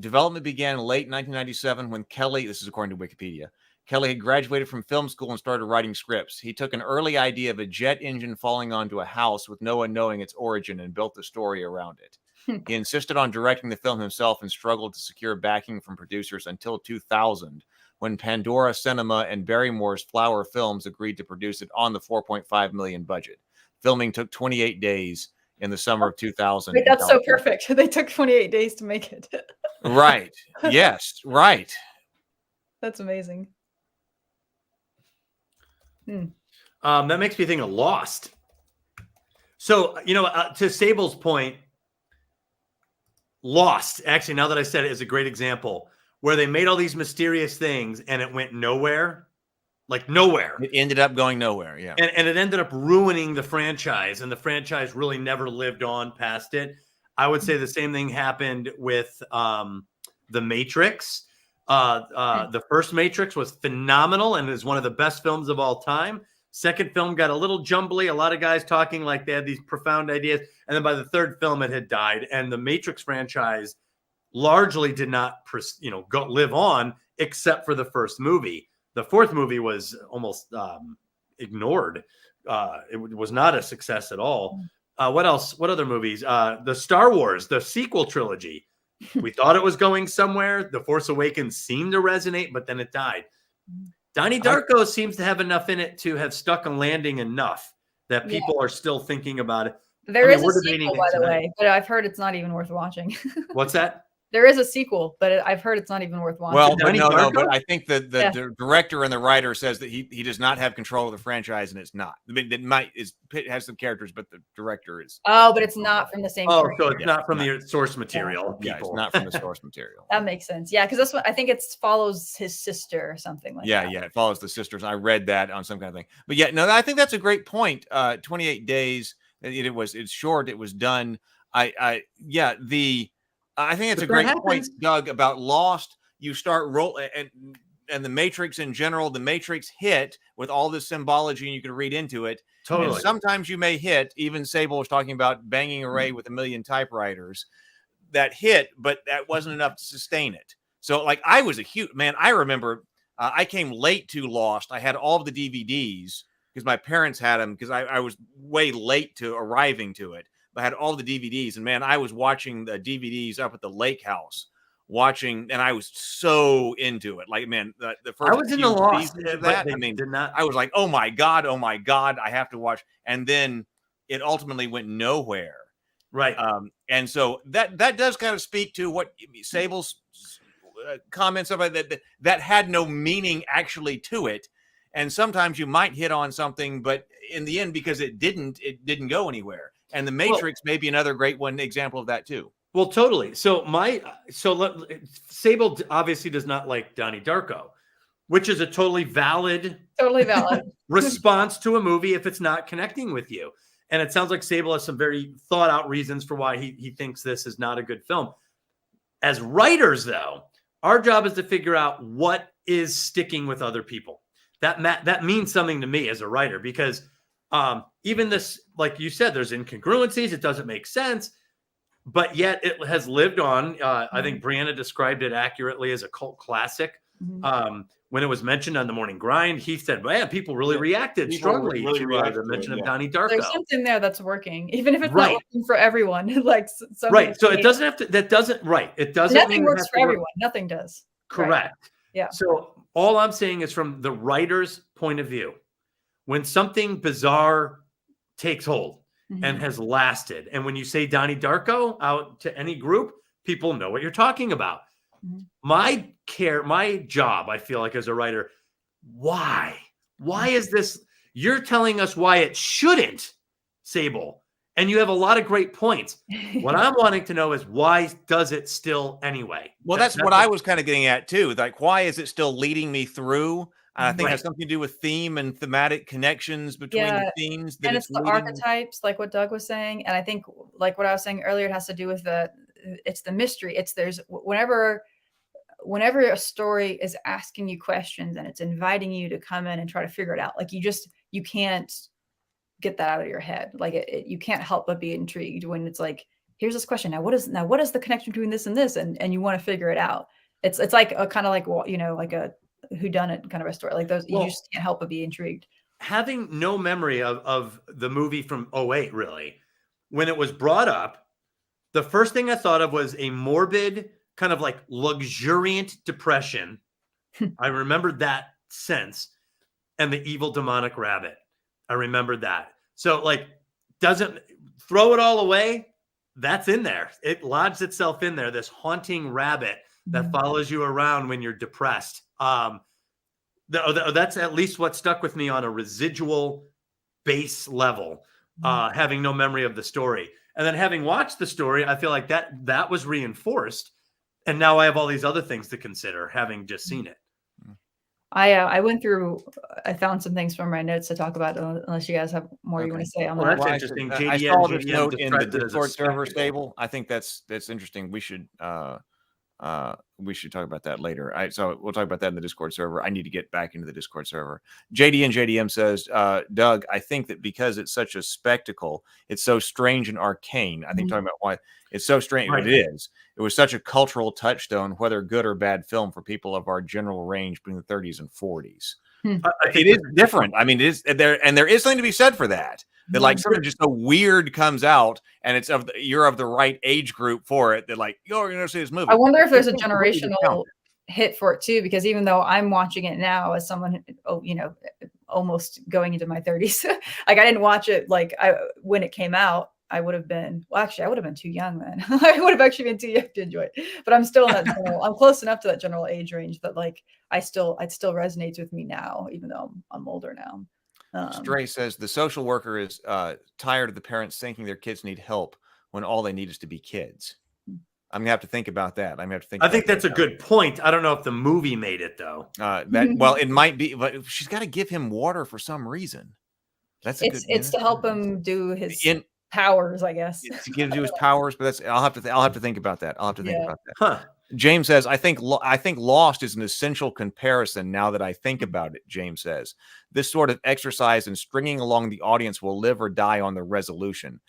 Development began in late 1997 when Kelly, this is according to Wikipedia, Kelly had graduated from film school and started writing scripts. He took an early idea of a jet engine falling onto a house with no one knowing its origin and built the story around it. He insisted on directing the film himself and struggled to secure backing from producers until 2000, when Pandora Cinema and Barrymore's Flower Films agreed to produce it on the $4.5 million budget. Filming took 28 days in the summer of 2000. Wait, that's so perfect. They took 28 days to make it. Right. Yes. Right. That's amazing. That makes me think of Lost. So, to Sable's point, Lost, actually, now that I said it, is a great example where they made all these mysterious things and it went nowhere, like nowhere. It ended up going nowhere, yeah. And it ended up ruining the franchise, and the franchise really never lived on past it. I would say the same thing happened with The Matrix. The first Matrix was phenomenal and is one of the best films of all time. Second film got a little jumbly, a lot of guys talking like they had these profound ideas. And then by the third film, it had died. And the Matrix franchise largely did not, live on except for the first movie. The fourth movie was almost ignored. It was not a success at all. What else? What other movies? The Star Wars, the sequel trilogy. We thought it was going somewhere. The Force Awakens seemed to resonate, but then it died. Donnie Darko seems to have enough in it to have stuck a landing enough that people are still thinking about it. There is a sequel, by the way, but I've heard it's not even worth watching. What's that? There is a sequel, but I've heard it's not even worth watching. Well, no, but I think the director and the writer says that he does not have control of the franchise, and it's not. I mean, it has some characters, but the director is. Oh, but it's not from the same. Oh, so it's not from the source material. Yeah, it's not from the source material. That makes sense. Yeah, because that's what I think. It follows his sister or something like that. Yeah, it follows the sisters. I read that on some kind of thing. But yeah, no, I think that's a great point. 28 days. It's short. It was done. I think it's a great point, Doug, about Lost. You start rolling, and the Matrix in general. The Matrix hit with all this symbology, and you can read into it. Totally. And sometimes you may hit. Even Sable was talking about banging a Ray with a million typewriters. That hit, but that wasn't enough to sustain it. So, like, I was a huge man. I remember I came late to Lost. I had all of the DVDs because my parents had them because I was way late to arriving to it. I had all the DVDs, and man, I was watching the DVDs up at the lake house, and I was so into it. Like, man, the first I was in the Lost of that. I was like, oh my god, I have to watch. And then it ultimately went nowhere, right? And so that does kind of speak to what Sable's comments about that had no meaning actually to it. And sometimes you might hit on something, but in the end, because it didn't go anywhere. And the Matrix may be another great example of that too. Well, totally. Sable obviously does not like Donnie Darko, which is a totally valid response to a movie if it's not connecting with you. And it sounds like Sable has some very thought out reasons for why he thinks this is not a good film. As writers, though, our job is to figure out what is sticking with other people. That means something to me as a writer, because even this, like you said, there's incongruencies. It doesn't make sense, but yet it has lived on. I think Brianna described it accurately as a cult classic. When it was mentioned on The Morning Grind, he said, man, people really reacted strongly to the mention of Donnie Darko. There's something there that's working, even if it's not working for everyone. So it doesn't have to, it doesn't Nothing works for everyone. Nothing does. Correct. Right. Yeah. So all I'm saying is from the writer's point of view, when something bizarre takes hold and has lasted, and when you say Donnie Darko out to any group, people know what you're talking about. My job, I feel like, as a writer, why is this? You're telling us why it shouldn't, Sable, and you have a lot of great points. What I'm wanting to know is, why does it still anyway? Well, that's what I was kind of getting at too. Like, why is it still leading me through? I think it has something to do with theme and thematic connections between the themes. And it's the archetypes, like what Doug was saying. And I think, like what I was saying earlier, it has to do with it's the mystery. Whenever a story is asking you questions and it's inviting you to come in and try to figure it out, like you can't get that out of your head. Like you can't help but be intrigued when it's like, here's this question. Now what is the connection between this and this? And you want to figure it out. It's like a kind of like, like a whodunit kind of a story like those. You just can't help but be intrigued. Having no memory of the movie from 2008, really, when it was brought up, the first thing I thought of was a morbid, kind of like luxuriant depression. I remembered that sense. And the evil demonic rabbit. I remembered that. So like, doesn't throw it all away. That's in there. It lodged itself in there. This haunting rabbit that follows you around when you're depressed. That's at least what stuck with me on a residual base level, having no memory of the story. And then having watched the story, I feel like that was reinforced. And now I have all these other things to consider, having just seen it. I went through, I found some things from my notes to talk about, unless you guys have more you want to say on that. That's interesting. I saw this note in the Discord server stable. I think that's interesting. We should talk about that later. So we'll talk about that in the Discord server. I need to get back into the Discord server. JD and JDM says, Doug, I think that because it's such a spectacle, it's so strange and arcane. I think talking about why it's so strange. Right. It is. It was such a cultural touchstone, whether good or bad film for people of our general range between the 30s and 40s. It is different. I mean, it is there, and there is something to be said for that. That like something just so weird comes out, and it's you're of the right age group for it. That like, you're going to see this movie. I wonder if there's a generational hit for it too, because even though I'm watching it now as someone, almost going into my 30s, like I didn't watch it when it came out. I would have been too young then. I would have actually been too young to enjoy it. But I'm still in that I'm close enough to that general age range that like it still resonates with me now, even though I'm older now. Stray says the social worker is tired of the parents thinking their kids need help when all they need is to be kids. I'm gonna have to think about that. I think that's a good point. I don't know if the movie made it though. Well, it might be, but she's got to give him water for some reason. It's to help him do his powers, I guess. To give his powers, but I'll have to think about that. Think about that. Huh. James says, I think Lost is an essential comparison now that I think about it. James says this sort of exercise in stringing along the audience will live or die on the resolution.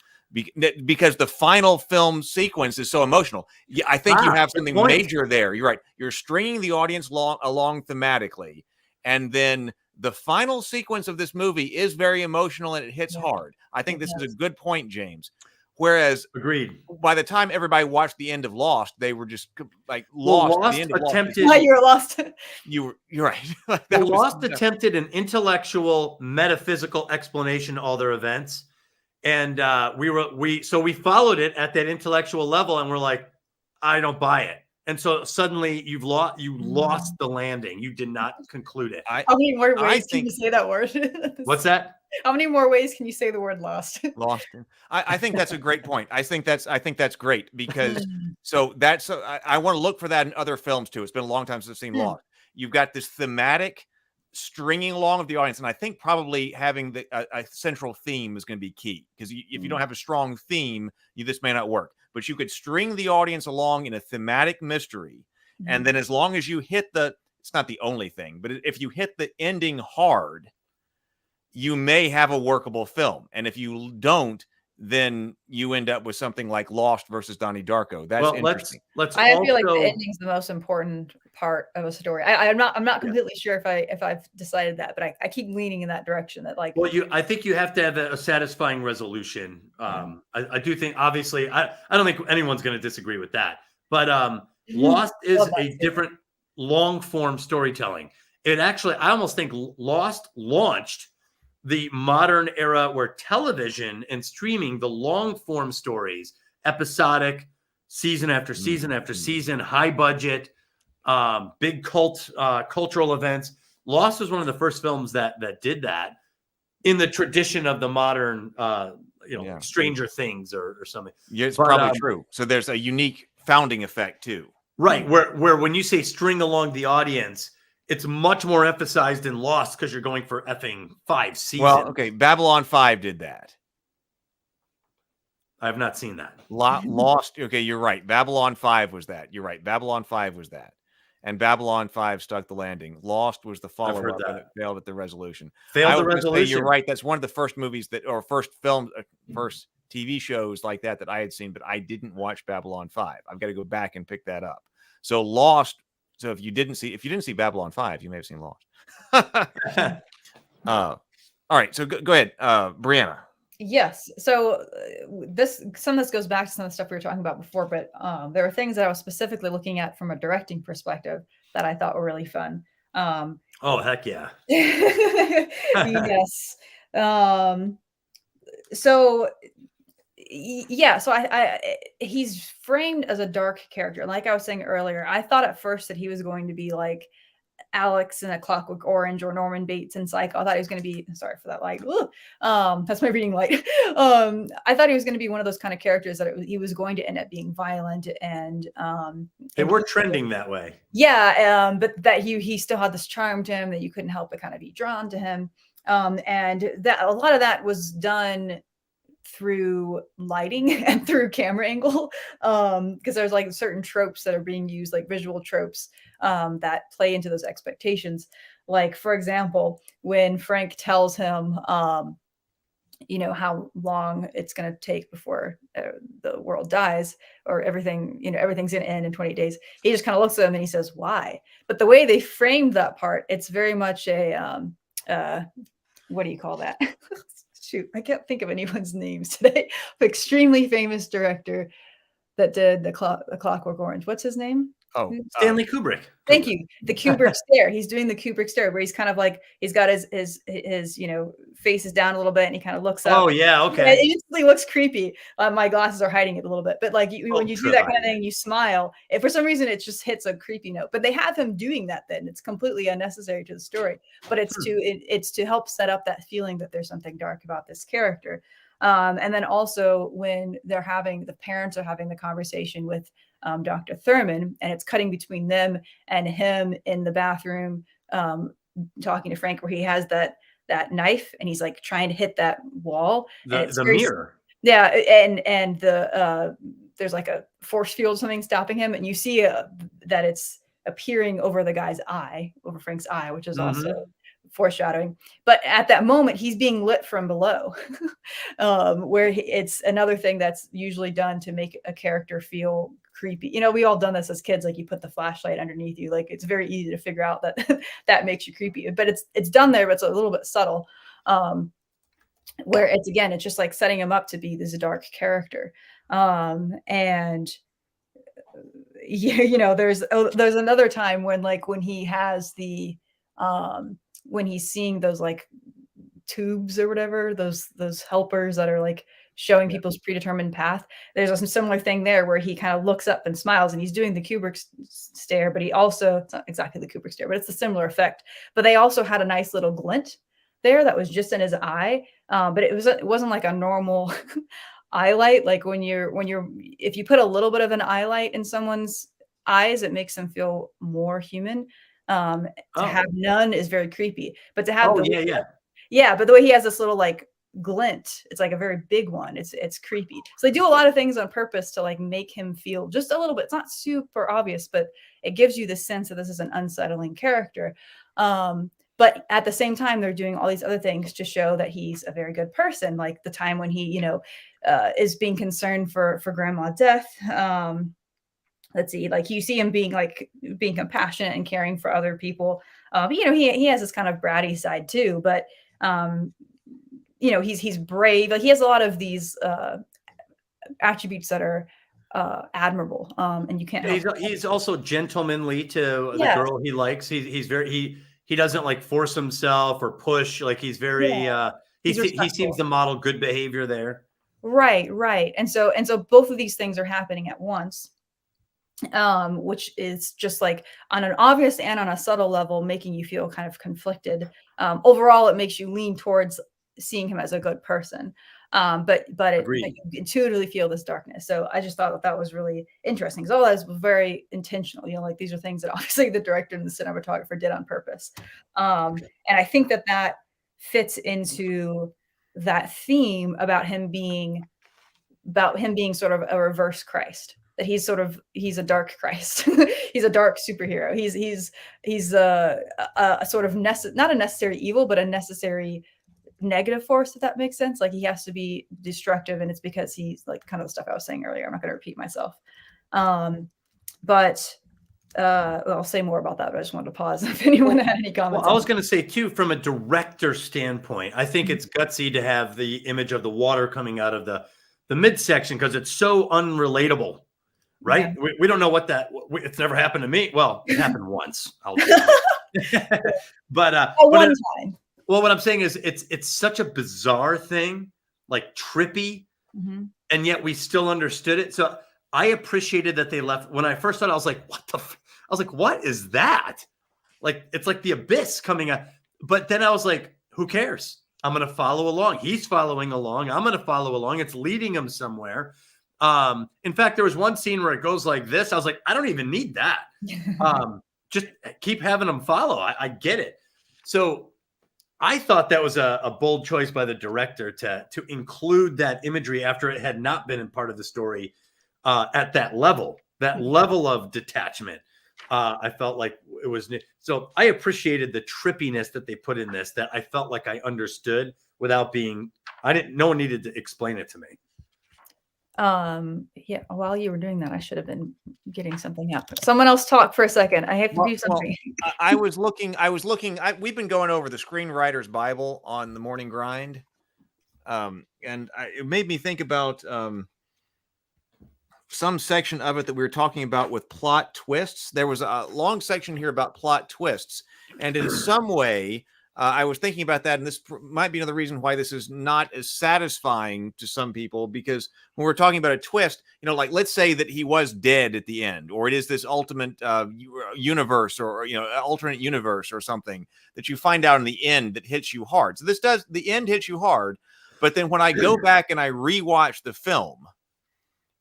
Because the final film sequence is so emotional. Yeah, I think you have something major there. You're right. You're stringing the audience along thematically, and then the final sequence of this movie is very emotional and it hits hard. I think this is a good point, James. Whereas, agreed. By the time everybody watched the end of Lost, they were just like lost. Lost the end attempted. Of Lost. You were lost. You're right. Lost attempted an intellectual, metaphysical explanation of all their events. And we followed it at that intellectual level, and we're like, I don't buy it. And so suddenly you lost the landing. You did not conclude it. How many more ways can you say that word? What's that? How many more ways can you say the word lost? Lost. I think that's a great point. I think that's great because I want to look for that in other films too. It's been a long time since I've seen Lost. You've got this thematic stringing along of the audience, and I think probably having a central theme is going to be key, because if you don't have a strong theme, this may not work. But you could string the audience along in a thematic mystery, and then as long as you hit it's not the only thing, but if you hit the ending hard, you may have a workable film. And if you don't, then you end up with something like Lost versus Donnie Darko. That's interesting. I feel like the ending's the most important part of a story. I'm not completely sure if I've decided that, but I keep leaning in that direction. That like, well, I think you have to have a satisfying resolution. I do think, obviously, I don't think anyone's going to disagree with that. But Lost is a different long form storytelling. It actually, I almost think Lost launched the modern era where television and streaming, the long form stories, episodic, season after season after season, high budget, big cultural events. Lost was one of the first films that did that in the tradition of the modern, Stranger Things or something. Yeah, it's probably true. So there's a unique founding effect too. Right. Where when you say string along the audience, it's much more emphasized in Lost because you're going for effing 5 seasons. Well, okay, Babylon 5 did that. I have not seen that. Lost. Okay, you're right. Babylon 5 was that. You're right. Babylon 5 was that. And Babylon 5 stuck the landing. Lost was the follow-up, and it failed at the resolution. You're right. That's one of the first movies first TV shows like that I had seen, but I didn't watch Babylon 5. I've got to go back and pick that up. So Lost. So if you didn't see Babylon 5, you may have seen Lost. All right. So go ahead, Brianna. Yes. So some of this goes back to some of the stuff we were talking about before, but there are things that I was specifically looking at from a directing perspective that I thought were really fun. Oh, heck yeah. Yes. So yeah, so he's framed as a dark character. Like I was saying earlier, I thought at first that he was going to be like Alex in A Clockwork Orange or Norman Bates in Psycho. I thought he was going to be, sorry for that light. That's my reading light. I thought he was going to be one of those kind of characters that he was going to end up being violent and they were trending that way. Yeah, but that he still had this charm to him that you couldn't help but kind of be drawn to him. And that a lot of that was done through lighting and through camera angle, because there's like certain tropes that are being used, like visual tropes, that play into those expectations. Like, for example, when Frank tells him how long it's going to take before the world dies, or everything's going to end in 28 days. He just kind of looks at him and he says, "Why?" But the way they framed that part, it's very much a what do you call that? Shoot, I can't think of anyone's names today. Extremely famous director that did the Clockwork Orange. What's his name? Oh, Stanley Kubrick. Thank you. The Kubrick stare. He's doing the Kubrick stare, where he's kind of like, he's got his face is down a little bit, and he kind of looks up. Oh yeah, okay. It instantly looks creepy. My glasses are hiding it a little bit, but like when you do that kind of thing, you smile. If for some reason it just hits a creepy note, but they have him doing that, then it's completely unnecessary to the story. But it's to help set up that feeling that there's something dark about this character. And then also when the parents are having the conversation with Dr. Thurman, and it's cutting between them and him in the bathroom, talking to Frank, where he has that knife and he's like trying to hit that wall. The mirror. Yeah. And there's like a force field or something stopping him. And you see that it's appearing over the guy's eye, over Frank's eye, which is also foreshadowing. But at that moment, he's being lit from below, where it's another thing that's usually done to make a character feel creepy. We all done this as kids. Like, you put the flashlight underneath you. Like, it's very easy to figure out that that makes you creepy. But it's done there, but it's a little bit subtle. Where it's just like setting him up to be this dark character. And there's another time when he has the when he's seeing those like tubes or whatever, those helpers that are like showing people's predetermined path. There's a similar thing there where he kind of looks up and smiles, and he's doing the Kubrick stare, but it's not exactly the Kubrick stare, but it's a similar effect. But they also had a nice little glint there that was just in his eye. But it wasn't like a normal eye light. Like if you put a little bit of an eye light in someone's eyes, it makes them feel more human. To have none is very creepy, but to have but the way he has this little like glint, it's like a very big one. It's creepy. So they do a lot of things on purpose to like make him feel just a little bit. It's not super obvious, but it gives you the sense that this is an unsettling character. But at the same time, they're doing all these other things to show that he's a very good person. Like the time when he, is being concerned for grandma's death. Let's see, like you see him being compassionate and caring for other people. He has this kind of bratty side too, but he's brave. Like he has a lot of these attributes that are admirable. And you can't. He's also gentlemanly to the girl he likes. He doesn't like force himself or push. Like he's very he seems to model good behavior there. Right. And so both of these things are happening at once. Which is just like on an obvious and on a subtle level, making you feel kind of conflicted. Overall, it makes you lean towards seeing him as a good person. But you intuitively feel this darkness. So I just thought that was really interesting, because all that was very intentional. Like these are things that obviously the director and the cinematographer did on purpose. And I think that fits into that theme about him being sort of a reverse Christ. That he's a dark Christ. He's a dark superhero. He's a sort of not a necessary evil, but a necessary negative force, if that makes sense. Like he has to be destructive, and it's because he's like kind of the stuff I was saying earlier. I'm not going to repeat myself. But I'll say more about that, but I just wanted to pause if anyone had any comments. Well, I was going to say too, from a director standpoint, I think it's gutsy to have the image of the water coming out of the midsection because it's so unrelatable, right? Yeah. We don't know what it's never happened to me. Well, it happened once. But one time. Well, what I'm saying is it's such a bizarre thing, like trippy, and yet we still understood it. So I appreciated that they left. When I first thought, I was like, what the I was like, what is that? Like, it's like the abyss coming out. But then I was like, who cares? I'm going to follow along. He's following along. I'm going to follow along. It's leading him somewhere. In fact, there was one scene where it goes like this. I was like, I don't even need that. Just keep having them follow. I get it. So I thought that was a bold choice by the director to include that imagery after it had not been in part of the story at that level of detachment. I felt like it was so I appreciated the trippiness that they put in this, that I felt like I understood without being, no one needed to explain it to me. Yeah, while you were doing that, I should have been getting something up. Someone else talk for a second. I have to do something. Well, we've been going over the Screenwriter's Bible on the Morning Grind. It made me think about some section of it that we were talking about with plot twists. There was a long section here about plot twists. And in some way, I was thinking about that. And this might be another reason why this is not as satisfying to some people, because when we're talking about a twist, like let's say that he was dead at the end, or it is this ultimate universe or alternate universe or something that you find out in the end that hits you hard. So the end hits you hard. But then when I go back and I rewatch the film,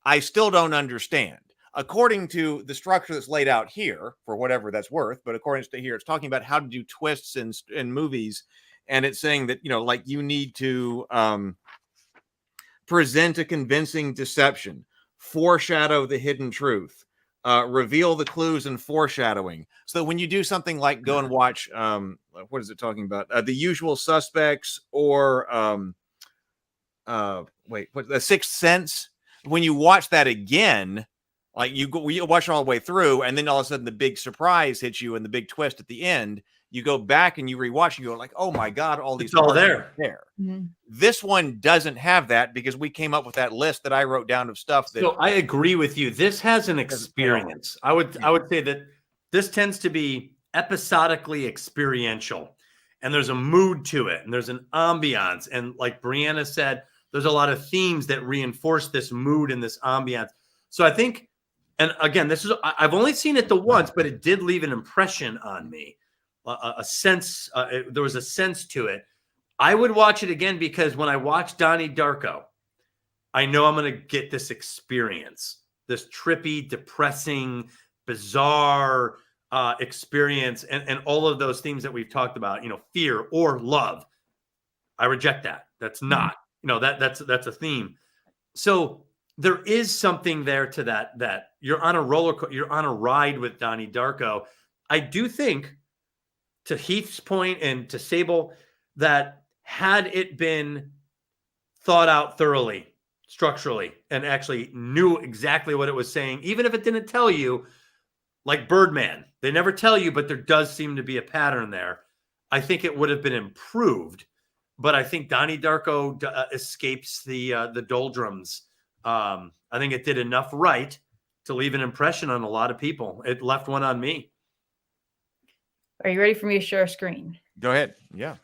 I still don't understand. According to the structure that's laid out here, for whatever that's worth, but according to here, it's talking about how to do twists in movies, and it's saying that like you need to present a convincing deception, foreshadow the hidden truth, reveal the clues and foreshadowing. So when you do something like go and watch, what is it talking about? The Usual Suspects or The Sixth Sense. When you watch that again, like you watch it all the way through, and then all of a sudden the big surprise hits you and the big twist at the end, you go back and you rewatch and you go like, oh my God, all these it's all there. Mm-hmm. This one doesn't have that because we came up with that list that I wrote down of stuff that. So I agree with you. This has an experience. I would say that this tends to be episodically experiential, and there's a mood to it, and there's an ambiance, and like Brianna said, there's a lot of themes that reinforce this mood and this ambiance. So I think, and again, I've only seen it the once, but it did leave an impression on me, a sense. There was a sense to it. I would watch it again because when I watch Donnie Darko, I know I'm going to get this experience, this trippy, depressing, bizarre experience, and all of those themes that we've talked about, fear or love. I reject that. That's not. That's a theme. So there is something there to that you're on a roller coaster, you're on a ride with Donnie Darko. I do think, to Heath's point and to Sable, that had it been thought out thoroughly, structurally, and actually knew exactly what it was saying, even if it didn't tell you, like Birdman, they never tell you, but there does seem to be a pattern there. I think it would have been improved. But I think Donnie Darko escapes the doldrums. I think it did enough right to leave an impression on a lot of people. It left one on me. Are you ready for me to share a screen? Go ahead. Yeah.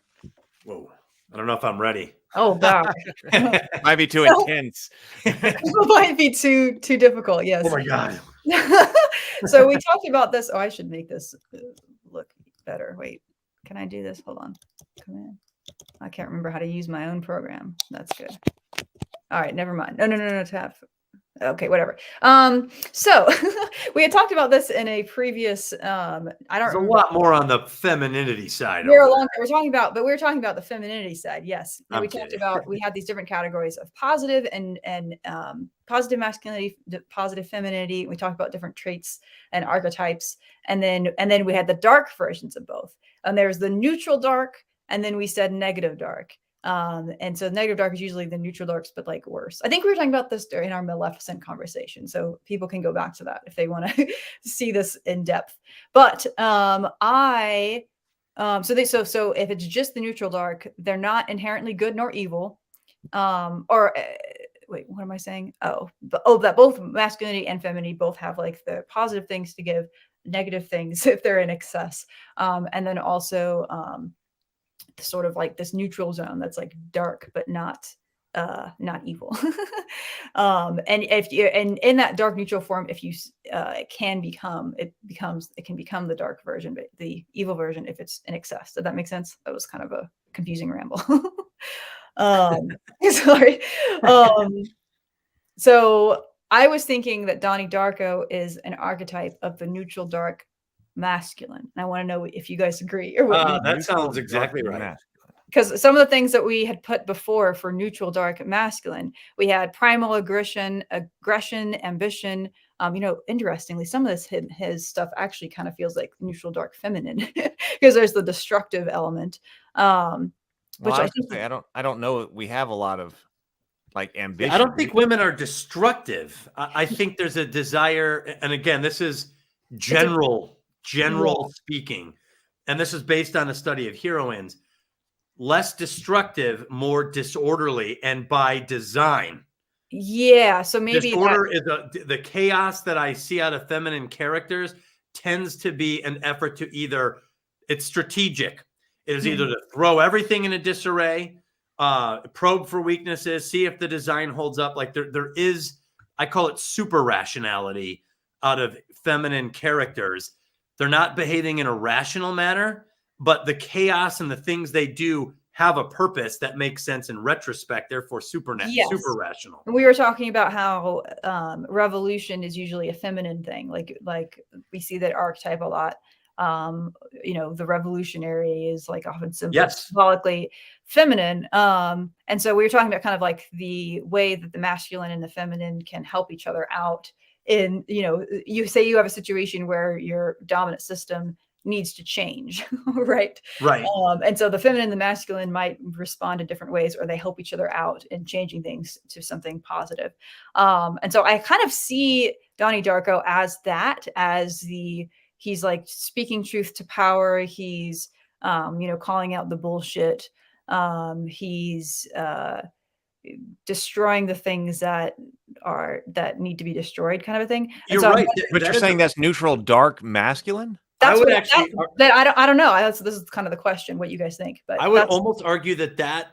Whoa. I don't know if I'm ready. Oh, God. Might be too intense. It might be too difficult. Yes. Oh, my God. So we talked about this. Oh, I should make this look better. Wait, can I do this? Hold on. Come in. I can't remember how to use my own program. That's good. All right, never mind. No, tab. Okay, whatever. So we had talked about this in a previous. There's a lot more on the femininity side. We were talking about the femininity side. Yes, and we talked about we had these different categories of positive and positive masculinity, positive femininity. We talked about different traits and archetypes, and then we had the dark versions of both. And there's the neutral dark. And then we said negative dark. And so negative dark is usually the neutral darks, but like worse. I think we were talking about this during our Maleficent conversation, so people can go back to that if they want to see this in depth. But so if it's just the neutral dark, they're not inherently good nor evil. Wait, what am I saying? That both masculinity and femininity both have like the positive things to give, negative things if they're in excess, and then also sort of like this neutral zone that's like dark but not evil. And in that dark neutral form, if you it can become the dark version, but the evil version if it's in excess. Did that make sense? That was kind of a confusing ramble. Sorry. So I was thinking that Donnie Darko is an archetype of the neutral dark masculine. And I want to know if you guys agree or what. That sounds exactly right. Because some of the things that we had put before for neutral dark masculine, we had primal aggression, ambition. Interestingly, some of his stuff actually kind of feels like neutral dark feminine because there's the destructive element. Which I don't know. We have a lot of like ambition. I don't think women are destructive. I think there's a desire, and again, this is general speaking, and this is based on a study of heroines. Less destructive, more disorderly, and by design. Yeah, so maybe disorder is the chaos that I see out of feminine characters tends to be an effort to it's strategic. It is either to throw everything in a disarray, probe for weaknesses, see if the design holds up. Like there is, I call it super rationality out of feminine characters. They're not behaving in a rational manner, but the chaos and the things they do have a purpose that makes sense in retrospect, therefore super rational. We were talking about how revolution is usually a feminine thing. Like we see that archetype a lot. The revolutionary is like often symbolically feminine. And so we were talking about kind of like the way that the masculine and the feminine can help each other out in, you say you have a situation where your dominant system needs to change, right? And so the feminine and the masculine might respond in different ways, or they help each other out in changing things to something positive. And so I kind of see Donnie Darko as that, he's like speaking truth to power. He's, calling out the bullshit. He's destroying the things that need to be destroyed, kind of a thing. You're right. But you're saying that's neutral dark masculine? That's I don't know. This is kind of the question, what you guys think. But I would almost argue that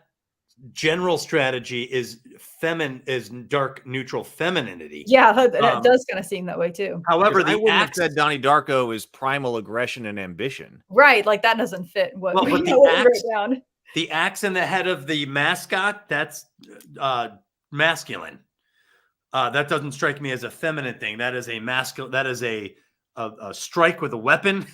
general strategy is dark neutral femininity. Yeah, that does kind of seem that way too. However, I wouldn't have said Donnie Darko is primal aggression and ambition. Right, like that doesn't fit what we wrote down. The axe in the head of the mascot, that's masculine. That doesn't strike me as a feminine thing. That is a masculine. That is a strike with a weapon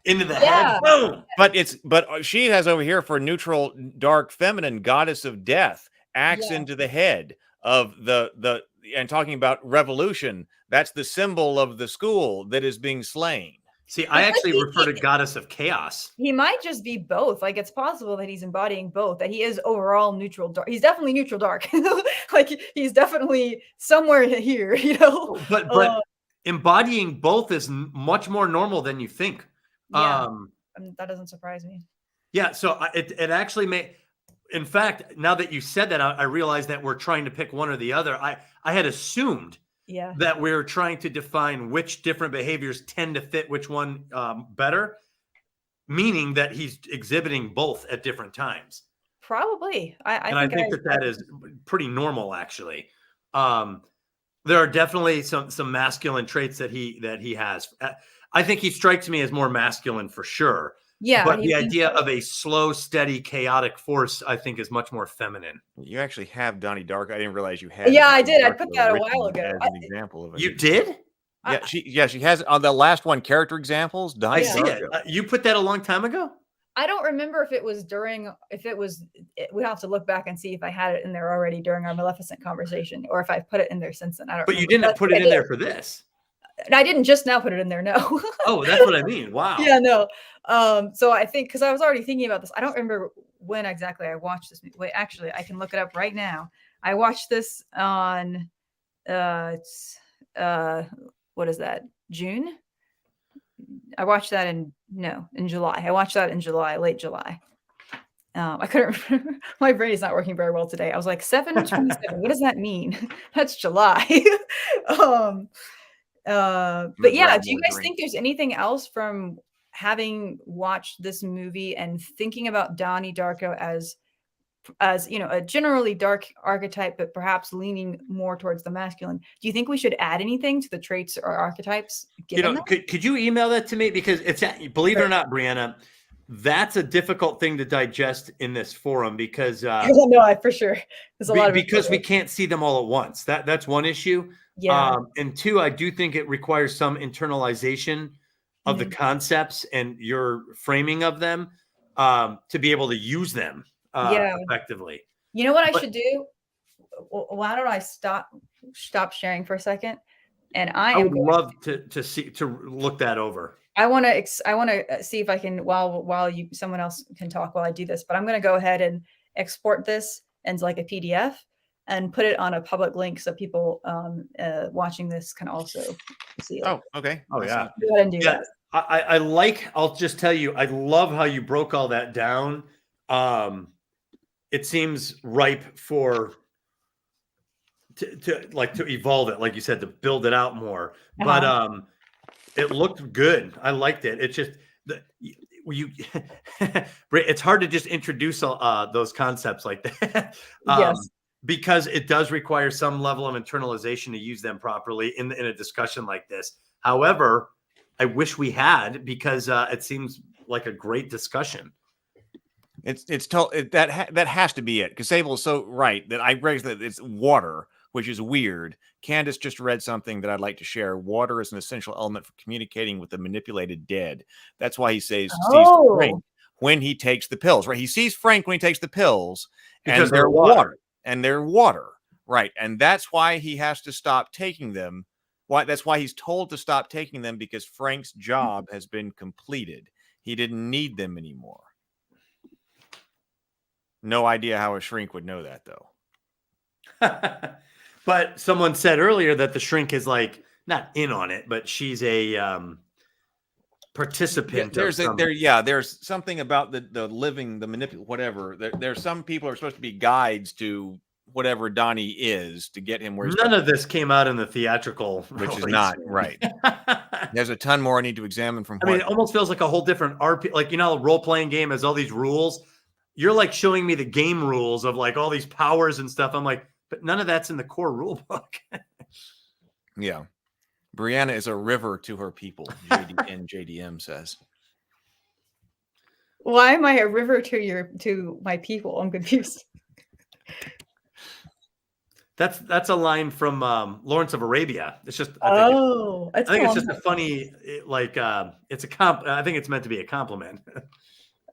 into the head. Boom. But she has over here for neutral dark feminine, goddess of death, axe into the head of the and talking about revolution. That's the symbol of the school that is being slain. See, I actually refer to goddess of chaos. He might just be both. Like it's possible that he's embodying both, that he is overall neutral dark. He's definitely neutral dark. Like he's definitely somewhere here, But embodying both is much more normal than you think. Yeah, that doesn't surprise me. Yeah, so it actually may. In fact, now that you said that, I realized that we're trying to pick one or the other. I had assumed that we're trying to define which different behaviors tend to fit which one better, meaning that he's exhibiting both at different times. Probably. I think that is pretty normal, actually. There are definitely some masculine traits that he has. I think he strikes me as more masculine for sure. Yeah. But the idea of a slow, steady, chaotic force, I think, is much more feminine. You actually have Donnie Darko. I didn't realize you had. Yeah, I did. I put that a while ago. As an example of it. You did? Yeah, she has on the last one character examples. Donnie I see it. You put that a long time ago? I don't remember if it was we have to look back and see if I had it in there already during our Maleficent conversation or if I put it in there since then. I don't But remember. You didn't put it in there for this. I didn't just now put it in there. No. Oh, that's what I mean. Wow. Yeah, no. So I think because I was already thinking about this, I don't remember when exactly I watched this movie. Wait, actually, I can look it up right now. I watched this on what is that? June? I watched that in July. I watched that in July, late July. I couldn't remember. My brain is not working very well today. I was like 7/27. What does that mean? That's July. But yeah, do you guys think there's anything else from having watched this movie and thinking about Donnie Darko as a generally dark archetype, but perhaps leaning more towards the masculine? Do you think we should add anything to the traits or archetypes? Could you email that to me? Because it's, believe it or not, Brianna, that's a difficult thing to digest in this forum because for sure. There's a lot of because we can't see them all at once. That's one issue. Yeah. And two, I do think it requires some internalization of the concepts and your framing of them to be able to use them effectively. You know what I should do? Why don't I stop sharing for a second? And I would love to look that over. I want to see if I can while someone else can talk while I do this. But I'm going to go ahead and export this as like a PDF and put it on a public link so people watching this can also see it. Oh, okay. Oh, yeah. Go ahead and do that. I'll just tell you, I love how you broke all that down. It seems ripe for to evolve it, like you said, to build it out more. But it looked good. I liked it. It's just it's hard to just introduce those concepts like that. Yes. Because it does require some level of internalization to use them properly in a discussion like this. However, I wish we had, because it seems like a great discussion. That has to be it, because Sable is so right that I raised that it's water, which is weird. Candace just read something that I'd like to share. Water is an essential element for communicating with the manipulated dead. That's why he sees Frank when he takes the pills. Right? He sees Frank when he takes the pills, because they're water. And they're water, right? And that's why he has to stop taking them. That's why he's told to stop taking them, because Frank's job has been completed. He didn't need them anymore. No idea how a shrink would know that, though. But someone said earlier that the shrink is like not in on it, but she's a participant. There's something about the living, the manipulate, whatever. There's some people are supposed to be guides to whatever Donnie is to get him where he's none of this came out in the theatrical, which is not right. There's a ton more I need to examine from. I mean, it almost feels like a whole different RP. Like, a role playing game has all these rules. You're like showing me the game rules of like all these powers and stuff. I'm like, but none of that's in the core rule book. Yeah. Brianna is a river to her people, JDM says. Why am I a river to my people? I'm confused. That's a line from Lawrence of Arabia. It's just I think it's just a funny it's a I think it's meant to be a compliment.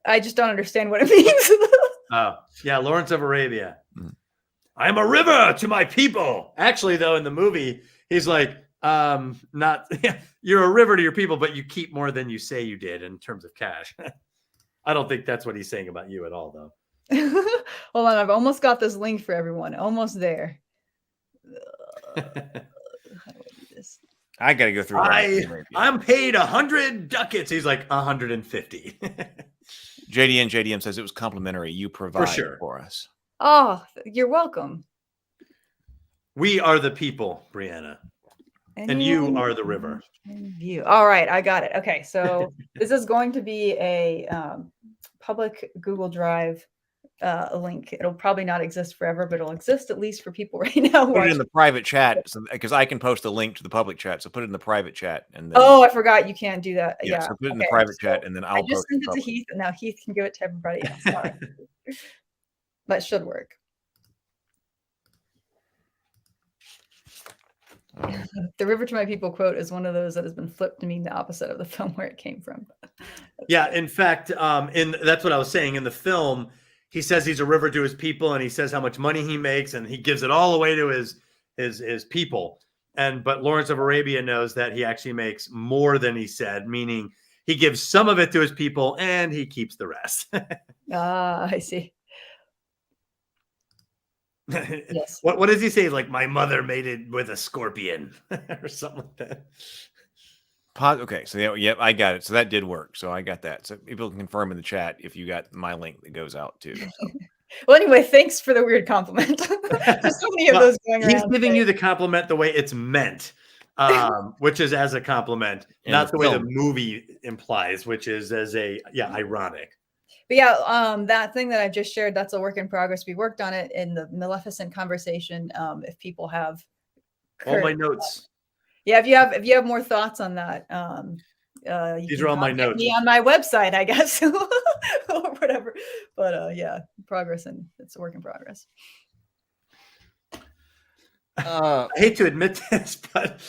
I just don't understand what it means. Oh, yeah, Lawrence of Arabia. I am a river to my people. Actually, though, in the movie, he's like, you're a river to your people, but you keep more than you say you did in terms of cash. I don't think that's what he's saying about you at all, though. Hold on, I've almost got this link for everyone. Almost there. How do I do this? I got to go through. I'm paid 100 ducats. He's like 150. JDM says it was complimentary. You provide for us. Oh, you're welcome. We are the people, Brianna. And you are the river. All right, I got it. Okay, so this is going to be a public Google Drive link. It'll probably not exist forever, but it'll exist at least for people right now. Put it in the private chat, because I can post a link to the public chat. So put it in the private chat, and then, I forgot you can't do that. Yeah, so put it in the private chat, and then I just sent it to Heath, and now Heath can give it to everybody else. Sorry. That should work. The river to my people quote is one of those that has been flipped to mean the opposite of the film where it came from. Yeah, in fact, that's what I was saying. In the film, he says he's a river to his people, and he says how much money he makes, and he gives it all away to his people. but Lawrence of Arabia knows that he actually makes more than he said, meaning he gives some of it to his people and he keeps the rest. I see. Yes. What does he say? Like, my mother made it with a scorpion or something like that. Okay, so yep, I got it. So that did work. So I got that. So people can confirm in the chat if you got my link that goes out too. So. Well, anyway, thanks for the weird compliment. There's so many of those going around. He's giving you the compliment the way it's meant, which is as a compliment, not the way the movie implies, which is as a ironic. But yeah, that thing that I just shared, that's a work in progress. We worked on it in the Maleficent conversation. If people have all my notes. Yeah, if you have more thoughts on that, these are all my notes. Me on my website, I guess, or whatever. But yeah, progress, and it's a work in progress. I hate to admit this, but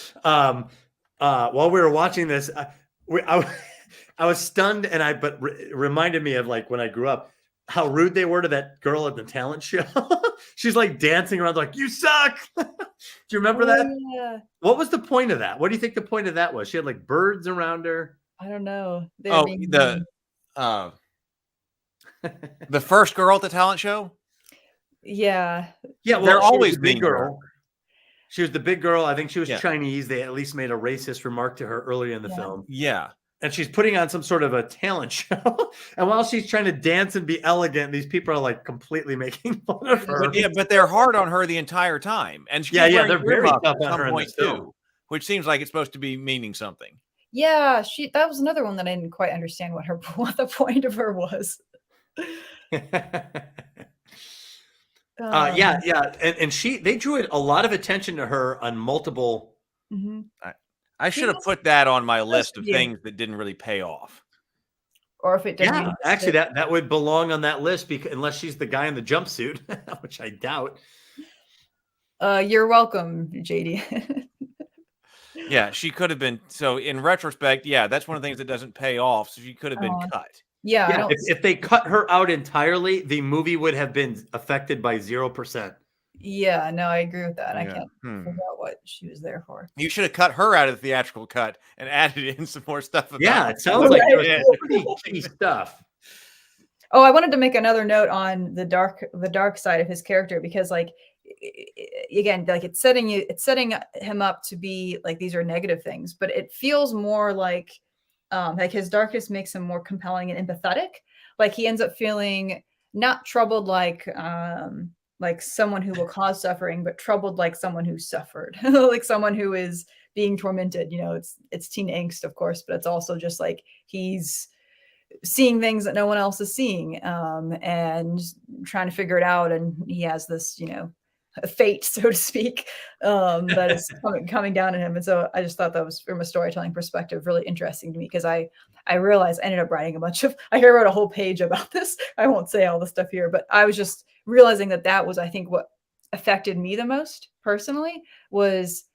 while we were watching this, I was stunned, and it reminded me of like when I grew up, how rude they were to that girl at the talent show. She's like dancing around like, you suck. Do you remember that? Yeah. What was the point of that? What do you think the point of that was? She had like birds around her. I don't know. The first girl at the talent show? Yeah. Yeah, well, they're always the big being girl. She was the big girl. I think she was Yeah. Chinese. They at least made a racist remark to her earlier in the film. Yeah. And she's putting on some sort of a talent show. And while she's trying to dance and be elegant, these people are like completely making fun of her. But they're hard on her the entire time. And she they're very tough on her in point too, which seems like it's supposed to be meaning something. Yeah, that was another one that I didn't quite understand what the point of her was. Yeah. And they drew a lot of attention to her on multiple. Mm-hmm. I should have put that on my list of things that didn't really pay off. Or if it didn't. Yeah, actually, that would belong on that list unless she's the guy in the jumpsuit, which I doubt. You're welcome, JD. Yeah, she could have been. So in retrospect, yeah, that's one of the things that doesn't pay off. So she could have been cut. Yeah. If they cut her out entirely, the movie would have been affected by 0%. Yeah, no, I agree with that. I can't figure out what she was there for. You should have cut her out of the theatrical cut and added in some more stuff. It sounds like it was pretty key stuff. Oh, I wanted to make another note on the dark side of his character, because like, again, like it's setting him up to be like, these are negative things, but it feels more like his darkness makes him more compelling and empathetic. Like he ends up feeling not troubled like someone who will cause suffering, but troubled like someone who suffered, like someone who is being tormented. You know, it's teen angst, of course, but it's also just like he's seeing things that no one else is seeing, and trying to figure it out. And he has this, a fate, so to speak, that is coming down on him. And so I just thought that was, from a storytelling perspective, really interesting to me, because I realized I ended up writing I wrote a whole page about this. I won't say all the stuff here, but I was just realizing that was, I think, what affected me the most personally, was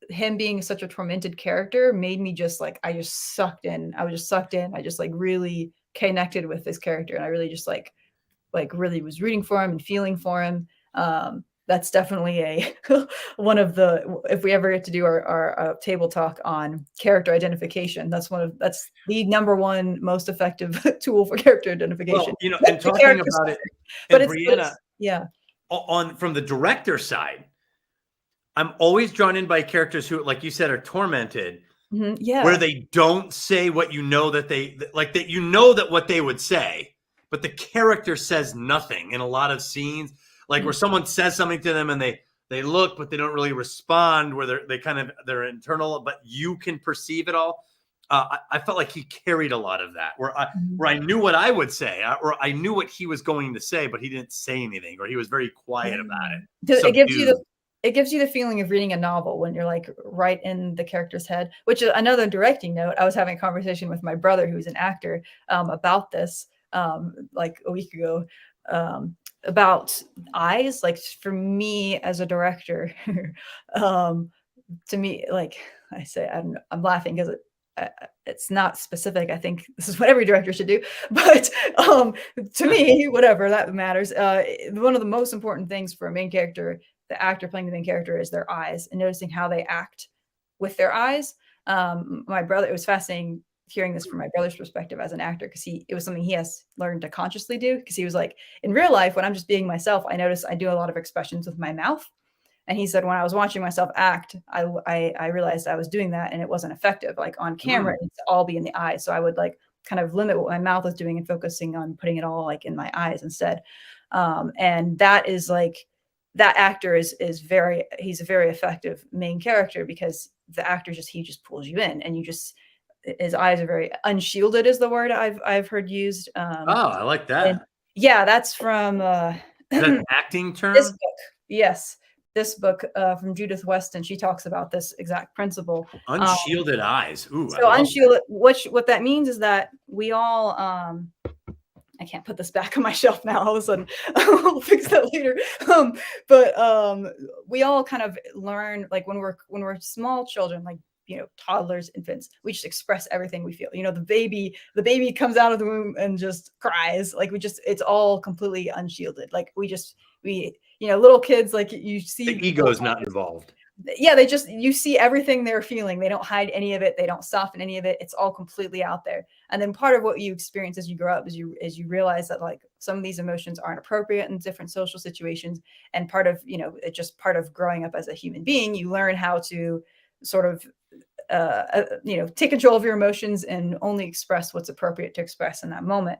him being such a tormented character made me just like, I was just sucked in. I just like really connected with this character. And I really just like really was rooting for him and feeling for him. That's definitely one of the, if we ever get to do our table talk on character identification, that's the number one most effective tool for character identification. Well, and talking about it, but Brianna, yeah, from the director side, I'm always drawn in by characters who, like you said, are tormented. Mm-hmm. Yeah, where they don't say what that they like, that that what they would say, but the character says nothing in a lot of scenes. Like where someone says something to them and they look, but they don't really respond, where they're internal, but you can perceive it all. I felt like he carried a lot of that, where I knew what I would say, or I knew what he was going to say, but he didn't say anything, or he was very quiet about it. It gives you the feeling of reading a novel when you're like right in the character's head, which is another directing note. I was having a conversation with my brother, who's an actor, about this like a week ago. About eyes, like for me as a director, to me, like I say, I'm laughing because it's not specific. I think this is what every director should do, but to me, whatever that matters. One of the most important things for a main character the actor playing the main character is their eyes and noticing how they act with their eyes. My brother, it was fascinating hearing this from my brother's perspective as an actor, because it was something he has learned to consciously do, because he was like, in real life, when I'm just being myself, I notice I do a lot of expressions with my mouth. And he said, when I was watching myself act, I realized I was doing that and it wasn't effective. Like on camera, it needs to all be in the eyes. So I would like kind of limit what my mouth was doing and focusing on putting it all like in my eyes instead. And that is like, that actor he's a very effective main character, because the actor he just pulls you in, and his eyes are very unshielded is the word I've heard used. I like that. Yeah, that's from is that an acting term? This book. Yes. This book from Judith Weston, she talks about this exact principle. Unshielded eyes. Ooh. So unshielded, what that means is that we all, I can't put this back on my shelf now. All of a sudden, I'll fix that later. But we all kind of learn, like when we're small children, like, you know, toddlers, infants, we just express everything we feel. You know, the baby comes out of the womb and just cries. Like it's all completely unshielded. Like we you know, little kids, like you see the ego is not involved. Yeah, you see everything they're feeling. They don't hide any of it. They don't soften any of it. It's all completely out there. And then part of what you experience as you grow up is you realize that like some of these emotions aren't appropriate in different social situations. And part of, you know, it's just part of growing up as a human being. You learn how to sort of, you know, take control of your emotions and only express what's appropriate to express in that moment.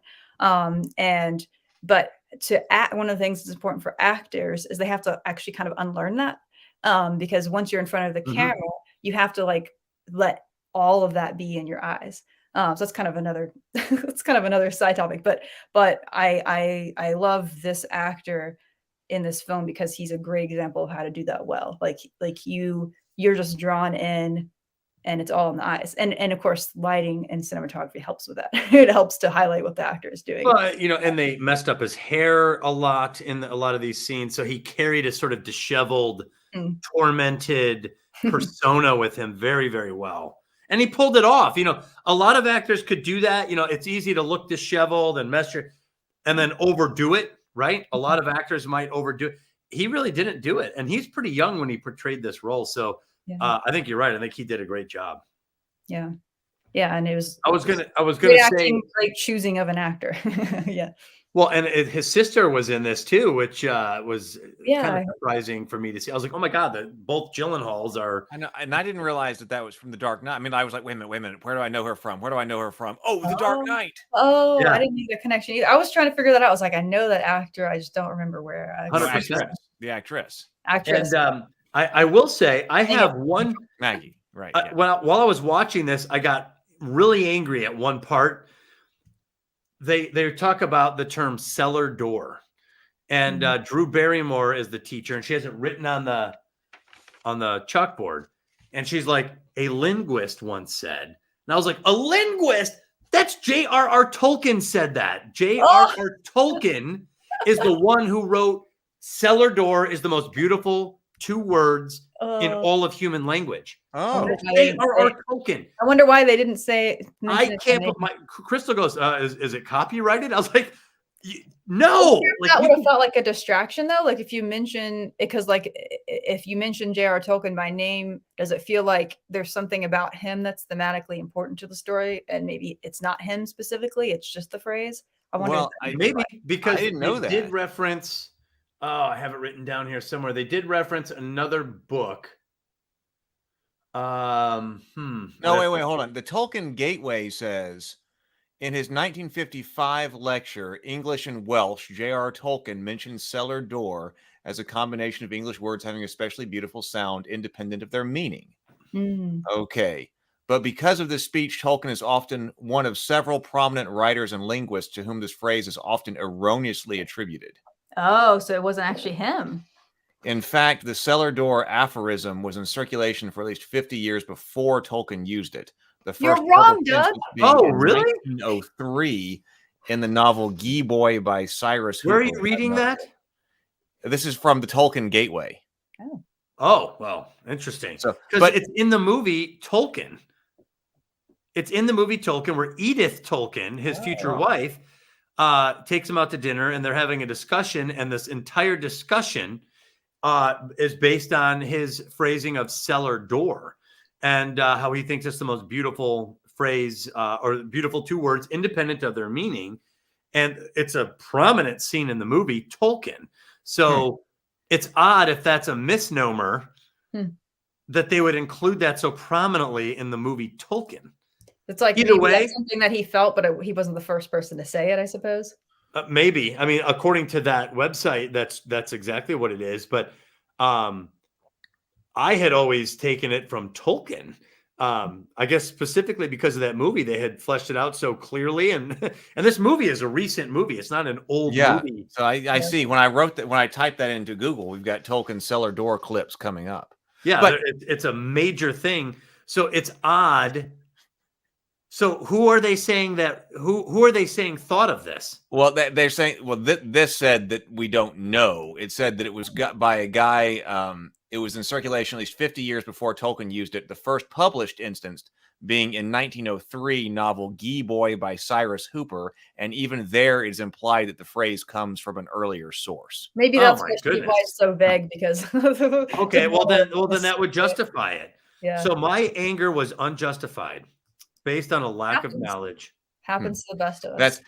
But to act, one of the things that's important for actors is they have to actually kind of unlearn that. Because once you're in front of the camera, you have to like let all of that be in your eyes. So that's kind of another side topic. But I love this actor in this film because he's a great example of how to do that well. Like you're just drawn in, and it's all in the eyes. And of course, lighting and cinematography helps with that. It helps to highlight what the actor is doing. Well, you know, and they messed up his hair a lot in a lot of these scenes. So he carried a sort of disheveled, tormented persona with him very, very well. And he pulled it off. You know, a lot of actors could do that. You know, it's easy to look disheveled and and then overdo it, right? A lot of actors might overdo it. He really didn't do it. And he's pretty young when he portrayed this role. So I think you're right. I think he did a great job. Yeah. Yeah. And it was, I was gonna say, great choosing of an actor. Yeah. Well, and his sister was in this too, which was kind of surprising for me to see. I was like, oh my God, both Gyllenhaals are. I know, and I didn't realize that was from The Dark Knight. I mean, I was like, wait a minute. Where do I know her from? Oh, The Dark Knight. Oh, yeah. I didn't make a connection either. I was trying to figure that out. I was like, I know that actor. I just don't remember where. 100%. The actress. And I will say, I have one. Maggie, right. Yeah. While I was watching this, I got really angry at one part. They talk about the term cellar door, and Drew Barrymore is the teacher, and she has it written on the chalkboard, and she's like, a linguist once said, and I was like, a linguist? That's J.R.R. Tolkien said that. J.R.R. Tolkien is the one who wrote cellar door is the most beautiful 2 words in all of human language. Oh, J.R.R. Tolkien. I wonder why they didn't say. I can't put Crystal goes, is it copyrighted? I was like, no. That would have felt like a distraction though. Like if you mention it, because like if you mention J.R.R. Tolkien by name, does it feel like there's something about him that's thematically important to the story, and maybe it's not him specifically, it's just the phrase? I wonder. Well, maybe because I didn't know that. Did reference. Oh, I have it written down here somewhere. They did reference another book. No, wait, hold on. The Tolkien Gateway says, in his 1955 lecture, English and Welsh, J.R. Tolkien mentioned cellar door as a combination of English words having a especially beautiful sound independent of their meaning. Okay. But because of this speech, Tolkien is often one of several prominent writers and linguists to whom this phrase is often erroneously attributed. Oh, so it wasn't actually him. In fact, the cellar door aphorism was in circulation for at least 50 years before Tolkien used it. The first You're wrong, Doug. Oh, really? 1903 in the novel Gee Boy by Cyrus. Where are you reading that? This is from the Tolkien Gateway. Oh, well, interesting. So, but it's in the movie Tolkien. It's in the movie Tolkien where Edith Tolkien, his future wife, takes him out to dinner, and they're having a discussion, and this entire discussion is based on his phrasing of cellar door, and how he thinks it's the most beautiful phrase or beautiful two words independent of their meaning. And it's a prominent scene in the movie Tolkien. So it's odd if that's a misnomer that they would include that so prominently in the movie Tolkien. It's like either way, that's something that he felt, but he wasn't the first person to say it, I suppose. Maybe. I mean, according to that website, that's exactly what it is. But I had always taken it from Tolkien. I guess specifically because of that movie, they had fleshed it out so clearly. And this movie is a recent movie. It's not an old movie. So I see when I typed that into Google, we've got Tolkien cellar door clips coming up. Yeah, but it's a major thing. So it's odd. So who are they saying that? Who are they saying thought of this? Well, they're saying. Well, this said that we don't know. It said that it was got by a guy. It was in circulation at least 50 years before Tolkien used it. The first published instance being in 1903 novel Gee Boy by Cyrus Hooper, and even there it is implied that the phrase comes from an earlier source. Maybe that's why it's so vague because. Okay, well then that would justify it. Yeah. So my anger was unjustified, based on a lack of knowledge. Happens to the best of us.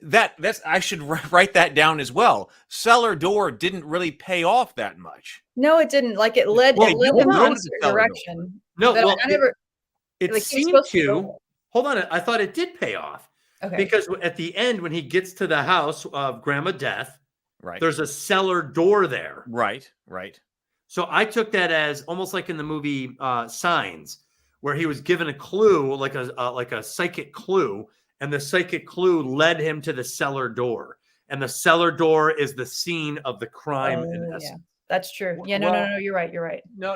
That's I should write that down as well. Cellar door didn't really pay off that much. No, it didn't. Like it led him in a certain direction. No, well, I never. It like, seemed to. Hold on, I thought it did pay off. Okay. Because at the end, when he gets to the house of Grandma Death, right, there's a cellar door there. Right. So I took that as almost like in the movie Signs, where he was given a clue, like a psychic clue, and the psychic clue led him to the cellar door. And the cellar door is the scene of the crime. Yeah, that's true. Yeah, no, you're right. You're right. No.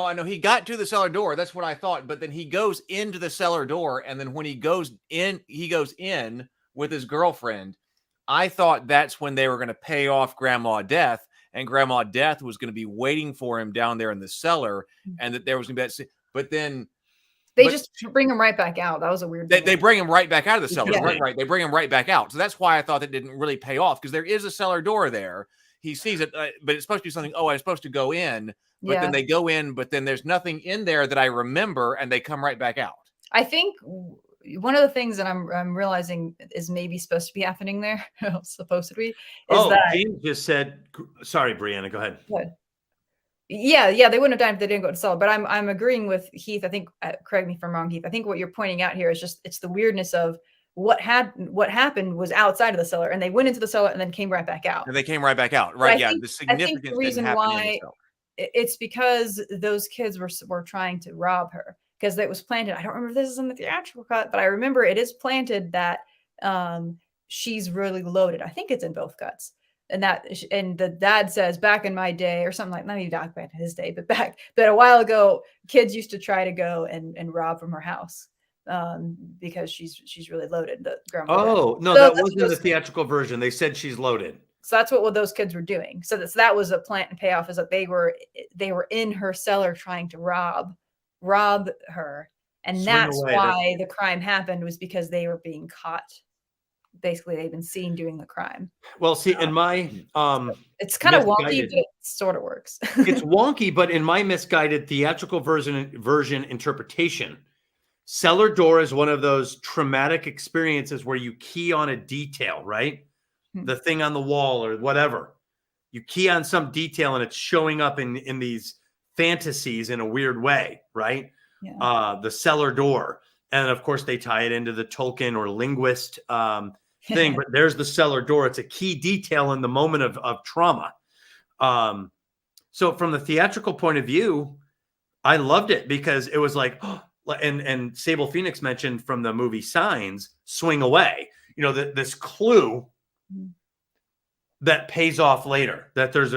I know he got to the cellar door. That's what I thought. But then he goes into the cellar door, and then when he goes in with his girlfriend. I thought that's when they were going to pay off Grandma Death, and Grandma Death was going to be waiting for him down there in the cellar, and that there was going to be that. But then. They just bring him right back out. That was a weird thing. They bring him right back out of the cellar. Yeah. Right. They bring him right back out. So that's why I thought it didn't really pay off, because there is a cellar door there. He sees it, but it's supposed to be something. Oh, I'm supposed to go in, but then they go in, but then there's nothing in there that I remember, and they come right back out. I think one of the things that I'm realizing is maybe supposed to be happening there. Supposed to be. James just said. Sorry, Brianna. Go ahead. Good. Yeah, they wouldn't have died if they didn't go to cellar. But I'm agreeing with Heath. I think, correct me if I'm wrong, Heath. I think what you're pointing out here is just it's the weirdness of what happened was outside of the cellar, and they went into the cellar and then came right back out. And they came right back out, right? Yeah, the significance. I think the reason why it's because those kids were trying to rob her, because it was planted. I don't remember if this is in the theatrical cut, but I remember it is planted that she's really loaded. I think it's in both cuts. And the dad says, back in my day, or something like, not even back in his day, but a while ago, kids used to try to go and rob from her house because she's really loaded. The grandma. Oh, no, that wasn't in the theatrical version. They said she's loaded. So that's what those kids were doing. So that was a plant and payoff, is that they were in her cellar trying to rob her, and that's why the crime happened, was because they were being caught. Basically, they've been seen doing the crime. Well, see, in my it's kind of wonky, but it sort of works. It's wonky, but in my misguided theatrical version interpretation, cellar door is one of those traumatic experiences where you key on a detail, right? The thing on the wall or whatever. You key on some detail and it's showing up in these fantasies in a weird way, right? Yeah. The cellar door. And of course, they tie it into the Tolkien or linguist thing, but there's the cellar door. It's a key detail in the moment of trauma. So from the theatrical point of view, I loved it because it was like, and Sable Phoenix mentioned from the movie Signs, swing away. You know, this clue that pays off later. That there's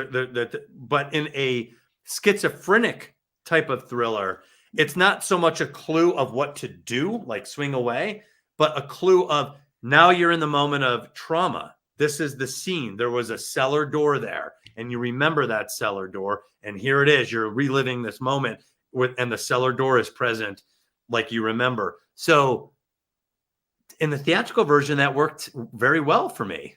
but in a schizophrenic type of thriller, it's not so much a clue of what to do, like swing away, but a clue of now you're in the moment of trauma. This is the scene. There was a cellar door there, and you remember that cellar door, and here it is. You're reliving this moment and the cellar door is present like you remember. So in the theatrical version, that worked very well for me.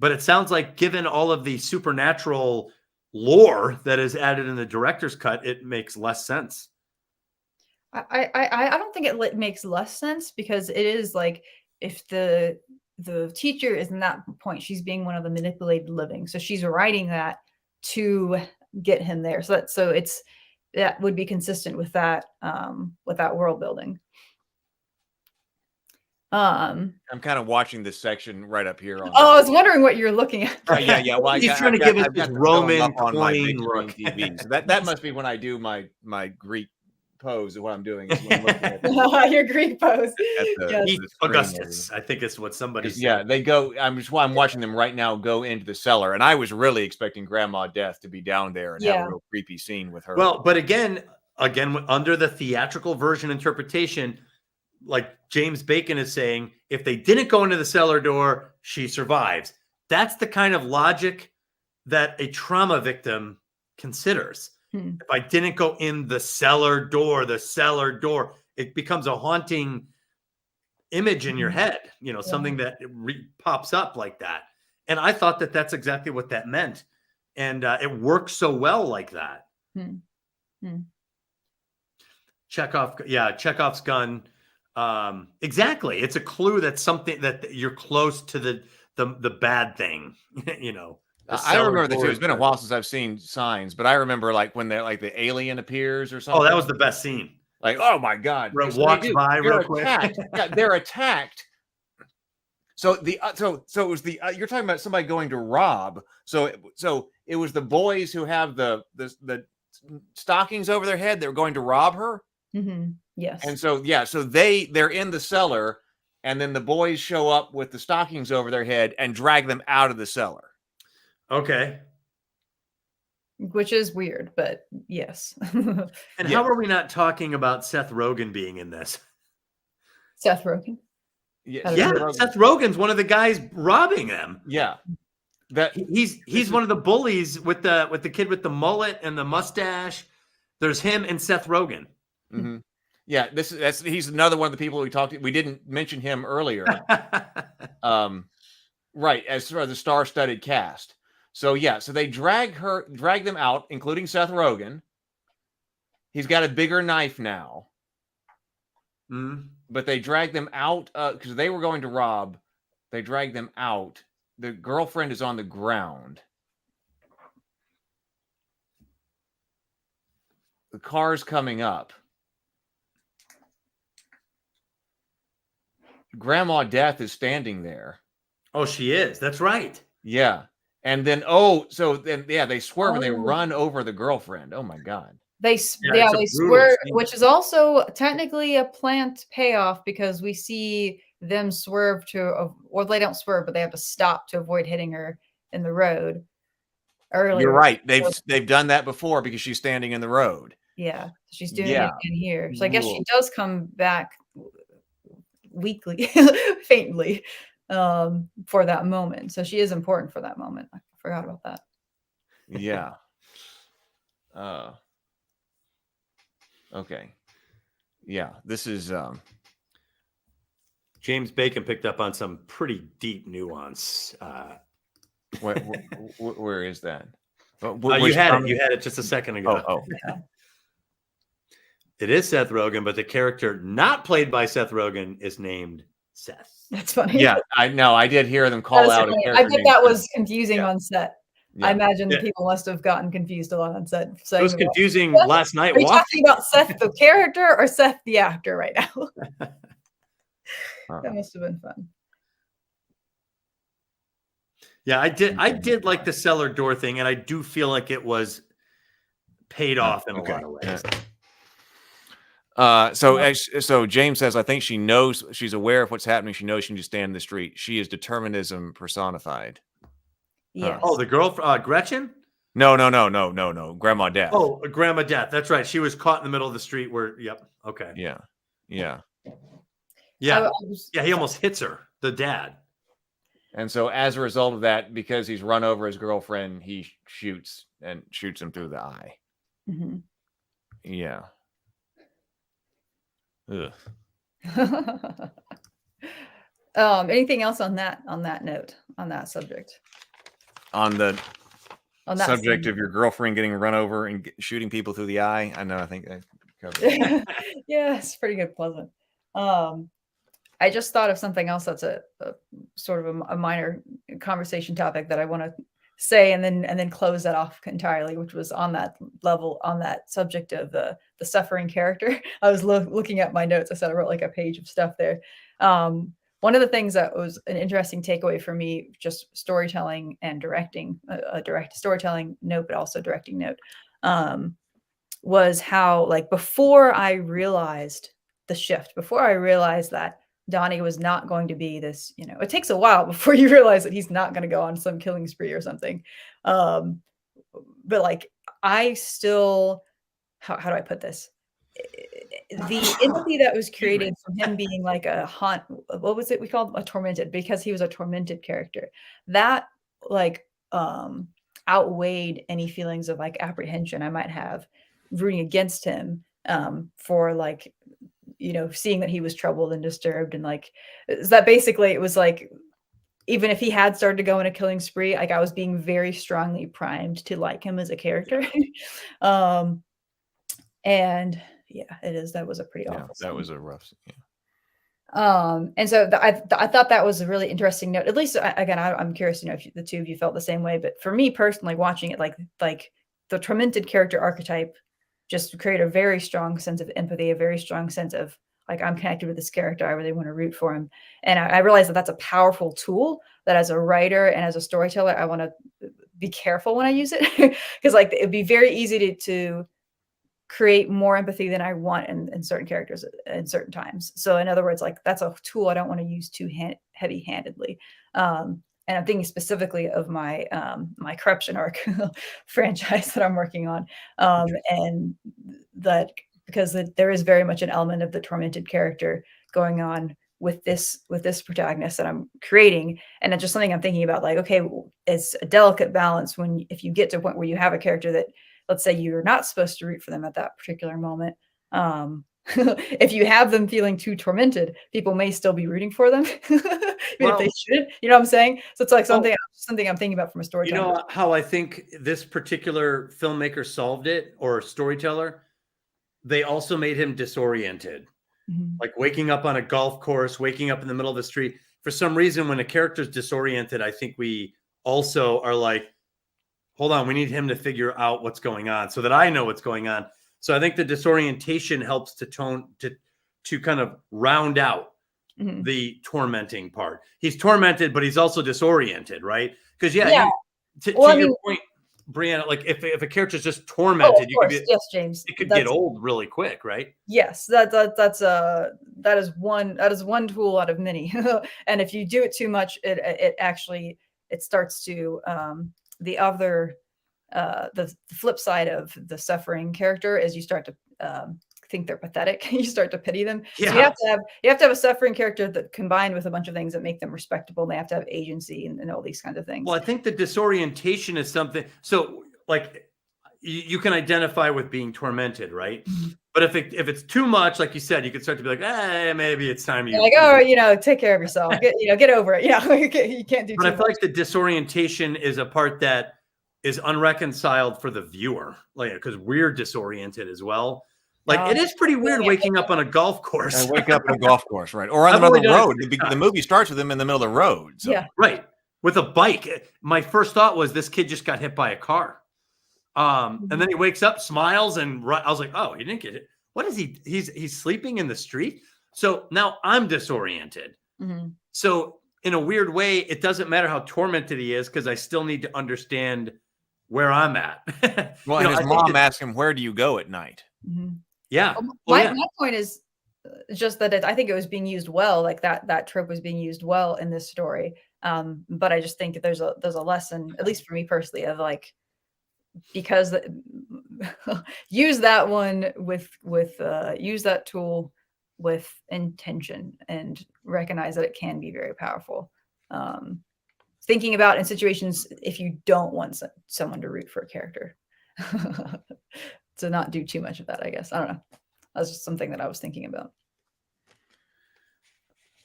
But it sounds like, given all of the supernatural lore that is added in the director's cut, it makes less sense. I don't think it makes less sense, because it is like, if the teacher is in that point, she's being one of the manipulated living, so she's writing that to get him there. So that would be consistent with that world building. I'm kind of watching this section right up here. On I was wondering what you're looking at. Yeah. Well, He's trying to give us I've this got the Roman film up on my coin big look. screen TV. So that must be when I do my Greek pose. Is what I'm doing. Is when I'm looking at Your Greek pose. Yes. Augustus, I think it's what somebody said. Yeah, they go. I'm watching them right now go into the cellar, and I was really expecting Grandma Death to be down there and have a real creepy scene with her. Well, but again, under the theatrical version interpretation, like James Bacon is saying, if they didn't go into the cellar door, she survives. That's the kind of logic that a trauma victim considers. If I didn't go in the cellar door, it becomes a haunting image in your head, something that pops up like that. And I thought that that's exactly what that meant. And it works so well like that. Chekhov's gun. Exactly. It's a clue that's something that you're close to the bad thing, I remember that too. It's been a while since I've seen Signs, but I remember like when they're like the alien appears or something. Oh, that was the best scene. Like, oh my God. Walks by real quick. Yeah, they're attacked. So it was you're talking about somebody going to rob. So it was the boys who have the stockings over their head. They're going to rob her. Mm-hmm. Yes. And so they're in the cellar, and then the boys show up with the stockings over their head and drag them out of the cellar. Okay. Which is weird, but yes. And how are we not talking about Seth Rogen being in this? Seth Rogen? Yeah, Seth Rogen's one of the guys robbing them. Yeah. He's one of the bullies with the kid with the mullet and the mustache. There's him and Seth Rogen. Mm-hmm. Yeah, he's another one of the people we talked to. We didn't mention him earlier. Right, as far as the star-studded cast. So they drag them out, including Seth Rogen. He's got a bigger knife now. But they drag them out because they were going to rob. They drag them out. The girlfriend is on the ground. The car's coming up. Grandma Death is standing there. Oh, she is. That's right. Yeah. And then, they swerve and they run over the girlfriend. Oh my God. They swerve, which is also technically a planned payoff, because we see them swerve or they don't swerve, but they have to stop to avoid hitting her in the road earlier. You're right. They've done that before because she's standing in the road. Yeah. She's doing it in here. So I guess she does come back weakly, faintly. For that moment. So she is important for that moment. I forgot about that. Yeah. Okay. Yeah, this is James Bacon picked up on some pretty deep nuance. Where is that? You had it just a second ago. Oh. It is Seth Rogen, but the character not played by Seth Rogen is named Seth. That's funny. Yeah, I know. I did hear them call out. I bet that was confusing on set. Yeah. I imagine people must have gotten confused a lot on set. It was confusing last night. Are you talking about Seth the character or Seth the actor right now? That must have been fun. Yeah, I did like the cellar door thing, and I do feel like it was paid off in a lot of ways. So James says, I think she knows, she's aware of what's happening. She knows she can just stand in the street. She is determinism personified. Yes. Oh, the girl, Gretchen? No. Grandma Death. Oh, Grandma Death. That's right. She was caught in the middle of the street where, yep. Okay. Yeah. He almost hits her, the dad. And so as a result of that, because he's run over his girlfriend, he shoots him through the eye. Mm-hmm. Yeah. Ugh. Anything else on that note, on that subject? On the On that subject scene. of your girlfriend getting run over and shooting people through the eye. I know. I think I covered it. Yeah, it's pretty good, pleasant. I just thought of something else that's a sort of a minor conversation topic that I want to say and then close that off entirely, which was on that level, on that subject of the suffering character. I was looking at my notes. I said I wrote like a page of stuff there. One of the things that was an interesting takeaway for me, just storytelling and directing, a direct storytelling note, but also directing note, was how, like, before I realized the shift, before I realized that Donnie was not going to be this, it takes a while before you realize that he's not going to go on some killing spree or something. But like, I still, how do I put this? The empathy that was created from him being like a what was it we called a tormented, because he was a tormented character, that like outweighed any feelings of like apprehension I might have rooting against him, for like, seeing that he was troubled and disturbed, and like, is that basically it was like, even if he had started to go in a killing spree, like I was being very strongly primed to like him as a character. And yeah, that was a pretty awful scene. That was a rough scene. And so I thought that was a really interesting note. At least, again, I'm curious to know if the two of you felt the same way. But for me personally, watching it, like the tormented character archetype just created a very strong sense of empathy, a very strong sense of like, I'm connected with this character. I really want to root for him. And I realized that that's a powerful tool that as a writer and as a storyteller, I want to be careful when I use it, because like it'd be very easy to create more empathy than I want in certain characters in certain times. So in other words, like that's a tool I don't want to use too heavy-handedly. And I'm thinking specifically of my my corruption arc franchise that I'm working on, and that because there is very much an element of the tormented character going on with this protagonist that I'm creating, and it's just something I'm thinking about. Like, okay, it's a delicate balance if you get to a point where you have a character that, let's say, you're not supposed to root for them at that particular moment. If you have them feeling too tormented, people may still be rooting for them, even if they shouldn't. You know what I'm saying? So it's like something I'm thinking about from a storytelling. You know how I think this particular filmmaker solved it, or storyteller? They also made him disoriented. Mm-hmm. Like waking up on a golf course, waking up in the middle of the street. For some reason, when a character's disoriented, I think we also are like, hold on, we need him to figure out what's going on so that I know what's going on. So I think the disorientation helps to kind of round out mm-hmm. the tormenting part. He's tormented, but he's also disoriented, right? Because to your point, Brianna, like if a character's just tormented, yes, James, it could get old really quick, right? Yes, that is one tool out of many. And if you do it too much, it actually starts to the flip side of the suffering character is you start to think they're pathetic. You start to pity them. Yeah. So you have to have a suffering character that combined with a bunch of things that make them respectable. And they have to have agency and all these kinds of things. Well, I think the disorientation is something. So like you can identify with being tormented, right? Mm-hmm. But if it's too much, like you said, you could start to be like, maybe it's time you take care of yourself. Get over it. You can't do. But I feel like the disorientation is a part that is unreconciled for the viewer, like because we're disoriented as well. Like it is pretty weird waking up on a golf course. I wake up on a golf course, right? Or on the middle of the road. The movie starts with him in the middle of the road. So. Yeah, right. With a bike. My first thought was this kid just got hit by a car. And then he wakes up, smiles, and I was like, oh, he didn't get it. What is he? He's sleeping in the street. So now I'm disoriented. Mm-hmm. So in a weird way, it doesn't matter how tormented he is because I still need to understand where I'm at. Well, and his mom asked him, "Where do you go at night?" Mm-hmm. Yeah. My point is just that I think it was being used well. Like that trope was being used well in this story. But I just think that there's a lesson, at least for me personally, of like, because use that one with use that tool with intention and recognize that it can be very powerful. Thinking about in situations if you don't want someone to root for a character. To not do too much of that, I guess. I don't know. That's just something that I was thinking about.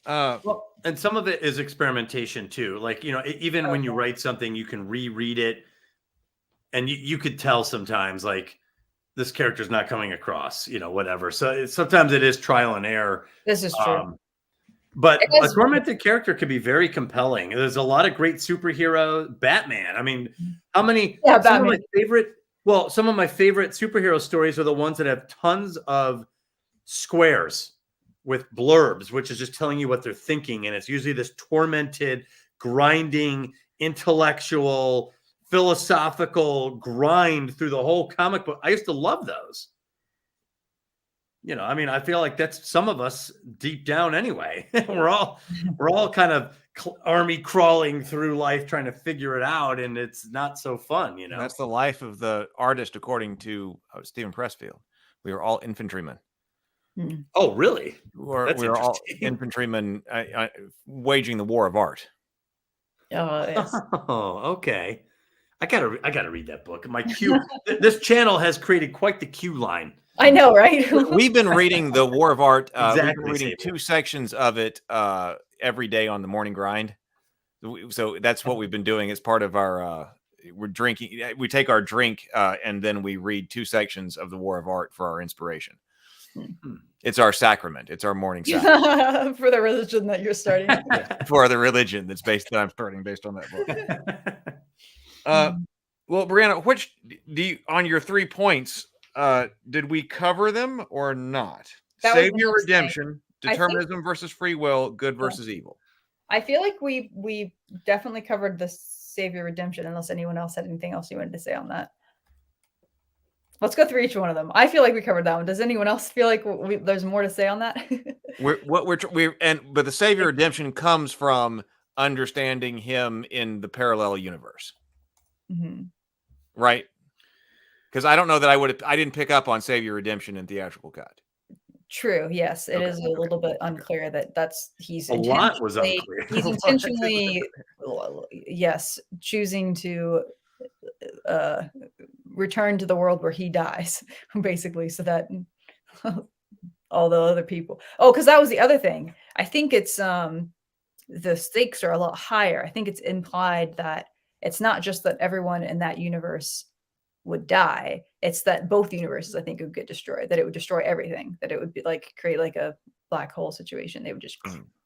Well, and some of it is experimentation too. Like, even when you write something, you can reread it, and you could tell sometimes like this character's not coming across, whatever. So sometimes it is trial and error. This is true. But a tormented character could be very compelling. There's a lot of great superhero Batman. I mean, how many? Yeah, some of my favorite superhero stories are the ones that have tons of squares with blurbs, which is just telling you what they're thinking. And it's usually this tormented, grinding, intellectual, philosophical grind through the whole comic book. I used to love those. I feel like that's some of us deep down anyway. we're all kind of army crawling through life trying to figure it out, and it's not so fun. That's the life of the artist, according to Stephen Pressfield. We are all infantrymen. Oh, really? We're all infantrymen waging the war of art. Yes. Oh, okay. I gotta read that book. My Q. This channel has created quite the Q line. I know, right? We've been reading the War of Art. Exactly, we've been reading 2 sections of it every day on the morning grind. So that's what we've been doing as part of our. We're drinking. We take our drink and then we read 2 sections of the War of Art for our inspiration. It's our sacrament. It's our morning sacrament for the religion that you're starting. for the religion that I'm starting based on that book. Well, Brianna, which do you, on your 3 points, did we cover them or not? Savior redemption, determinism versus free will, good versus evil. I feel like we definitely covered the savior redemption, unless anyone else had anything else you wanted to say on that. Let's go through each one of them. I feel like we covered that one. Does anyone else feel like there's more to say on that? But the savior redemption comes from understanding him in the parallel universe, right? Because I don't know that I didn't pick up on savior redemption in theational cut. True. Yes, it is a little bit unclear he's a lot was unclear. He's intentionally, yes, choosing to return to the world where he dies, basically, so that all the other people. Oh, because that was the other thing. I think it's the stakes are a lot higher. I think it's implied that it's not just that everyone in that universe would die. It's that both universes, I think, would get destroyed, that it would destroy everything, that it would be create like a black hole situation. They would just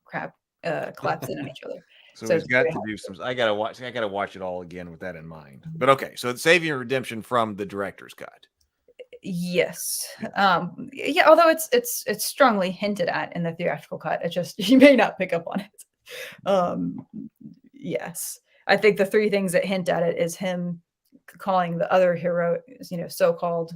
collapse in on each other. So he's got to do some. I gotta watch it all again with that in mind. But okay, so the savior redemption from the director's cut. Yes. Yeah, although it's strongly hinted at in the theatrical cut. It just, you may not pick up on it. Yes. I think the 3 things that hint at it is him calling the other heroic, so-called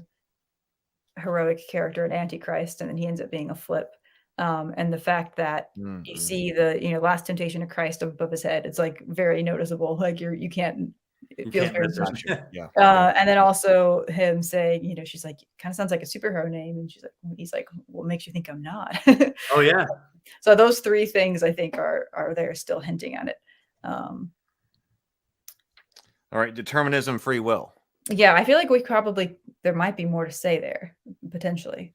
heroic character an antichrist, and then he ends up being a flip. And the fact that you see the, last temptation of Christ above his head, it's like very noticeable. Like you can't, it feels very much. Yeah. And then also him saying, she's like, kind of sounds like a superhero name. And he's like, what makes you think I'm not? Oh yeah. So those 3 things I think are there still hinting at it. All right. Determinism, free will. Yeah. I feel like there might be more to say there potentially.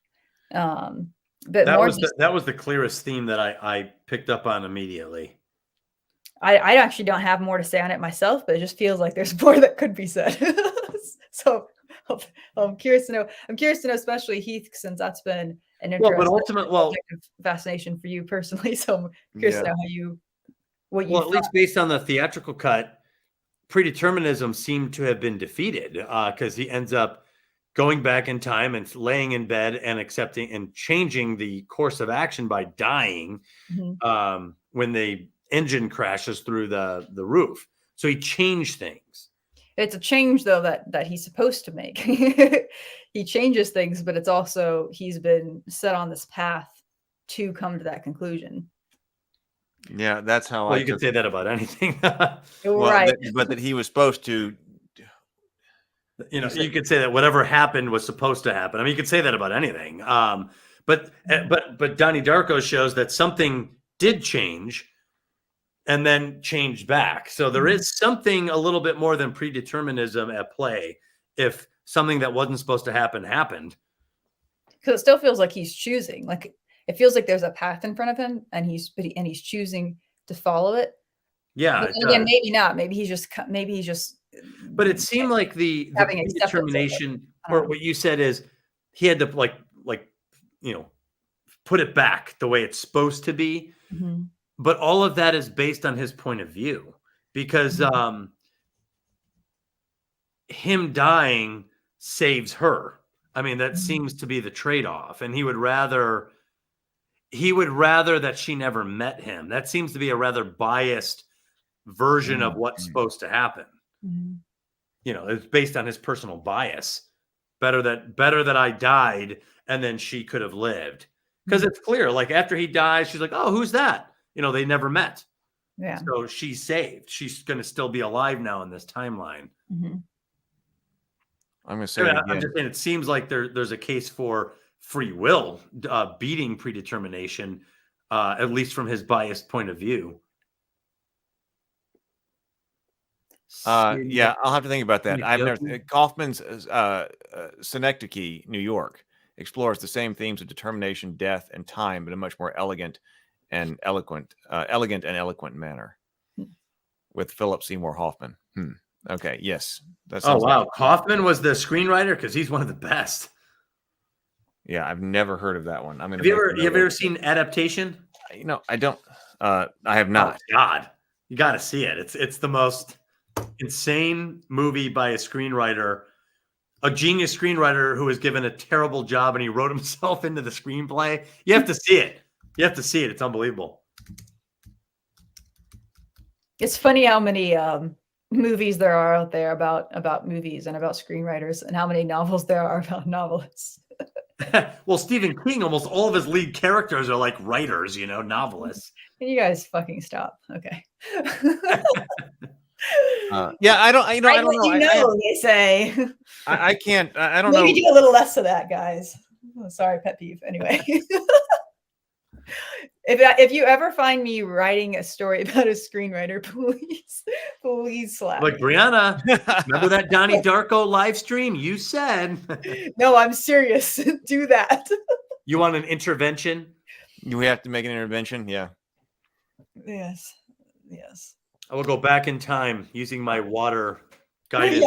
But that was the clearest theme that I picked up on immediately. I actually don't have more to say on it myself, but it just feels like there's more that could be said. So I'm curious to know. I'm curious to know, especially Heath, since that's been an interesting fascination for you personally. So I'm curious to know what you. Well, at least based on the theatrical cut, predeterminism seemed to have been defeated because he ends up going back in time and laying in bed and accepting and changing the course of action by dying when the engine crashes through the roof. So he changed things. It's a change, though, that he's supposed to make. He changes things, but it's also he's been set on this path to come to that conclusion. Yeah, that's how you can say that about anything. Right. But that he was supposed to. You could say that whatever happened was supposed to happen. I mean, you could say that about anything. But Donnie Darko shows that something did change and then changed back. So there is something a little bit more than predeterminism at play if something that wasn't supposed to happen happened. Because it still feels like he's choosing. Like it feels like there's a path in front of him, and he's choosing to follow it. Yeah. But again, maybe not. Maybe he's just. But it seemed like the determination, or what you said is he had to like put it back the way it's supposed to be. Mm-hmm. But all of that is based on his point of view, because him dying saves her. I mean, that seems to be the trade-off, and he would rather that she never met him. That seems to be a rather biased version of what's supposed to happen. Mm-hmm. It's based on his personal bias. Better that I died and then she could have lived, because it's clear. Like after he dies, she's like, "Oh, who's that?" They never met. Yeah. So she's saved. She's going to still be alive now in this timeline. Mm-hmm. I'm going to say I'm just saying, it seems like there's a case for free will beating predetermination, at least from his biased point of view. Yeah, I'll have to think about that. I've never. Kaufman's Synecdoche, New York, explores the same themes of determination, death, and time in a much more elegant and eloquent manner, with Philip Seymour Hoffman. Okay, yes. Oh wow, Kaufman was the screenwriter, because he's one of the best. Yeah, I've never heard of that one. Have you ever seen Adaptation? I don't. I have not. Oh, God, you got to see it. It's the most insane movie by a screenwriter, a genius screenwriter who was given a terrible job and he wrote himself into the screenplay. You have to see it. It's unbelievable. It's funny how many movies there are out there about movies and about screenwriters, and how many novels there are about novelists. Well, Stephen King, almost all of his lead characters are like writers, novelists. Can you guys fucking stop? Okay. Yeah, I don't. I don't know. They say. I can't. I don't Maybe know. Maybe do a little less of that, guys. Oh, sorry, pet peeve. Anyway. If you ever find me writing a story about a screenwriter, please slap. Like Brianna, remember that Donnie Darko live stream? You said. No, I'm serious. Do that. You want an intervention? We have to make an intervention. Yeah. Yes. I will go back in time using my water guidance.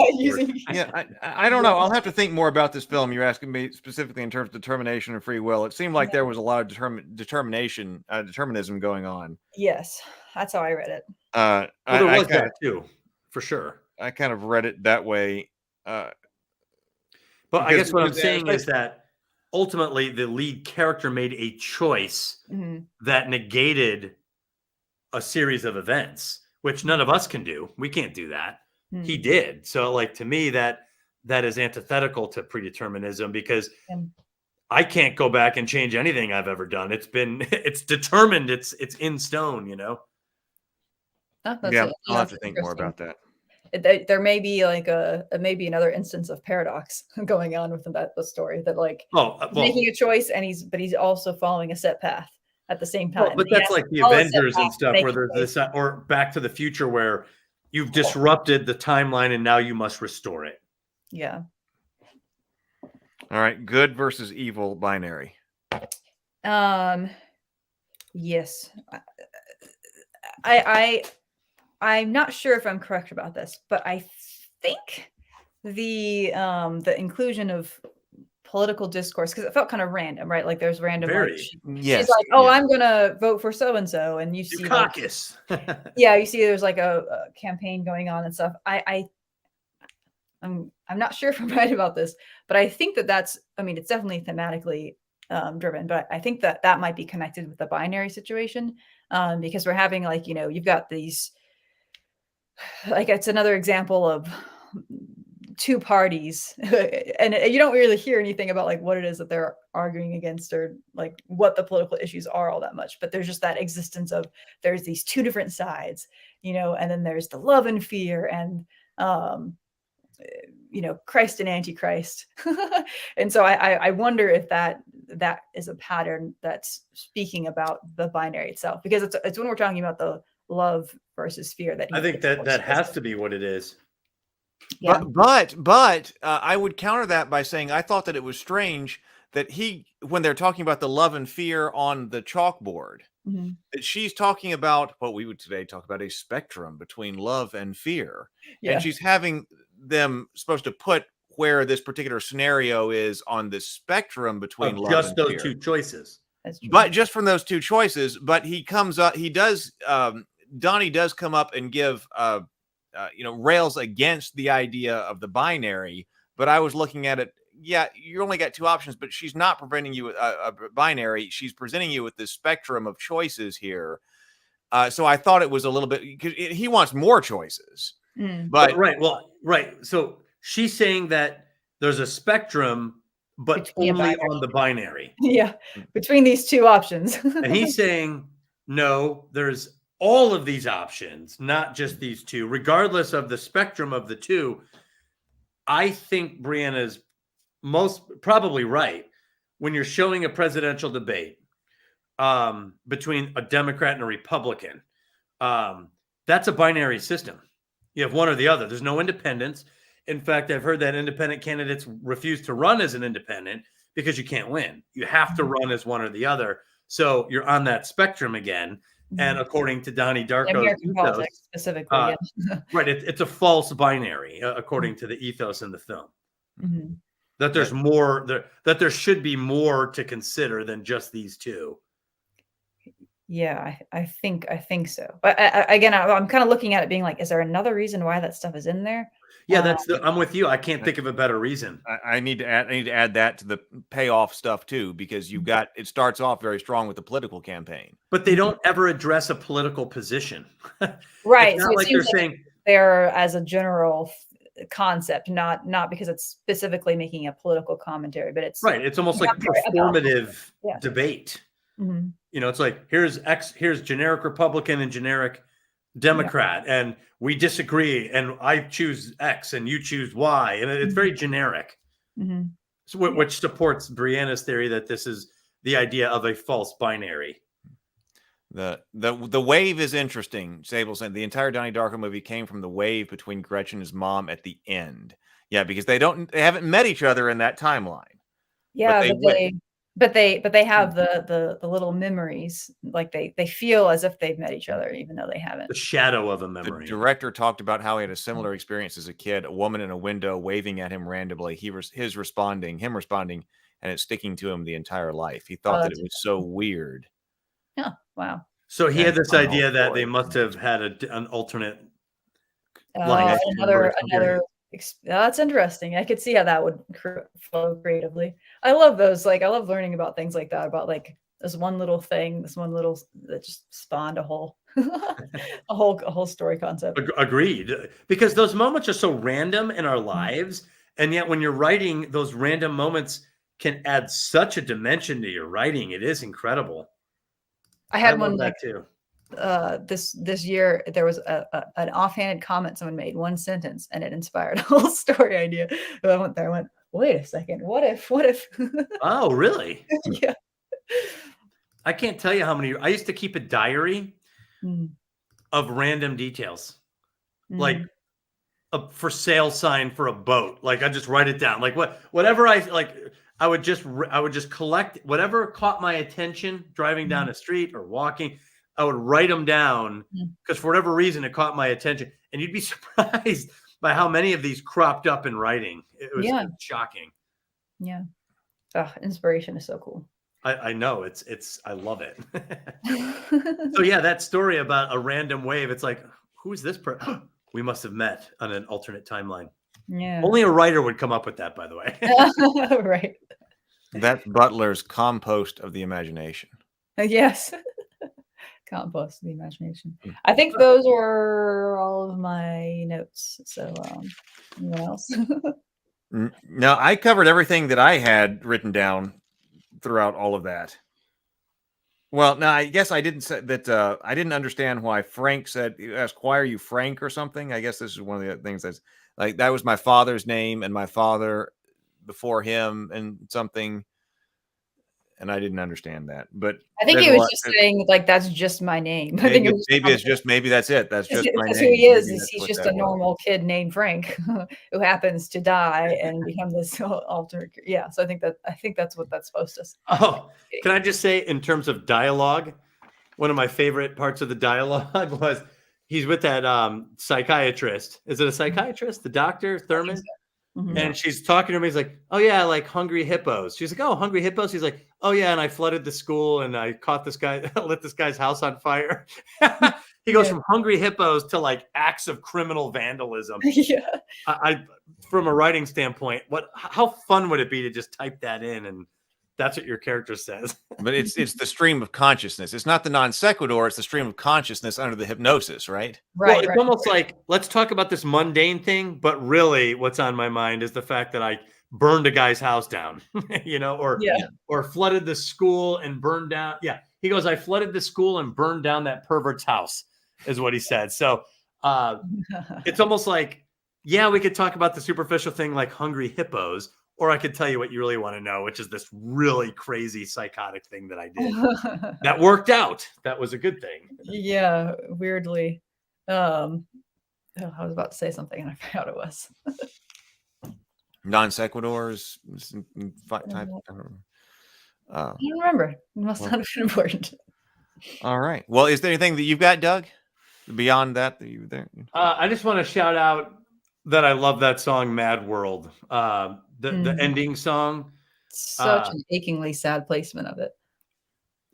I don't know. I'll have to think more about this film. You're asking me specifically in terms of determination and free will. It seemed like there was a lot of determinism going on. Yes, that's how I read it. There was that too, for sure. I kind of read it that way. But I guess what I'm saying is that ultimately the lead character made a choice that negated a series of events, which none of us can do. We can't do that. He did. So like, to me, that is antithetical to predeterminism, because I can't go back and change anything I've ever done. It's determined. It's in stone, Oh, I'll have to think more about that. There may be like maybe another instance of paradox going on with the story, that like he's making a choice and he's also following a set path at the same time. But that's like the Avengers and stuff, where there's this, or Back to the Future, where you've disrupted the timeline and now you must restore it. Yeah. All right. Good versus evil binary. Yes. I'm not sure if I'm correct about this, but I think the inclusion of political discourse, because it felt kind of random, right? Like there's random. Yes. She's like, "Oh, I'm gonna vote for so and so," and you see caucus. You see there's like a campaign going on and stuff. I'm not sure if I'm right about this, but I think that's. I mean, it's definitely thematically driven, but I think that might be connected with the binary situation, because we're having like, you've got these. Like it's another example of two parties, and you don't really hear anything about like what it is that they're arguing against, or like what the political issues are all that much, but there's just that existence of there's these two different sides, and then there's the love and fear, and Christ and Antichrist. And so I wonder if that is a pattern that's speaking about the binary itself, because it's when we're talking about the love versus fear that I think that has to be what it is. Yeah. But I would counter that by saying I thought that it was strange that when they're talking about the love and fear on the chalkboard, that she's talking about what we would today talk about a spectrum between love and fear. Yeah. And she's having them supposed to put where this particular scenario is on the spectrum between love just and those fear. two choices. But just from those two choices, but he comes up, he does, Donnie does come up and give, rails against the idea of the binary. But I was looking at it, yeah, you only got two options, but she's not presenting you with a binary. She's presenting you with this spectrum of choices here. So I thought it was a little bit, because he wants more choices. But right. So she's saying that there's a spectrum, but only on the binary. Yeah, between these two options. And he's saying, no, there's all of these options, not just these two, regardless of the spectrum of the two. I think Brianna's most probably right. When you're showing a presidential debate between a Democrat and a Republican, that's a binary system. You have one or the other. There's no independence. In fact, I've heard that independent candidates refuse to run as an independent because you can't win. You have to run as one or the other. So you're on that spectrum again. And according to Donnie Darko, American politics specifically, right, it's a false binary according to the ethos in the film. That there's more that there should be more to consider than just these two. Yeah, I think so. But again, I'm kind of looking at it being like, is there another reason why that stuff is in there? Yeah, I'm with you. I can't think of a better reason. I need to add that to the payoff stuff too, because it starts off very strong with the political campaign. But they don't ever address a political position. Right. It's not like they're saying they're as a general concept, not because it's specifically making a political commentary, but it's right. It's almost like performative debate. It's like here's generic Republican and generic Democrat, and we disagree, and I choose X and you choose Y, and it's very generic. So, which supports Brianna's theory that this is the idea of a false binary. The wave is interesting. Sable said the entire Donnie Darko movie came from the wave between Gretchen and his mom at the end. Yeah, because they haven't met each other in that timeline. Yeah, but they have the little memories, like they feel as if they've met each other, even though they haven't. The shadow of a memory. The director talked about how he had a similar experience as a kid, a woman in a window waving at him randomly. Him responding, and it's sticking to him the entire life. He thought that it was so weird. Yeah, wow. So he had this idea that they must have had an alternate line. Another. That's interesting. I could see how that would flow creatively. I love those. I love learning about things like that. About this one little thing, that just spawned a whole, a whole story concept. Agreed. Because those moments are so random in our lives, and yet when you're writing, those random moments can add such a dimension to your writing. It is incredible. I had one that too. This year there was an offhanded comment someone made, one sentence, and it inspired a whole story idea. I went there. I went, wait a second. What if? Oh, really? Yeah. I can't tell you how many. I used to keep a diary of random details, like a for sale sign for a boat. I just write it down. Whatever I like. I would just collect whatever caught my attention driving down a street or walking. I would write them down because for whatever reason it caught my attention, and you'd be surprised by how many of these cropped up in writing. It was shocking. Yeah. Inspiration is so cool. I know I love it. So yeah, that story about a random wave. It's like, who's this person? We must have met on an alternate timeline. Yeah. Only a writer would come up with that, by the way. Right. That's Butler's compost of the imagination. Yes. Compost of the imagination. I think those were all of my notes. So anyone else? No, I covered everything that I had written down throughout all of that. Well, now I guess I didn't say that. I didn't understand why Frank asked, "Why are you Frank?" or something. I guess this is one of the things that's that was my father's name and my father before him and something. and I didn't understand that. But I think he was just saying like that's just my name. I think maybe that's it. That's just my name. Who he is he's just a normal kid named Frank who happens to die and become this alternate. Yeah, so I think that's what that's supposed to say. Oh, can I just say, in terms of dialogue, one of my favorite parts of the dialogue was he's with that psychiatrist. Is it a psychiatrist? The doctor, Thurman? Mm-hmm. And she's talking to him. He's like, oh, yeah, like hungry hippos. She's like, oh, hungry hippos. He's like, oh, yeah. And I flooded the school and I caught this guy, lit this guy's house on fire. He goes from hungry hippos to like acts of criminal vandalism. Yeah. I from a writing standpoint, how fun would it be to just type that in and that's what your character says? But it's the stream of consciousness. It's not the non sequitur. It's the stream of consciousness under the hypnosis, right? Right. Well, it's almost like, let's talk about this mundane thing, but really what's on my mind is the fact that I burned a guy's house down, or flooded the school and burned down. Yeah. He goes, I flooded the school and burned down that pervert's house is what he said. So it's almost like, yeah, we could talk about the superficial thing like hungry hippos, or I could tell you what you really want to know, which is this really crazy psychotic thing that I did that worked out. That was a good thing. Yeah, weirdly. I was about to say something and I forgot it was. Non sequiturs. I don't remember. It must not have been important. All right. Well, is there anything that you've got, Doug? Beyond that you there? I just want to shout out that I love that song, Mad World. The ending song. Such an achingly sad placement of it.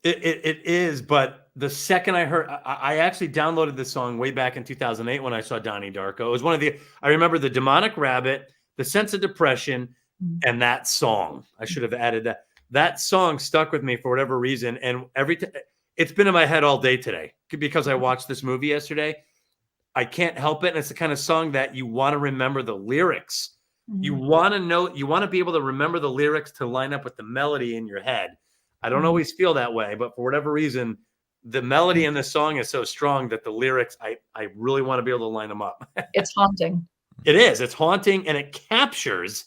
It is, but the second I heard, I actually downloaded this song way back in 2008 when I saw Donnie Darko. It was I remember the demonic rabbit, the sense of depression, and that song. I should have added that. That song stuck with me for whatever reason. And it's been in my head all day today because I watched this movie yesterday. I can't help it. And it's the kind of song that you want to remember the lyrics. You want to know, you want to be able to remember the lyrics to line up with the melody in your head. I don't always feel that way, but for whatever reason, the melody in this song is so strong that the lyrics, I really want to be able to line them up. It's haunting. It is. It's haunting, and it captures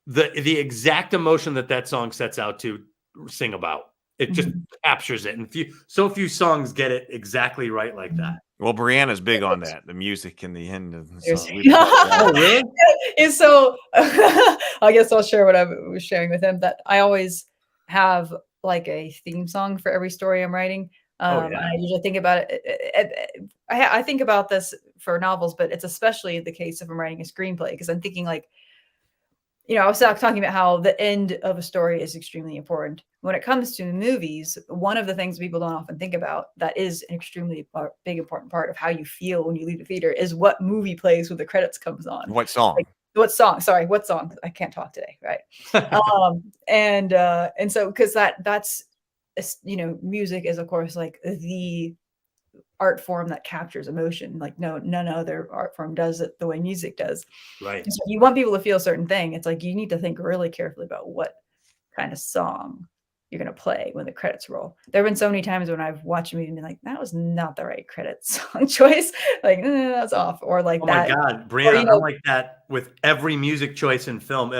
the exact emotion that song sets out to sing about. It just captures it. And so few songs get it exactly right like that. Well, Brianna's big on that, the music in the end of the song. Oh, really? And so I guess I'll share what I was sharing with him, that I always have like a theme song for every story I'm writing. I usually think about it. I think about this for novels, but it's especially the case if I'm writing a screenplay, because I'm thinking like, I was talking about how the end of a story is extremely important. When it comes to movies, one of the things people don't often think about that is an extremely big, important part of how you feel when you leave the theater is what movie plays when the credits comes on. What song? What song? Sorry, what song? I can't talk today, right? And so because that's music is of course like the art form that captures emotion. Like none other art form does it the way music does. Right. So if you want people to feel a certain thing, it's like you need to think really carefully about what kind of song you're going to play when the credits roll. There have been so many times when I've watched a movie and been like, that was not the right credit song choice. Like, that's off. Or like that. Oh my God, Brianna, I'm like that with every music choice in film.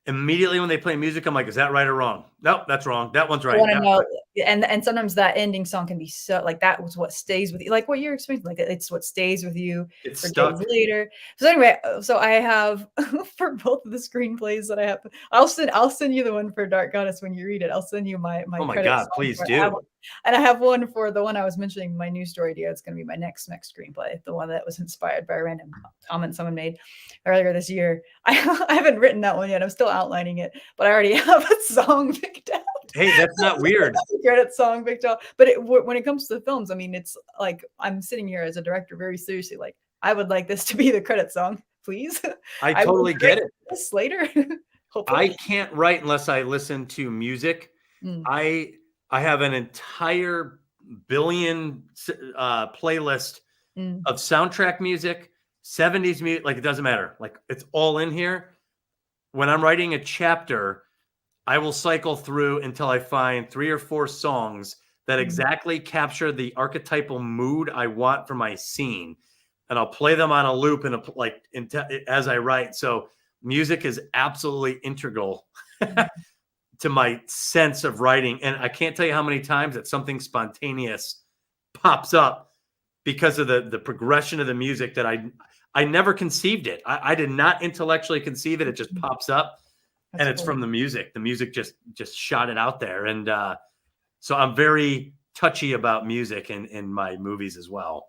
Immediately when they play music, I'm like, is that right or wrong? Nope, that's wrong. That one's right. I want to know. And sometimes that ending song can be so like that was what stays with you, like what you're experiencing. Like it's what stays with you it's for stuck. days later. So anyway, so I have for both of the screenplays that I have, I'll send you the one for Dark Goddess when you read it. I'll send you my oh my God, please do. And I have one for the one I was mentioning, my new story idea. It's going to be my next screenplay, the one that was inspired by a random comment someone made earlier this year. I haven't written that one yet. I'm still outlining it, but I already have a song picked out. Hey, that's not weird. Credit song picked out. But when it comes to the films, I mean, it's like I'm sitting here as a director very seriously, like I would like this to be the credit song, please. I totally get it. Later. I can't write unless I listen to music. I have an entire billion playlist of soundtrack music, 70s music. Like it doesn't matter. Like it's all in here. When I'm writing a chapter, I will cycle through until I find 3 or 4 songs that exactly capture the archetypal mood I want for my scene, and I'll play them on a loop as I write. So music is absolutely integral to my sense of writing. And I can't tell you how many times that something spontaneous pops up because of the progression of the music that I never conceived it. I did not intellectually conceive it. It just pops up. That's and it's cool. from the music. The music just shot it out there. And so I'm very touchy about music in my movies as well.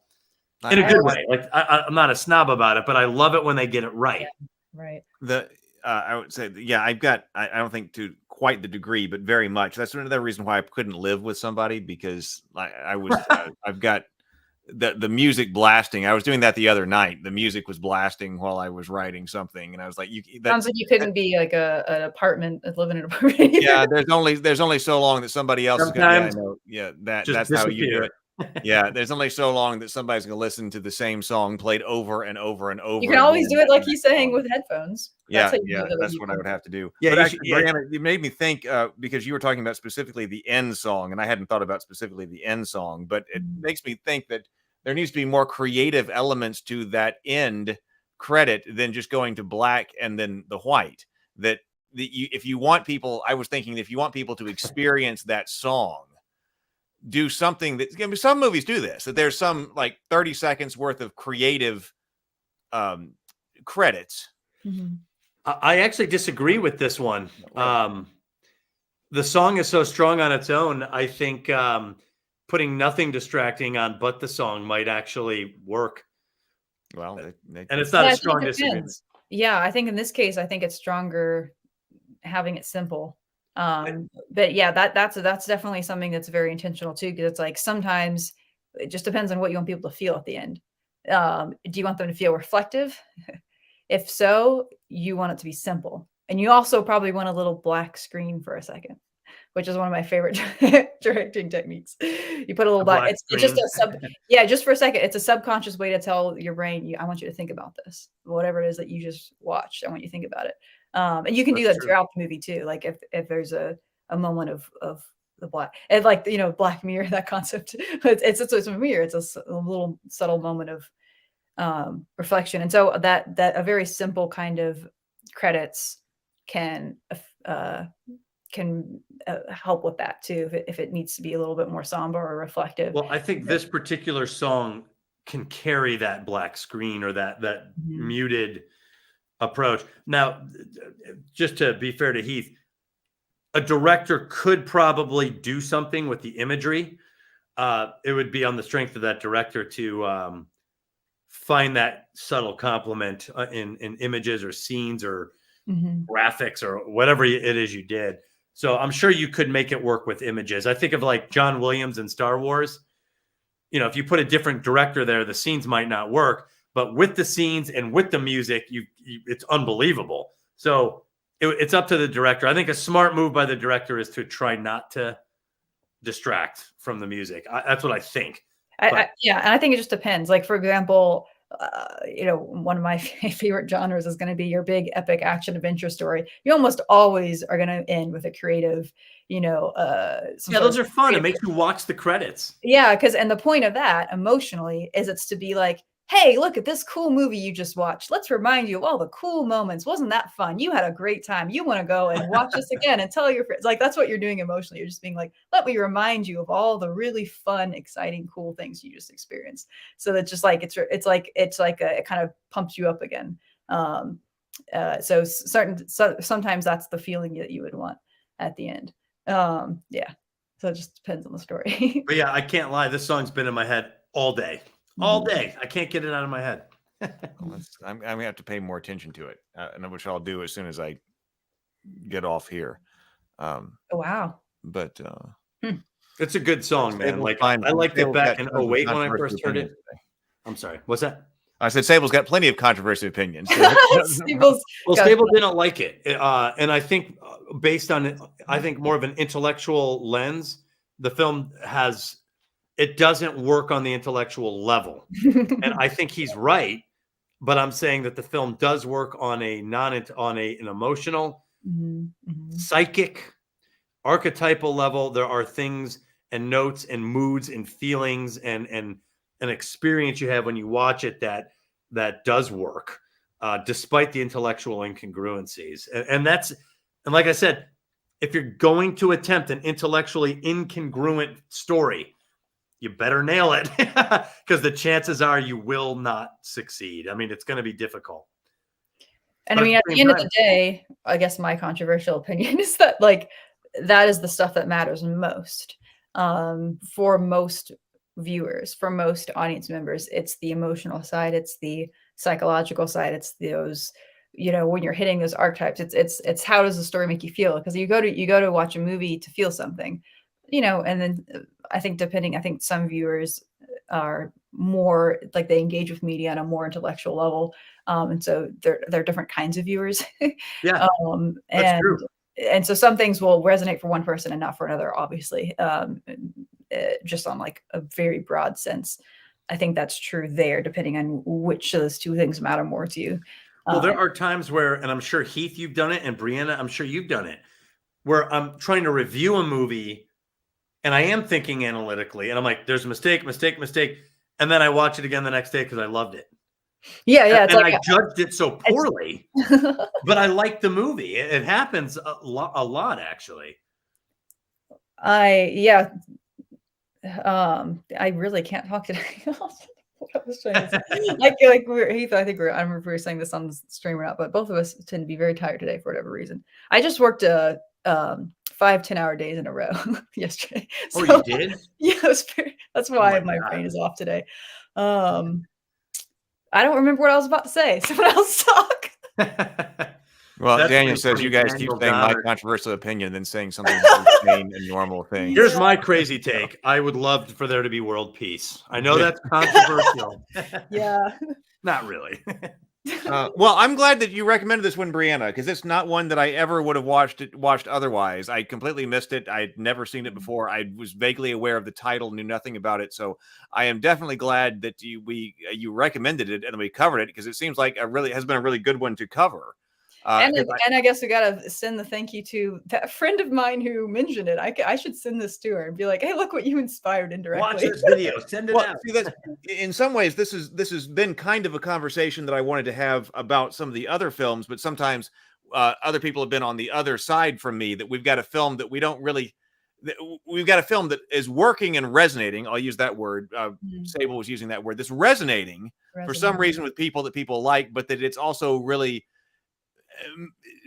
In a good way. Like I'm not a snob about it, but I love it when they get it right. Yeah, right. I would say, yeah, I don't think to quite the degree, but very much. That's another reason why I couldn't live with somebody, because I've got the music blasting. I was doing that the other night. The music was blasting while I was writing something, and I was like, Sounds like you couldn't be like an apartment, live in an apartment. Yeah, there's only so long that somebody else is going to. Yeah, that's how you do it. Yeah, there's only so long that somebody's going to listen to the same song played over and over and over. You can always do it like he's saying with headphones. That's that's what I would have to do. Yeah, but actually, Brianna, you made me think because you were talking about specifically the end song, and I hadn't thought about specifically the end song, but it makes me think that there needs to be more creative elements to that end credit than just going to black and then the white. If you want people, I was thinking, if you want people to experience that song, do something that some movies do this, that there's some like 30 seconds worth of creative credits. Mm-hmm. I actually disagree with this one. The song is so strong on its own. I think putting nothing distracting on but the song might actually work. Well, and it's not as strong as yeah, I think in this case, I think it's stronger having it simple. But yeah, that's definitely something that's very intentional too, because it's like sometimes it just depends on what you want people to feel at the end. Do you want them to feel reflective? If so, you want it to be simple, and you also probably want a little black screen for a second, which is one of my favorite directing techniques. You put a little black. It's just just for a second. It's a subconscious way to tell your brain, I want you to think about this, whatever it is that you just watched. I want you to think about it. And you can do that throughout the movie too. Like if there's a moment of the black, and like, Black Mirror, that concept, it's a mirror. It's a little subtle moment of reflection. And so that a very simple kind of credits can help with that too, if it needs to be a little bit more somber or reflective. Well, I think this particular song can carry that black screen or that muted approach. Now, just to be fair to Heath, a director could probably do something with the imagery. It would be on the strength of that director to find that subtle compliment in images or scenes or graphics or whatever it is you did. So I'm sure you could make it work with images. I think of like John Williams in Star Wars. If you put a different director there, the scenes might not work. But with the scenes and with the music, it's unbelievable. So it's up to the director. I think a smart move by the director is to try not to distract from the music. That's what I think. And I think it just depends. Like, for example, one of my favorite genres is going to be your big epic action adventure story. You almost always are going to end with a creative, those are fun. It makes you watch the credits. Yeah, and the point of that emotionally is it's to be like, hey, look at this cool movie you just watched. Let's remind you of all the cool moments. Wasn't that fun? You had a great time. You want to go and watch this again and tell your friends. Like, that's what you're doing emotionally. You're just being like, let me remind you of all the really fun, exciting, cool things you just experienced. So that's just like, it kind of pumps you up again. So sometimes that's the feeling that you would want at the end. So it just depends on the story. But yeah, I can't lie. This song's been in my head all day. All day. I can't get it out of my head. I'm going to have to pay more attention to it, which I'll do as soon as I get off here. Oh, wow. But it's a good song, man. Like, I liked it back in 2008 when I first heard it. I'm sorry. What's that? I said Sable's got plenty of controversial opinions. Sable didn't like it. And I think based on, more of an intellectual lens, the film it doesn't work on the intellectual level. And I think he's right, but I'm saying that the film does work on an emotional, psychic, archetypal level. There are things and notes and moods and feelings and an experience you have when you watch it that does work, despite the intellectual incongruencies. And like I said, if you're going to attempt an intellectually incongruent story, you better nail it, because the chances are you will not succeed. I mean, it's going to be difficult. And I mean, at the end of the day, I guess my controversial opinion is that like that is the stuff that matters most for most viewers, for most audience members. It's the emotional side, it's the psychological side, it's those, you know, when you're hitting those archetypes, it's how does the story make you feel? Because you go to watch a movie to feel something, you know, and then I think some viewers are more like they engage with media on a more intellectual level. And so they're different kinds of viewers. Yeah. That's true. And so some things will resonate for one person and not for another, obviously, just on like a very broad sense. I think that's true there, depending on which of those two things matter more to you. Well, there are times where, and I'm sure Heath, you've done it, and Brianna, I'm sure you've done it, where I'm trying to review a movie and I am thinking analytically and I'm like, there's a mistake. And then I watch it again the next day because I loved it. Yeah. And I judged it so poorly, but I liked the movie. It happens a lot, actually. I really can't talk today. What I was trying to say. Heath, I think I don't remember if we were saying this on the stream or not, but both of us tend to be very tired today for whatever reason. I just worked 5 10-hour days in a row yesterday. So, oh, you did? Yeah, that's why my brain is off today. I don't remember what I was about to say. Someone else talk. Well, that's Daniel says you guys keep saying my controversial opinion than saying something that's insane and normal thing. Here's my crazy take. I would love for there to be world peace. I know that's controversial. Yeah. Not really. Well, I'm glad that you recommended this one, Brianna, because it's not one that I ever would have watched otherwise. I completely missed it. I'd never seen it before. I was vaguely aware of the title, knew nothing about it. So I am definitely glad that you recommended it and we covered it, because it seems like has been a really good one to cover. And I guess we gotta send the thank you to that friend of mine who mentioned it. I should send this to her and be like, "Hey, look what you inspired indirectly." Watch this video. Send it out. See, in some ways, this has been kind of a conversation that I wanted to have about some of the other films, but sometimes other people have been on the other side from me. That we've got a film that we've got a film that is working and resonating. I'll use that word. Sable was using that word. This resonating for some reason with people that people like, but that it's also really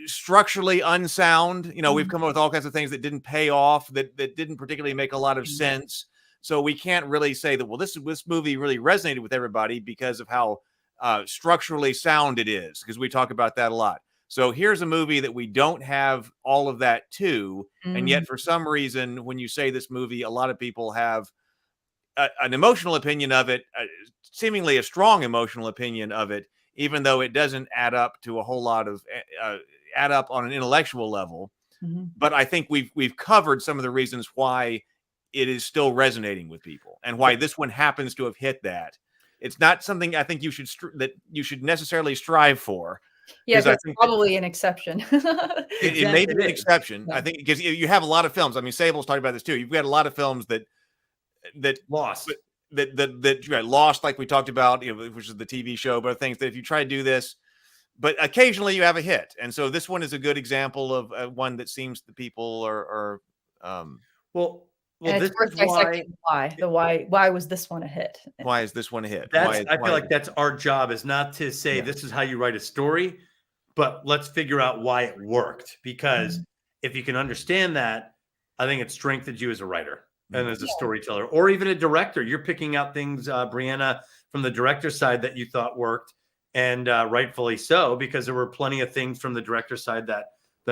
structurally unsound. You know, we've come up with all kinds of things that didn't pay off, that didn't particularly make a lot of sense. So we can't really say that, well, this movie really resonated with everybody because of how structurally sound it is, because we talk about that a lot. So here's a movie that we don't have all of that too. And yet for some reason, when you say this movie, a lot of people have an emotional opinion of it, seemingly a strong emotional opinion of it, even though it doesn't add up to a whole lot of add up on an intellectual level. But I think we've covered some of the reasons why it is still resonating with people and why this one happens to have hit that. It's not something I think you should necessarily strive for. Yeah, that's probably an exception. It may be an exception. Yeah. I think because you have a lot of films. I mean, Sable's talking about this too. You've got a lot of films that lost. That lost, like we talked about, which is the TV show, but things that if you try to do this, but occasionally you have a hit. And so this one is a good example of one that seems the people are well, this is why was this one a hit? Why is this one a hit? I feel like that's our job, is not to say this is how you write a story, but let's figure out why it worked. Because if you can understand that, I think it strengthens you as a writer and as a storyteller, or even a director. You're picking out things, Brianna, from the director's side that you thought worked, and rightfully so, because there were plenty of things from the director's side that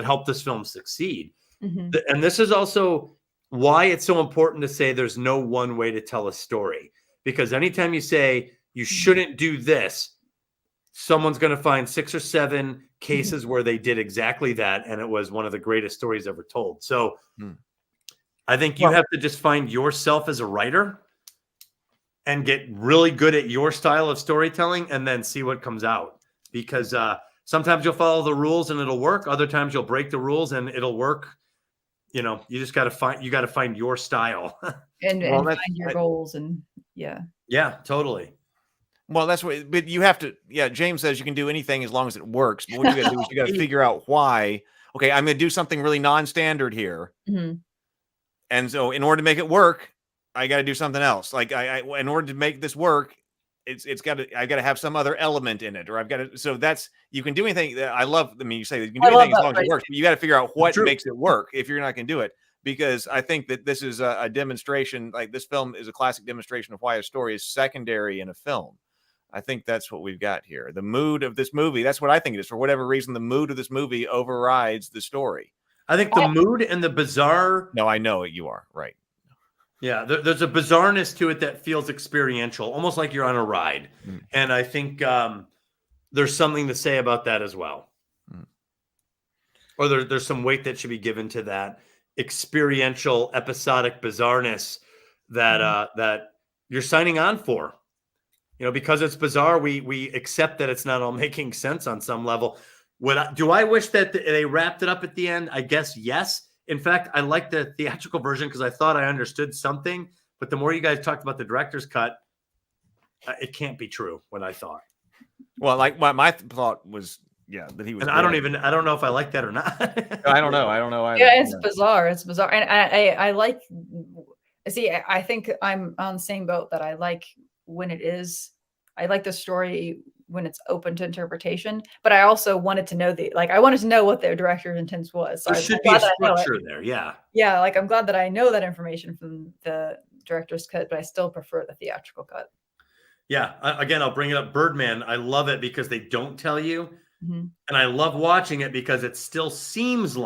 helped this film succeed. And this is also why it's so important to say there's no one way to tell a story, because anytime you say you shouldn't do this, someone's going to find 6 or 7 cases where they did exactly that, and it was one of the greatest stories ever told. So I think you have to just find yourself as a writer and get really good at your style of storytelling, and then see what comes out. Because sometimes you'll follow the rules and it'll work. Other times you'll break the rules and it'll work. You just got to find your style and find your goals. And yeah, totally. Well, that's what, but you have to, James says you can do anything as long as it works. But what you got to do is you got to figure out why okay, I'm going to do something really non-standard here. Mm-hmm. And so in order to make it work, I got to do something else. Like I in order to make this work, I got to have some other element in it, or I've got to. So that's, you can do anything. I love. I mean, you say that you can do anything as long as it works, but you got to figure out what makes it work if you're not going to do it. Because I think that this is a demonstration. Like, this film is a classic demonstration of why a story is secondary in a film. I think that's what we've got here. The mood of this movie. That's what I think it is. For whatever reason, the mood of this movie overrides the story. I think the mood and the bizarre. No, I know it. You are right. Yeah, there's a bizarreness to it that feels experiential, almost like you're on a ride. And I think there's something to say about that as well. Or there's some weight that should be given to that experiential, episodic bizarreness that that you're signing on for. You know, because it's bizarre, we accept that it's not all making sense on some level. Do I wish that they wrapped it up at the end? I guess yes. In fact, I like the theatrical version because I thought I understood something. But the more you guys talked about the director's cut, it can't be true what I thought. Well, like my thought was, that he was. And I don't know if I like that or not. I don't know either. Yeah, it's bizarre. It's bizarre. And I like, see, I think I'm on the same boat that I like when it is, I like the story when it's open to interpretation, but I also wanted to know I wanted to know what the director's intent was. So there should be a structure there. Yeah. Yeah. Like, I'm glad that I know that information from the director's cut, but I still prefer the theatrical cut. Yeah. Again, I'll bring it up. Birdman. I love it because they don't tell you. Mm-hmm. And I love watching it because it still seems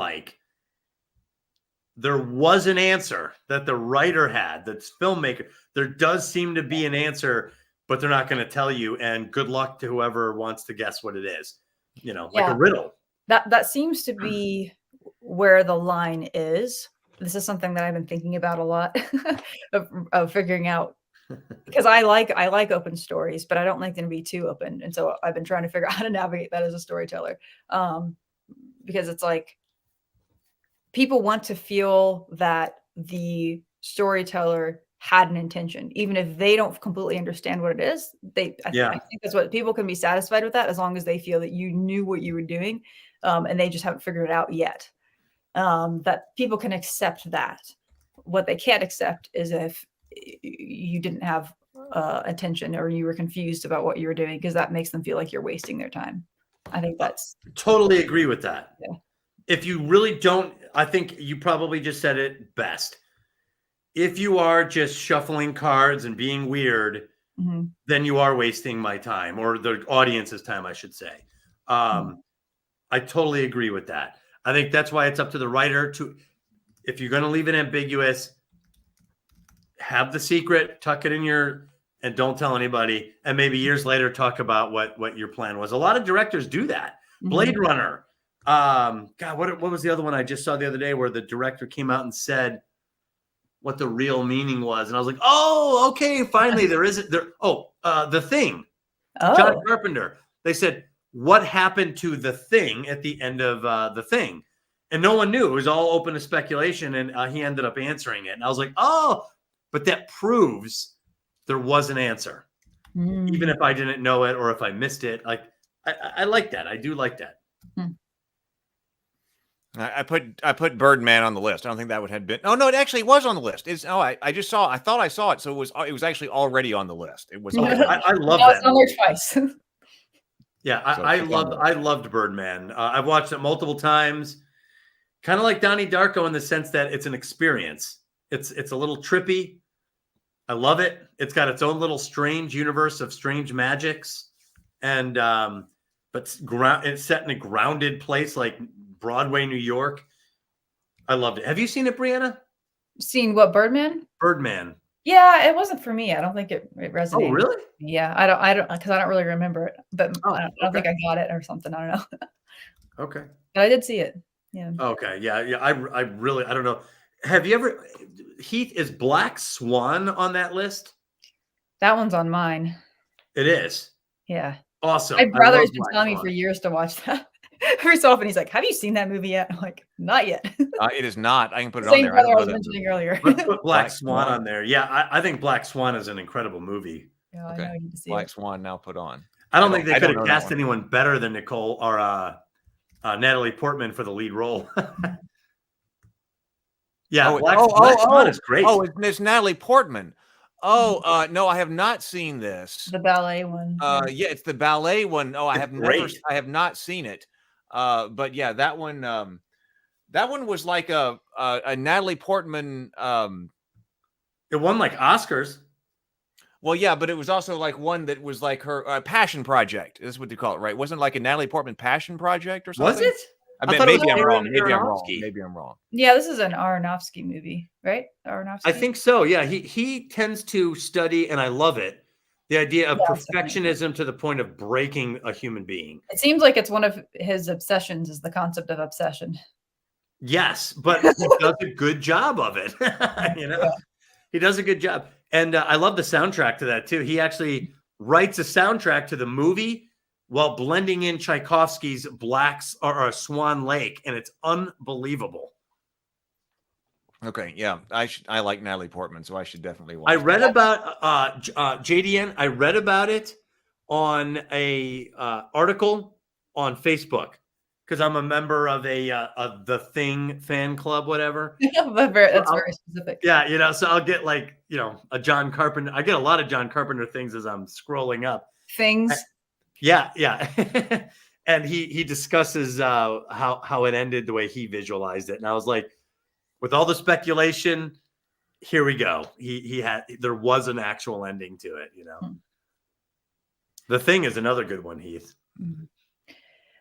there was an answer that the writer had, that's filmmaker. There does seem to be an answer, but they're not going to tell you. And good luck to whoever wants to guess what it is. You know, like a riddle. That seems to be where the line is. This is something that I've been thinking about a lot of figuring out, because I like open stories, but I don't like them to be too open. And so I've been trying to figure out how to navigate that as a storyteller. Because it's like, people want to feel that the storyteller had an intention, even if they don't completely understand what it is. I think that's what people can be satisfied with, that as long as they feel that you knew what you were doing, and they just haven't figured it out yet. That people can accept that. What they can't accept is if you didn't have attention, or you were confused about what you were doing, because that makes them feel like you're wasting their time. I think that's totally agree with that. Yeah. If you really don't, I think you probably just said it best. If you are just shuffling cards and being weird, then you are wasting my time, or the audience's time, I should say. I totally agree with that. I think that's why it's up to the writer to, if you're going to leave it ambiguous, have the secret, tuck it in and don't tell anybody. And maybe years later, talk about what your plan was. A lot of directors do that. Blade Runner. God, what was the other one I just saw the other day where the director came out and said what the real meaning was? And I was like, oh, okay, finally there isn't there. Oh, The Thing. John Carpenter. They said, what happened to The Thing at the end of The Thing? And no one knew. It was all open to speculation, and he ended up answering it. And I was like, oh, but that proves there was an answer. Even if I didn't know it, or if I missed it. Like, I like that. I do like that. I put Birdman on the list. I don't think that would have been. Oh no, it actually was on the list. I just saw. I thought I saw it, so it was actually already on the list. It was. I love that. It's on there twice. Yeah, I loved Birdman. I've watched it multiple times. Kind of like Donnie Darko in the sense that it's an experience. It's a little trippy. I love it. It's got its own little strange universe of strange magics, and but it's set in a grounded place like Broadway, New York. I loved it. Have you seen it, Brianna? Seen what, Birdman? Birdman. Yeah, it wasn't for me. I don't think it resonated. Oh, really? Yeah, I don't, because I don't really remember it. But I don't think I got it or something. I don't know. Okay. But I did see it. Yeah. Okay. Yeah. I really, I don't know. Have you ever, Heath, is Black Swan on that list? That one's on mine. It is. Yeah. Awesome. My brother's been telling me for years to watch that. Every so often he's like, have you seen that movie yet? I'm like, not yet. It is not. I can put it Same on there. brother I was mentioning earlier. Let's put Black Swan on there. Yeah, I think Black Swan is an incredible movie. Yeah, okay. I know you need to see Black it. Swan now put on. I don't think they could have cast anyone better than Nicole or Natalie Portman for the lead role. Yeah, Oh, Black Swan is great. Oh, it's Natalie Portman. Oh, no, I have not seen this. The ballet one. Yeah, it's the ballet one. Oh, I It's have not seen it. But yeah, that one was like a Natalie Portman. It won like Oscars. Well, yeah, but it was also like one that was like her passion project. That's what they call it, right? Wasn't it like a Natalie Portman passion project or something? Was it? I I mean, thought it was maybe I'm wrong. Darren Maybe I'm wrong. Aronofsky. Maybe I'm wrong. Yeah, this is an Aronofsky movie, right? Aronofsky. I think so. Yeah, he tends to study, and I love it, the idea of perfectionism to the point of breaking a human being. It seems like it's one of his obsessions is the concept of obsession. Yes, but he does a good job of it. He does a good job. And I love the soundtrack to that too. He actually writes a soundtrack to the movie while blending in Tchaikovsky's Swan Lake, and it's unbelievable. Okay, yeah, I like Natalie Portman, so I should definitely watch. I read about JDN. I read about it on a article on Facebook because I'm a member of the Thing fan club, whatever. That's very specific. Yeah, so I'll get like a John Carpenter. I get a lot of John Carpenter things as I'm scrolling up. Things. Yeah. And he discusses how it ended the way he visualized it, and I was like, with all the speculation, here we go. There was an actual ending to it, The Thing is another good one, Heath.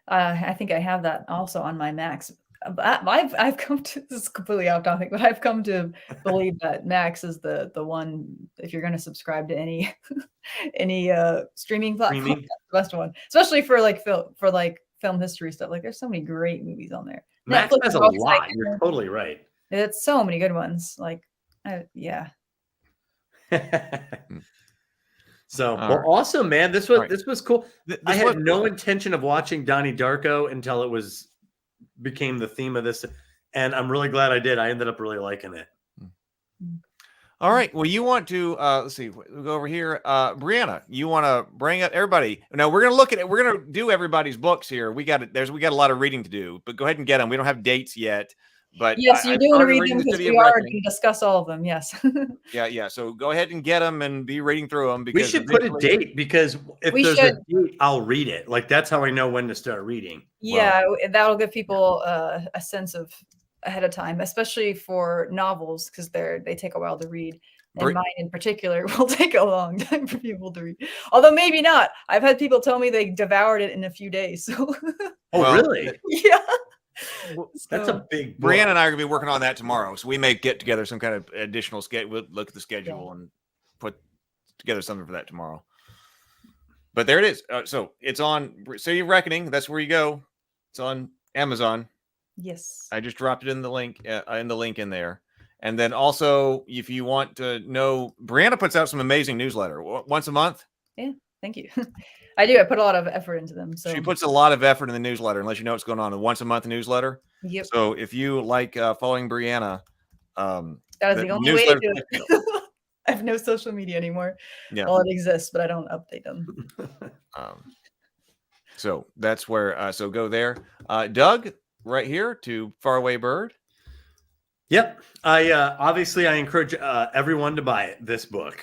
I think I have that also on my Max. I've come to, this is completely off topic, but I've come to believe that Max is the one, if you're going to subscribe to any streaming platform, that's the best one, especially for film history stuff. Like there's so many great movies on there. Max Netflix has a lot. You're totally right. It's so many good ones. Yeah. So awesome, man. This was cool. I had no intention of watching Donnie Darko until it became the theme of this, and I'm really glad I did. I ended up really liking it. All right. Well, you want to let's see. We'll go over here. Brianna, you want to bring up everybody? Now we're gonna look at it. We're gonna do everybody's books here. We got a lot of reading to do, but go ahead and get them. We don't have dates yet. But yes, you do want to read them because we are going to discuss all of them. Yes. Yeah. So go ahead and get them and be reading through them. Because we should put a date because if there's a date, I'll read it. Like that's how I know when to start reading. Yeah, that'll give people a sense of ahead of time, especially for novels because they take a while to read. And mine in particular will take a long time for people to read. Although maybe not. I've had people tell me they devoured it in a few days. So. Really? Yeah. Well, that's a big book. Brianna and I are going to be working on that tomorrow, so we may get together some kind of additional schedule. We'll look at the schedule and put together something for that tomorrow. But there it is. So it's on City of Reckoning. That's where you go. It's on Amazon. Yes. I just dropped it in the link in there. And then also, if you want to know, Brianna puts out some amazing newsletter once a month. Yeah, thank you. I do. I put a lot of effort into them. So she puts a lot of effort in the newsletter, unless you know what's going on. A once a month newsletter. Yep. So if you like following Brianna, that is the only way to do it. I have no social media anymore. Yeah. Well, it exists, but I don't update them. So that's where. So go there, Doug. Right here to Faraway Bird. Yep. I encourage everyone to buy it. This book.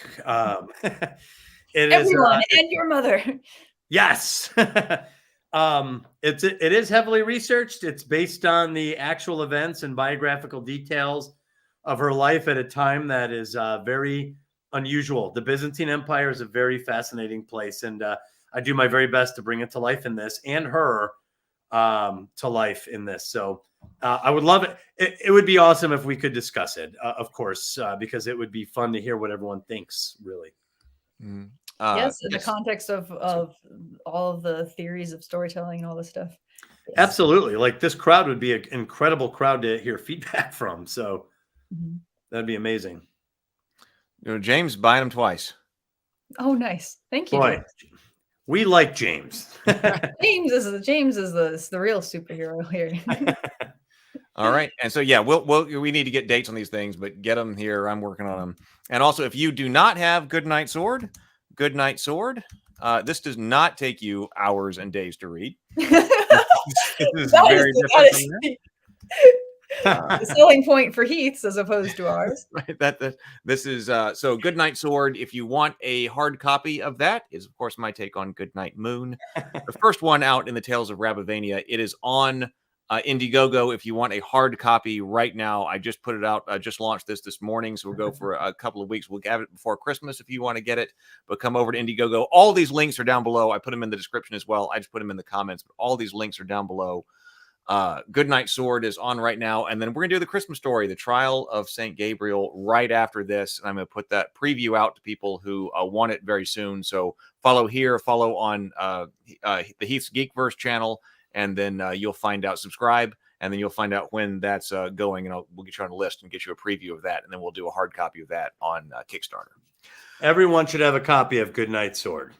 Everyone and your mother. Yes. It is heavily researched. It's based on the actual events and biographical details of her life at a time that is very unusual. The Byzantine Empire is a very fascinating place, and I do my very best to bring it to life in this, and her to life in this. So I would love it. It would be awesome if we could discuss it, of course, because it would be fun to hear what everyone thinks, really. Mm. Yes, in the context of all of the theories of storytelling and all this stuff. Yes. Absolutely. Like this crowd would be an incredible crowd to hear feedback from. So that'd be amazing. James buying them twice. Oh, nice. Thank you. Boy, we like James. James is the real superhero here. All right. And so, yeah, we need to get dates on these things, but get them here. I'm working on them. And also, if you do not have Goodnight Sword, This does not take you hours and days to read. This is That very is- different that from is the selling point for Heath's as opposed to ours. right. This is so Goodnight Sword. If you want a hard copy of that, is of course my take on Goodnight Moon, the first one out in the Tales of Rabavania. It is on Indiegogo. If you want a hard copy right now, I just put it out. I just launched this morning, so we'll go for a couple of weeks. We'll have it before Christmas if you want to get it. But come over to Indiegogo. All these links are down below. I put them in the description as well. I just put them in the comments, but all these links are down below. Goodnight Sword is on right now, and then we're gonna do the Christmas story, the Trial of Saint Gabriel, right after this, and I'm gonna put that preview out to people who want it very soon. So follow here, follow on the Heath's Geekverse channel, and then you'll find out. Subscribe, and then you'll find out when that's going, and we'll get you on a list and get you a preview of that, and then we'll do a hard copy of that on Kickstarter. Everyone should have a copy of Goodnight Sword.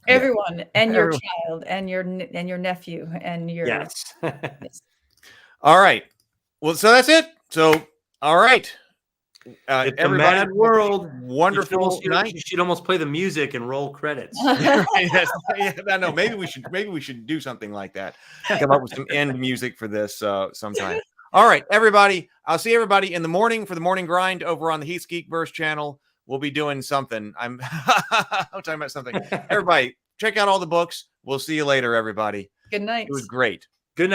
Everyone, and your child, and your nephew, and your Yes. All right. Well, so that's it. So, all right. It's a Everybody, mad world. wonderful night. You should almost play the music and roll credits. Yes, yeah, I know. Maybe we should do something like that. Come up with some end music for this sometime. All right, everybody. I'll see everybody in the morning for the morning grind over on the Heath's Geekverse channel. We'll be doing something. I'm talking about something. Everybody, check out all the books. We'll see you later, everybody. Good night. It was great.